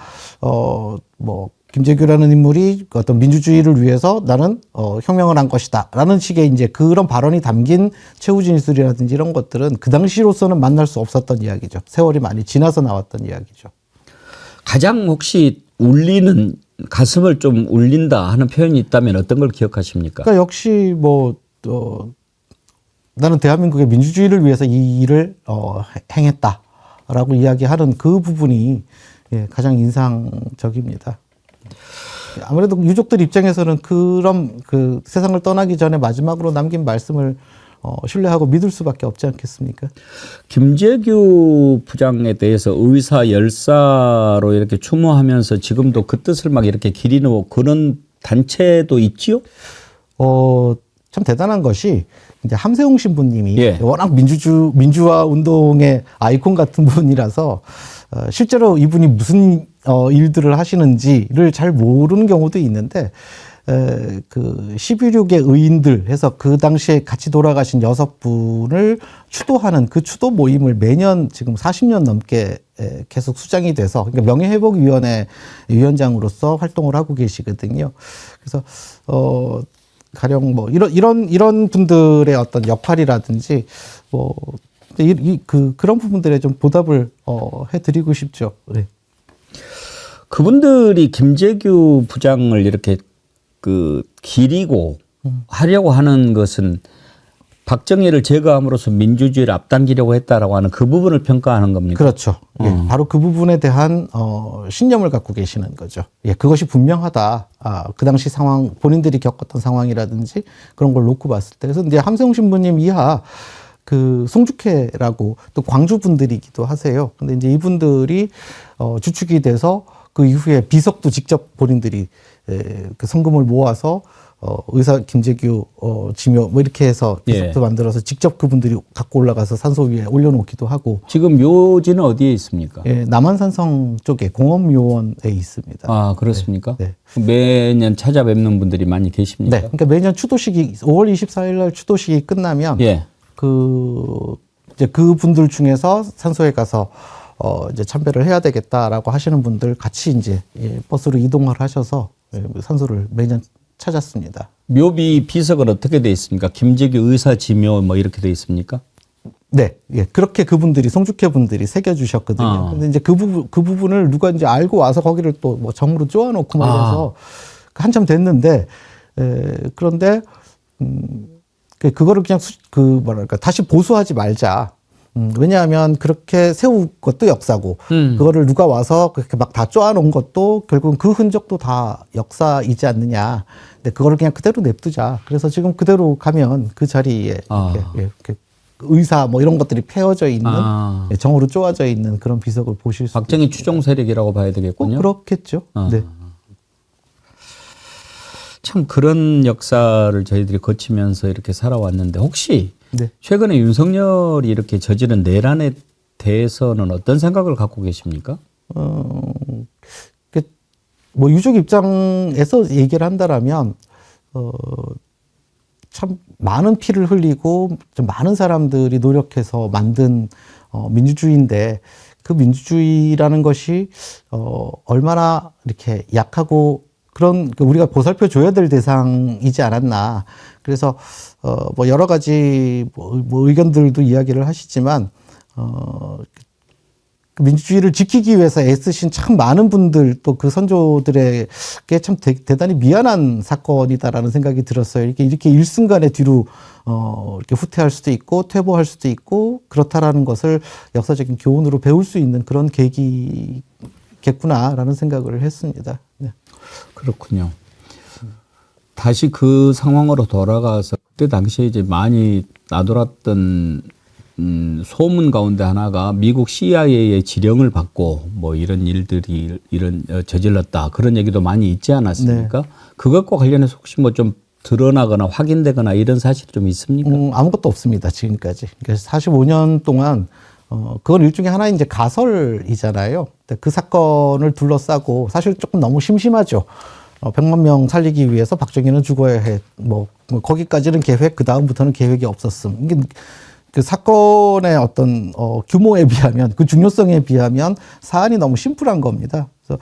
뭐 김재규라는 인물이 어떤 민주주의를 위해서 나는 혁명을 한 것이다라는 식의 이제 그런 발언이 담긴 최후 진술이라든지 이런 것들은 그 당시로서는 만날 수 없었던 이야기죠. 세월이 많이 지나서 나왔던 이야기죠. 가장 혹시 울리는 가슴을 좀 울린다 하는 표현이 있다면 어떤 걸 기억하십니까? 그러니까 역시 뭐 나는 대한민국의 민주주의를 위해서 이 일을 행했다라고 이야기하는 그 부분이 가장 인상적입니다. 아무래도 유족들 입장에서는 그런 그 세상을 떠나기 전에 마지막으로 남긴 말씀을 신뢰하고 믿을 수밖에 없지 않겠습니까? 김재규 부장에 대해서 의사 열사로 이렇게 추모하면서 지금도 그 뜻을 막 이렇게 기리는 그런 단체도 있지요? 참 대단한 것이 이제 함세웅 신부님이 예. 워낙 민주화 운동의 아이콘 같은 분이라서 실제로 이분이 무슨 일들을 하시는지를 잘 모르는 경우도 있는데 그 11.6의 의인들 해서 그 당시에 같이 돌아가신 6분을 추도하는 그 추도 모임을 매년 지금 40년 넘게 계속 수장이 돼서 그러니까 명예회복위원회 위원장으로서 활동을 하고 계시거든요. 그래서 가령 뭐 이런 분들의 어떤 역할이라든지 뭐 그런 부분들에 좀 보답을 해드리고 싶죠. 네. 그분들이 김재규 부장을 이렇게 기리고 하려고 하는 것은 박정희를 제거함으로써 민주주의를 앞당기려고 했다라고 하는 그 부분을 평가하는 겁니까? 그렇죠. 예, 바로 그 부분에 대한 신념을 갖고 계시는 거죠. 예, 그것이 분명하다. 그 당시 상황, 본인들이 겪었던 상황이라든지 그런 걸 놓고 봤을 때. 그래서 이제 함세웅 신부님 이하 그 송죽회라고 또 광주 분들이기도 하세요. 근데 이제 이분들이 주축이 돼서 그 이후에 비석도 직접 본인들이 그 성금을 모아서 의사 김재규 지묘 뭐 이렇게 해서 비석도 만들어서 직접 그분들이 갖고 올라가서 산소 위에 올려놓기도 하고. 지금 묘지는 어디에 있습니까? 예, 남한산성 쪽에 공업묘원에 있습니다. 아, 그렇습니까? 네. 매년 찾아뵙는 분들이 많이 계십니까? 네. 그러니까 매년 추도식이 5월 24일 날 추도식이 끝나면 이제 그 분들 중에서 산소에 가서 이제 참배를 해야 되겠다라고 하시는 분들 같이 이제 버스로 이동을 하셔서 산소를 매년 찾았습니다. 묘비 비석은 어떻게 돼 있습니까? 김재규 의사 지묘 뭐 이렇게 돼 있습니까? 네, 예, 그렇게 그분들이 송죽회 분들이 새겨주셨거든요. 근데 이제 그 부분을 누가 이제 알고 와서 거기를 또 뭐 정으로 쪼아놓고 막 이래서 한참 됐는데 그런데 그거를 그냥 다시 보수하지 말자. 왜냐하면 그렇게 세운 것도 역사고 그거를 누가 와서 그렇게 막 다 쪼아놓은 것도 결국은 그 흔적도 다 역사이지 않느냐. 근데 그거를 그냥 그대로 냅두자. 그래서 지금 그대로 가면 그 자리에 이렇게 의사 뭐 이런 것들이 폐어져 있는 정으로 쪼아져 있는 그런 비석을 보실 수 박정희 추종 세력이라고 봐야 되겠군요. 그렇겠죠. 네. 참 그런 역사를 저희들이 거치면서 이렇게 살아왔는데 혹시 최근에 윤석열이 이렇게 저지른 내란에 대해서는 어떤 생각을 갖고 계십니까? 뭐 유족 입장에서 얘기를 한다라면 참 많은 피를 흘리고 좀 많은 사람들이 노력해서 만든 민주주의인데 그 민주주의라는 것이 얼마나 이렇게 약하고 그런 우리가 보살펴 줘야 될 대상이지 않았나. 그래서 뭐 여러 가지 뭐 의견들도 이야기를 하시지만 민주주의를 지키기 위해서 애쓰신 참 많은 분들 또 그 선조들에게 참 대단히 미안한 사건이다라는 생각이 들었어요. 이렇게 일순간에 뒤로 이렇게 후퇴할 수도 있고 퇴보할 수도 있고 그렇다라는 것을 역사적인 교훈으로 배울 수 있는 그런 계기겠구나라는 생각을 했습니다. 네. 그렇군요. 다시 그 상황으로 돌아가서 그때 당시에 이제 많이 나돌았던 소문 가운데 하나가 미국 CIA의 지령을 받고 뭐 이런 일들이 저질렀다 그런 얘기도 많이 있지 않았습니까? 그것과 관련해서 혹시 뭐 좀 드러나거나 확인되거나 이런 사실이 좀 있습니까? 아무것도 없습니다. 지금까지. 그래서 45년 동안 그건 일종의 하나의 이제 가설이잖아요. 근데 그 사건을 둘러싸고 사실 조금 너무 심심하죠. 100만 명 살리기 위해서 박정희는 죽어야 해. 뭐 거기까지는 계획, 그 다음부터는 계획이 없었음. 이게 그 사건의 어떤 규모에 비하면, 그 중요성에 비하면 사안이 너무 심플한 겁니다. 그래서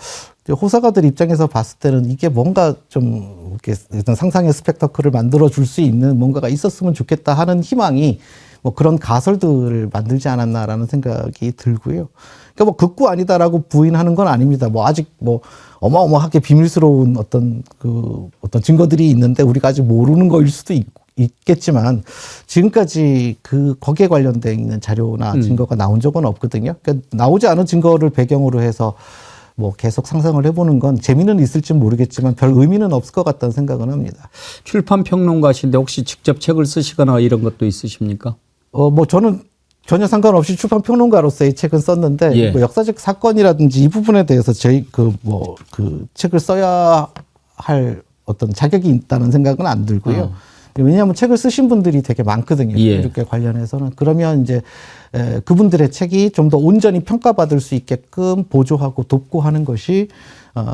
호사가들 입장에서 봤을 때는 이게 뭔가 좀 이렇게 어떤 상상의 스펙터클을 만들어 줄 수 있는 뭔가가 있었으면 좋겠다 하는 희망이 뭐 그런 가설들을 만들지 않았나라는 생각이 들고요. 그러니까 뭐 극구 아니다라고 부인하는 건 아닙니다. 뭐 아직 뭐 어마어마하게 비밀스러운 어떤 증거들이 있는데 우리가 아직 모르는 거일 수도 있겠지만 지금까지 거기에 관련돼 있는 자료나 증거가 나온 적은 없거든요. 그러니까 나오지 않은 증거를 배경으로 해서 뭐 계속 상상을 해보는 건 재미는 있을지 모르겠지만 별 의미는 없을 것 같다는 생각은 합니다. 출판 평론가신데 혹시 직접 책을 쓰시거나 이런 것도 있으십니까? 뭐 저는 전혀 상관없이 출판 평론가로서의 책은 썼는데 예. 뭐 역사적 사건이라든지 이 부분에 대해서 저희 그 책을 써야 할 어떤 자격이 있다는 생각은 안 들고요. 왜냐하면 책을 쓰신 분들이 되게 많거든요. 예. 이렇게 관련해서는. 그러면 이제 그분들의 책이 좀 더 온전히 평가받을 수 있게끔 보조하고 돕고 하는 것이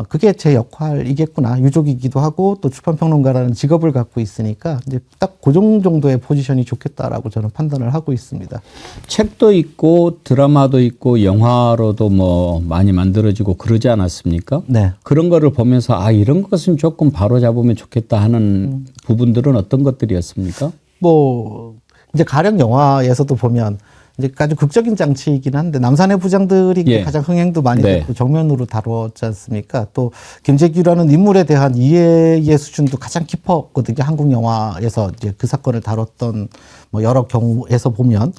그게 제 역할이겠구나. 유족이기도 하고 또 출판평론가라는 직업을 갖고 있으니까 이제 딱 그 정도의 포지션이 좋겠다라고 저는 판단을 하고 있습니다. 책도 있고 드라마도 있고 영화로도 뭐 많이 만들어지고 그러지 않았습니까? 네. 그런 거를 보면서 이런 것은 조금 바로 잡으면 좋겠다 하는 부분들은 어떤 것들이었습니까? 뭐 이제 가령 영화에서도 보면 이제 아주 극적인 장치이긴 한데 남산의 부장들이 예. 가장 흥행도 많이 네. 됐고 정면으로 다뤘지 않습니까? 또 김재규라는 인물에 대한 이해의 수준도 가장 깊었거든요. 한국 영화에서 이제 그 사건을 다뤘던 뭐 여러 경우에서 보면.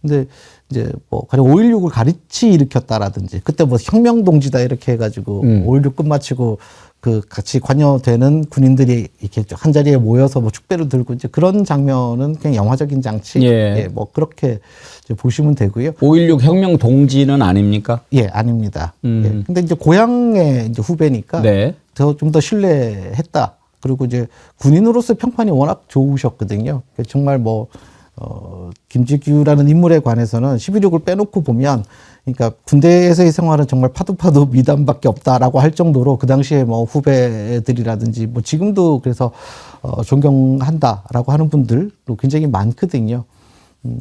근데 이제 뭐 가령 5.16을 같이 일으켰다라든지 그때 뭐 혁명동지다 이렇게 해가지고 5.16 끝마치고 그 같이 관여되는 군인들이 이렇게 한 자리에 모여서 뭐 축배를 들고 이제 그런 장면은 그냥 영화적인 장치. 예. 뭐 그렇게 이제 보시면 되고요. 5.16 혁명 동지는 아닙니까? 예, 아닙니다. 예. 근데 이제 고향의 이제 후배니까 네. 좀 더 신뢰했다. 그리고 이제 군인으로서 평판이 워낙 좋으셨거든요. 정말 뭐 김재규라는 인물에 관해서는 11.6을 빼놓고 보면 그러니까 군대에서의 생활은 정말 파도 미담밖에 없다라고 할 정도로 그 당시에 뭐 후배들이라든지 뭐 지금도 그래서 존경한다라고 하는 분들도 굉장히 많거든요.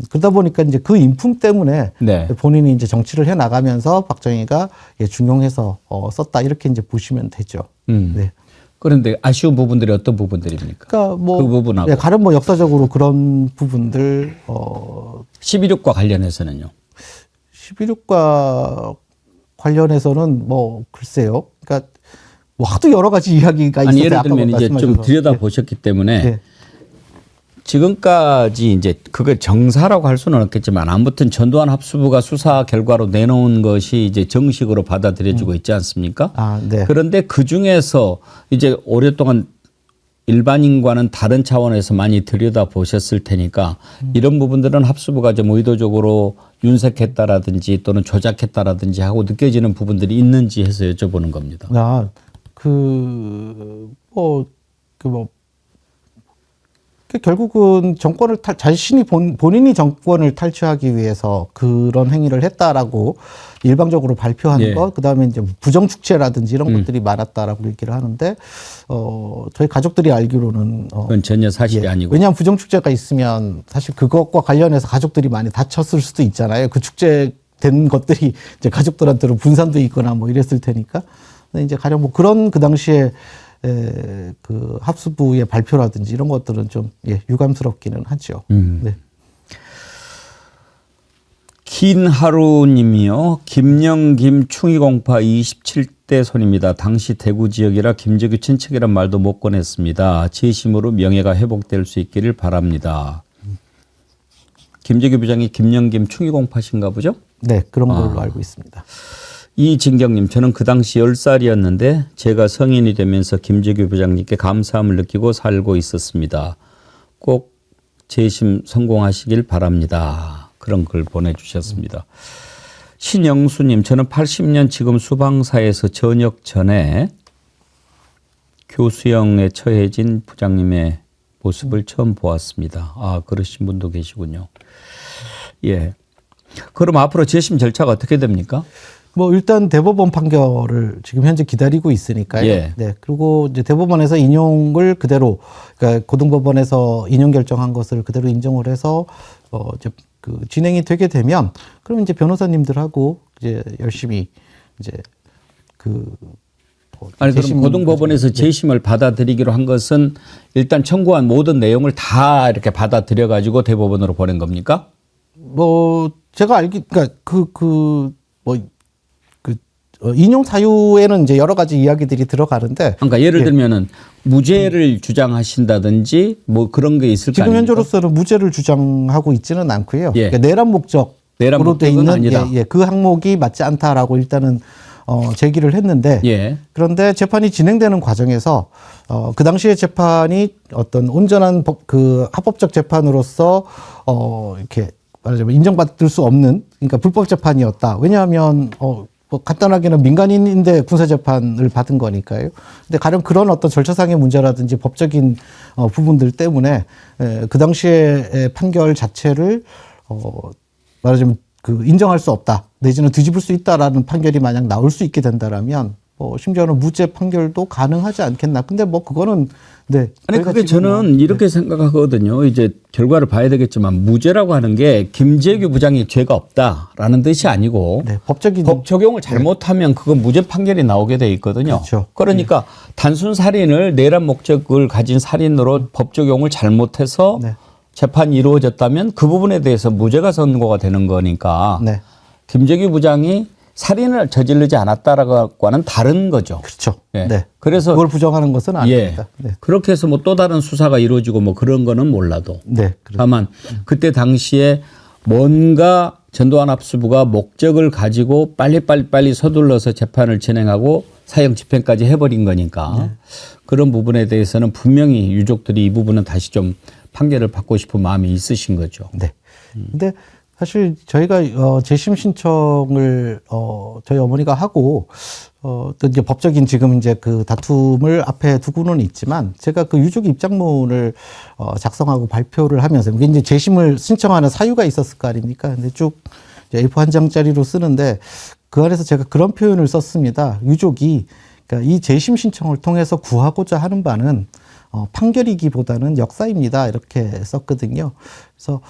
그러다 보니까 이제 그 인품 때문에 네. 본인이 이제 정치를 해 나가면서 박정희가 중용해서 썼다 이렇게 이제 보시면 되죠. 네. 그런데 아쉬운 부분들이 어떤 부분들입니까? 그러니까 뭐 그 부분하고. 가령 뭐 역사적으로 그런 부분들 11.6과 관련해서는요. 11.6과 관련해서는 뭐 글쎄요. 그러니까 뭐 하도 여러 가지 이야기가 있어서 예를 들면 이제 좀 들여다 보셨기 때문에 네. 지금까지 이제 그걸 정사라고 할 수는 없겠지만 아무튼 전두환 합수부가 수사 결과로 내놓은 것이 이제 정식으로 받아들여지고 있지 않습니까? 네. 그런데 그 중에서 이제 오랫동안 일반인과는 다른 차원에서 많이 들여다 보셨을 테니까 이런 부분들은 합수부가 좀 의도적으로 윤색했다라든지 또는 조작했다라든지 하고 느껴지는 부분들이 있는지 해서 여쭤보는 겁니다. 결국은 정권을 자신이 본인이 정권을 탈취하기 위해서 그런 행위를 했다라고 일방적으로 발표하는 예. 것, 그다음에 이제 부정축제라든지 이런 것들이 많았다라고 얘기를 하는데 저희 가족들이 알기로는 그건 전혀 사실이 아니고. 왜냐하면 부정축제가 있으면 사실 그것과 관련해서 가족들이 많이 다쳤을 수도 있잖아요. 그 축제 된 것들이 이제 가족들한테로 분산돼 있거나 뭐 이랬을 테니까. 근데 이제 가령 뭐 그런 그 당시에 그 합수부의 발표라든지 이런 것들은 좀 유감스럽기는 하죠. 네. 긴 하루님이요. 김영김 충의공파 27대 손입니다. 당시 대구 지역이라 김재규 친척이란 말도 못 꺼냈습니다. 재심으로 명예가 회복될 수 있기를 바랍니다. 김재규 부장이 김영김 충의공파신가 보죠? 네, 그런 걸로 알고 있습니다. 이진경님, 저는 그 당시 10살이었는데 제가 성인이 되면서 김재규 부장님께 감사함을 느끼고 살고 있었습니다. 꼭 재심 성공하시길 바랍니다. 그런 글 보내주셨습니다. 신영수님, 저는 80년 지금 수방사에서 전역 전에 교수형에 처해진 부장님의 모습을 처음 보았습니다. 아, 그러신 분도 계시군요. 예. 그럼 앞으로 재심 절차가 어떻게 됩니까? 뭐 일단 대법원 판결을 지금 현재 기다리고 있으니까요. 예. 네. 그리고 이제 대법원에서 인용을 그대로, 그러니까 고등법원에서 인용 결정한 것을 그대로 인정을 해서 이제 그 진행이 되게 되면, 그럼 이제 변호사님들하고 이제 열심히 이제 아니, 그럼 재심 고등법원에서 재심을 받아들이기로 한 것은 일단 청구한 모든 내용을 다 이렇게 받아들여 가지고 대법원으로 보낸 겁니까? 뭐 제가 그러니까 인용 사유에는 이제 여러 가지 이야기들이 들어가는데, 그러니까 예를 들면은 무죄를 주장하신다든지 뭐 그런 게 있을 거 지금 아닙니까? 현재로서는 무죄를 주장하고 있지는 않고요. 예. 그러니까 내란 목적으로 돼 목적은 있는 아니다. 그 항목이 맞지 않다라고 일단은 제기를 했는데, 예. 그런데 재판이 진행되는 과정에서 그 당시에 재판이 어떤 온전한 합법적 재판으로서 이렇게 말하자면 인정받을 수 없는, 그러니까 불법 재판이었다. 왜냐하면 뭐 간단하게는 민간인인데 군사 재판을 받은 거니까요. 근데 가령 그런 어떤 절차상의 문제라든지 법적인 부분들 때문에 그 당시에 판결 자체를 말하자면 인정할 수 없다, 내지는 뒤집을 수 있다라는 판결이 만약 나올 수 있게 된다라면 심지어는 무죄 판결도 가능하지 않겠나. 근데 뭐 그거는 아니 그게 저는 이렇게 생각하거든요. 이제 결과를 봐야 되겠지만 무죄라고 하는 게 김재규 부장이 죄가 없다라는 뜻이 아니고 법적인 법 적용을 잘못하면 그건 무죄 판결이 나오게 돼 있거든요. 그렇죠. 그러니까 단순 살인을 내란 목적을 가진 살인으로 법 적용을 잘못해서 재판이 이루어졌다면 그 부분에 대해서 무죄가 선고가 되는 거니까 김재규 부장이 살인을 저지르지 않았다라고는 다른 거죠. 그렇죠. 예. 네. 그래서 그걸 부정하는 것은 아닙니다. 네. 그렇게 해서 뭐 또 다른 수사가 이루어지고 뭐 그런 거는 몰라도. 네. 그렇죠. 다만 그때 당시에 뭔가 전두환 합수부가 목적을 가지고 빨리 서둘러서 재판을 진행하고 사형 집행까지 해버린 거니까 그런 부분에 대해서는 분명히 유족들이 이 부분은 다시 좀 판결을 받고 싶은 마음이 있으신 거죠. 네. 근데 사실 저희가 재심 신청을 저희 어머니가 하고 또 이제 법적인 지금 이제 그 다툼을 앞에 두고는 있지만, 제가 그 유족 입장문을 작성하고 발표를 하면서 이게 이제 재심을 신청하는 사유가 있었을 거 아닙니까? 근데 쭉 A4 한 장짜리로 쓰는데 그 안에서 제가 그런 표현을 썼습니다. 유족이 그러니까 이 재심 신청을 통해서 구하고자 하는 바는 판결이기보다는 역사입니다, 이렇게 썼거든요. 그래서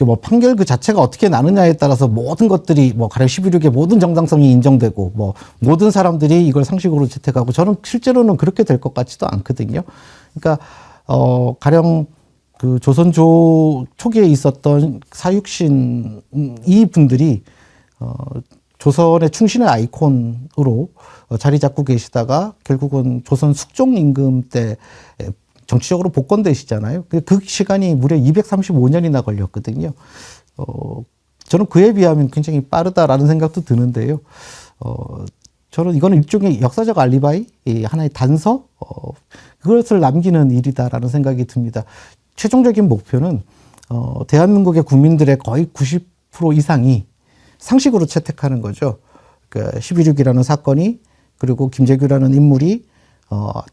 뭐 판결 그 자체가 어떻게 나느냐에 따라서 모든 것들이 뭐 가령 11.6의 모든 정당성이 인정되고 뭐 모든 사람들이 이걸 상식으로 채택하고, 저는 실제로는 그렇게 될 것 같지도 않거든요. 그러니까 가령 그 조선조 초기에 있었던 사육신 이 분들이 조선의 충신의 아이콘으로 자리 잡고 계시다가 결국은 조선 숙종 임금 때 정치적으로 복권되시잖아요. 그 시간이 무려 235년이나 걸렸거든요. 저는 그에 비하면 굉장히 빠르다라는 생각도 드는데요. 저는 이거는 일종의 역사적 알리바이, 하나의 단서, 그것을 남기는 일이다라는 생각이 듭니다. 최종적인 목표는 대한민국의 국민들의 거의 90% 이상이 상식으로 채택하는 거죠. 그러니까 11.6이라는 사건이, 그리고 김재규라는 인물이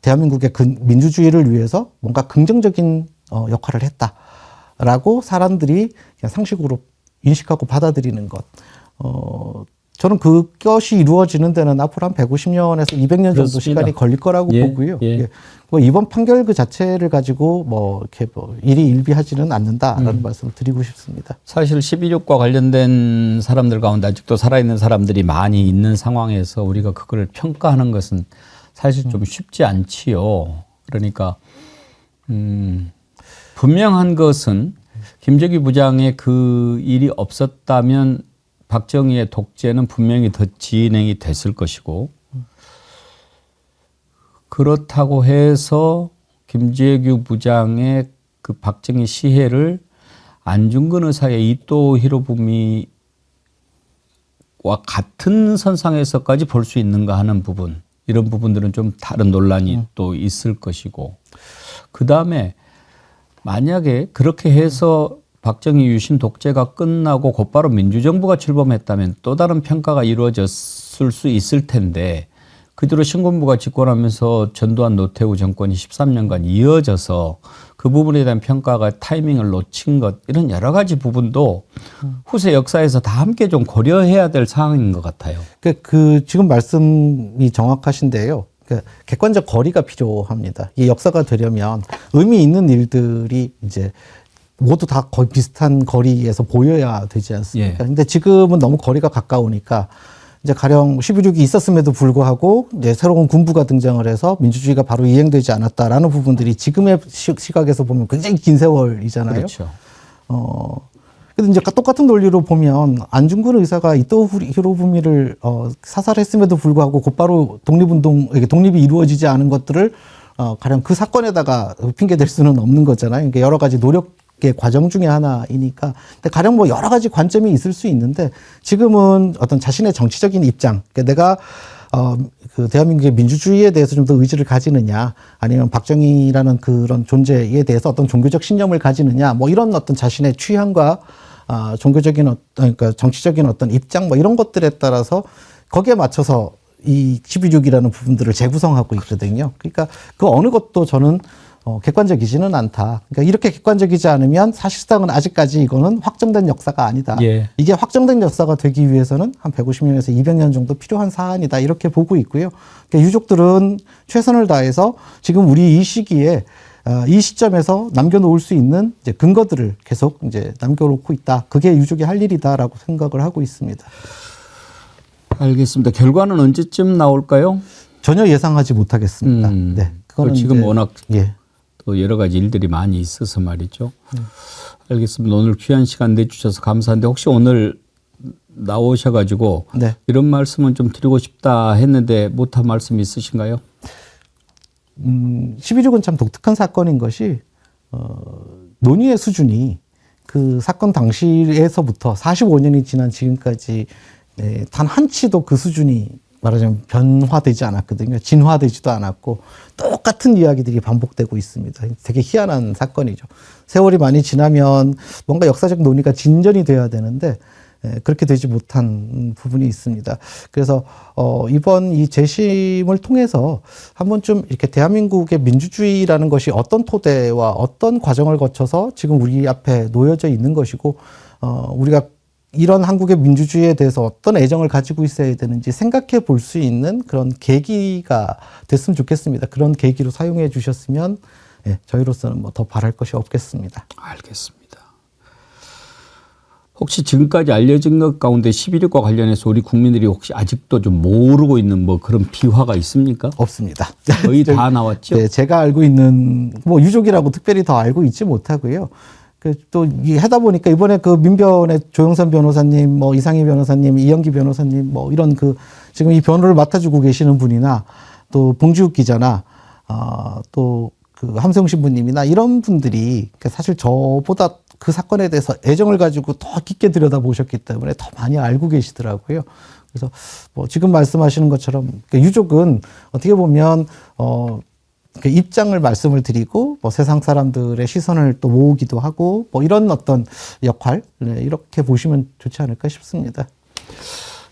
대한민국의 민주주의를 위해서 뭔가 긍정적인 역할을 했다라고 사람들이 그냥 상식으로 인식하고 받아들이는 것. 저는 그것이 이루어지는 데는 앞으로 한 150년에서 200년 정도 그렇습니다. 시간이 걸릴 거라고 보고요. 예. 뭐 이번 판결 그 자체를 가지고 뭐 이렇게 일이 일비하지는 않는다라는 말씀을 드리고 싶습니다. 사실 12.6과 관련된 사람들 가운데 아직도 살아있는 사람들이 많이 있는 상황에서 우리가 그걸 평가하는 것은 사실 좀 쉽지 않지요. 그러니까 분명한 것은 김재규 부장의 그 일이 없었다면 박정희의 독재는 분명히 더 진행이 됐을 것이고, 그렇다고 해서 김재규 부장의 그 박정희 시해를 안중근 의사의 이토 히로부미와 같은 선상에서까지 볼 수 있는가 하는 부분, 이런 부분들은 좀 다른 논란이 또 있을 것이고, 그 다음에 만약에 그렇게 해서 박정희 유신 독재가 끝나고 곧바로 민주정부가 출범했다면 또 다른 평가가 이루어졌을 수 있을 텐데, 그 뒤로 신군부가 집권하면서 전두환 노태우 정권이 13년간 이어져서 그 부분에 대한 평가가 타이밍을 놓친 것 이런 여러 가지 부분도 후세 역사에서 다 함께 좀 고려해야 될 상황인 것 같아요. 그 지금 말씀이 정확하신데요. 객관적 거리가 필요합니다. 이 역사가 되려면 의미 있는 일들이 이제 모두 다 거의 비슷한 거리에서 보여야 되지 않습니까? 근데 지금은 너무 거리가 가까우니까 이제 가령 11.6이 있었음에도 불구하고 이제 새로운 군부가 등장을 해서 민주주의가 바로 이행되지 않았다라는 부분들이 지금의 시각에서 보면 굉장히 긴 세월이잖아요. 그렇죠. 근데 이제 똑같은 논리로 보면 안중근 의사가 이토 히로부미를 사살했음에도 불구하고 곧바로 독립이 이루어지지 않은 것들을 가령 그 사건에다가 핑계 댈 수는 없는 거잖아요. 그러니까 여러 가지 노력의 과정 중에 하나이니까. 근데 가령 뭐 여러 가지 관점이 있을 수 있는데 지금은 어떤 자신의 정치적인 입장, 그러니까 내가 그 대한민국의 민주주의에 대해서 좀 더 의지를 가지느냐, 아니면 박정희라는 그런 존재에 대해서 어떤 종교적 신념을 가지느냐, 뭐 이런 어떤 자신의 취향과 종교적인 그러니까 정치적인 어떤 입장 뭐 이런 것들에 따라서 거기에 맞춰서 이 12.6이라는 부분들을 재구성하고 있거든요. 그러니까 그 어느 것도 저는 객관적이지는 않다. 그러니까 이렇게 객관적이지 않으면 사실상은 아직까지 이거는 확정된 역사가 아니다. 이게 확정된 역사가 되기 위해서는 한 150년에서 200년 정도 필요한 사안이다. 이렇게 보고 있고요. 그러니까 유족들은 최선을 다해서 지금 우리 이 시기에 이 시점에서 남겨놓을 수 있는 이제 근거들을 계속 이제 남겨놓고 있다. 그게 유족이 할 일이다라고 생각을 하고 있습니다. 알겠습니다. 결과는 언제쯤 나올까요? 전혀 예상하지 못하겠습니다. 네, 그거는 지금 워낙 또 여러 가지 일들이 많이 있어서 말이죠. 알겠습니다. 오늘 귀한 시간 내주셔서 감사한데 혹시 오늘 나오셔가지고 이런 말씀은 좀 드리고 싶다 했는데 못한 말씀 있으신가요? 12.6은 참 독특한 사건인 것이 논의의 수준이 그 사건 당시에서부터 45년이 지난 지금까지 단 한치도 그 수준이 말하자면 변화되지 않았거든요. 진화되지도 않았고 똑같은 이야기들이 반복되고 있습니다. 되게 희한한 사건이죠. 세월이 많이 지나면 뭔가 역사적 논의가 진전이 돼야 되는데 그렇게 되지 못한 부분이 있습니다. 그래서 이번 이 재심을 통해서 한 번쯤 이렇게 대한민국의 민주주의라는 것이 어떤 토대와 어떤 과정을 거쳐서 지금 우리 앞에 놓여져 있는 것이고 우리가 이런 한국의 민주주의에 대해서 어떤 애정을 가지고 있어야 되는지 생각해 볼 수 있는 그런 계기가 됐으면 좋겠습니다. 그런 계기로 사용해 주셨으면 저희로서는 뭐 더 바랄 것이 없겠습니다. 알겠습니다. 혹시 지금까지 알려진 것 가운데 11.6과 관련해서 우리 국민들이 혹시 아직도 좀 모르고 있는 뭐 그런 비화가 있습니까? 없습니다. 거의 다 나왔죠? 네, 제가 알고 있는 뭐 유족이라고 특별히 더 알고 있지 못하고요. 또 하다 보니까 이번에 그 민변의 조영선 변호사님, 뭐 이상희 변호사님, 이영기 변호사님, 뭐 이런 그 지금 이 변호를 맡아주고 계시는 분이나 또 봉지욱 기자나 또 그 함세웅 신부님이나 이런 분들이 사실 저보다 그 사건에 대해서 애정을 가지고 더 깊게 들여다보셨기 때문에 더 많이 알고 계시더라고요. 그래서 뭐 지금 말씀하시는 것처럼 유족은 어떻게 보면 입장을 말씀을 드리고 뭐 세상 사람들의 시선을 또 모으기도 하고 뭐 이런 어떤 역할 이렇게 보시면 좋지 않을까 싶습니다.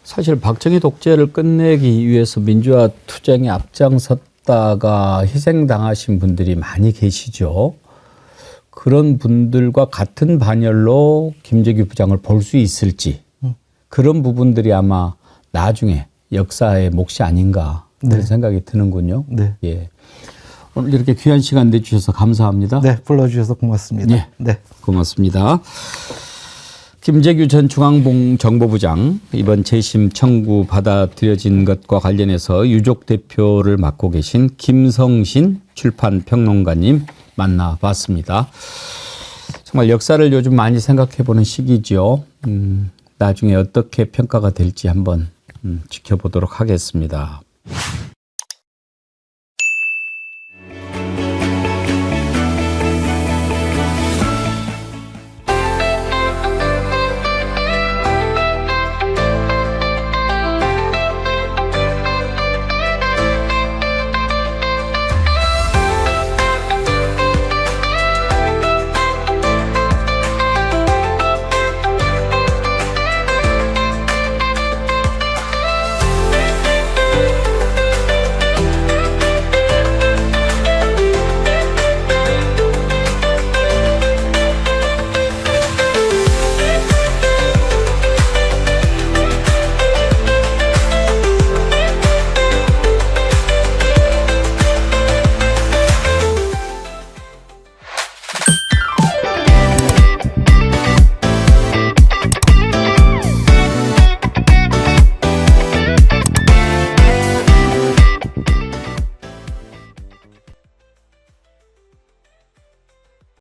사실 박정희 독재를 끝내기 위해서 민주화 투쟁에 앞장섰다가 희생당하신 분들이 많이 계시죠. 그런 분들과 같은 반열로 김재규 부장을 볼 수 있을지 그런 부분들이 아마 나중에 역사의 몫이 아닌가 그런 생각이 드는군요. 예. 오늘 이렇게 귀한 시간 내주셔서 감사합니다. 네, 불러주셔서 고맙습니다. 네, 고맙습니다. 김재규 전 중앙정보부장 이번 재심 청구 받아들여진 것과 관련해서 유족 대표를 맡고 계신 김성신 출판평론가님 만나봤습니다. 정말 역사를 요즘 많이 생각해보는 시기죠. 나중에 어떻게 평가가 될지 한번 지켜보도록 하겠습니다.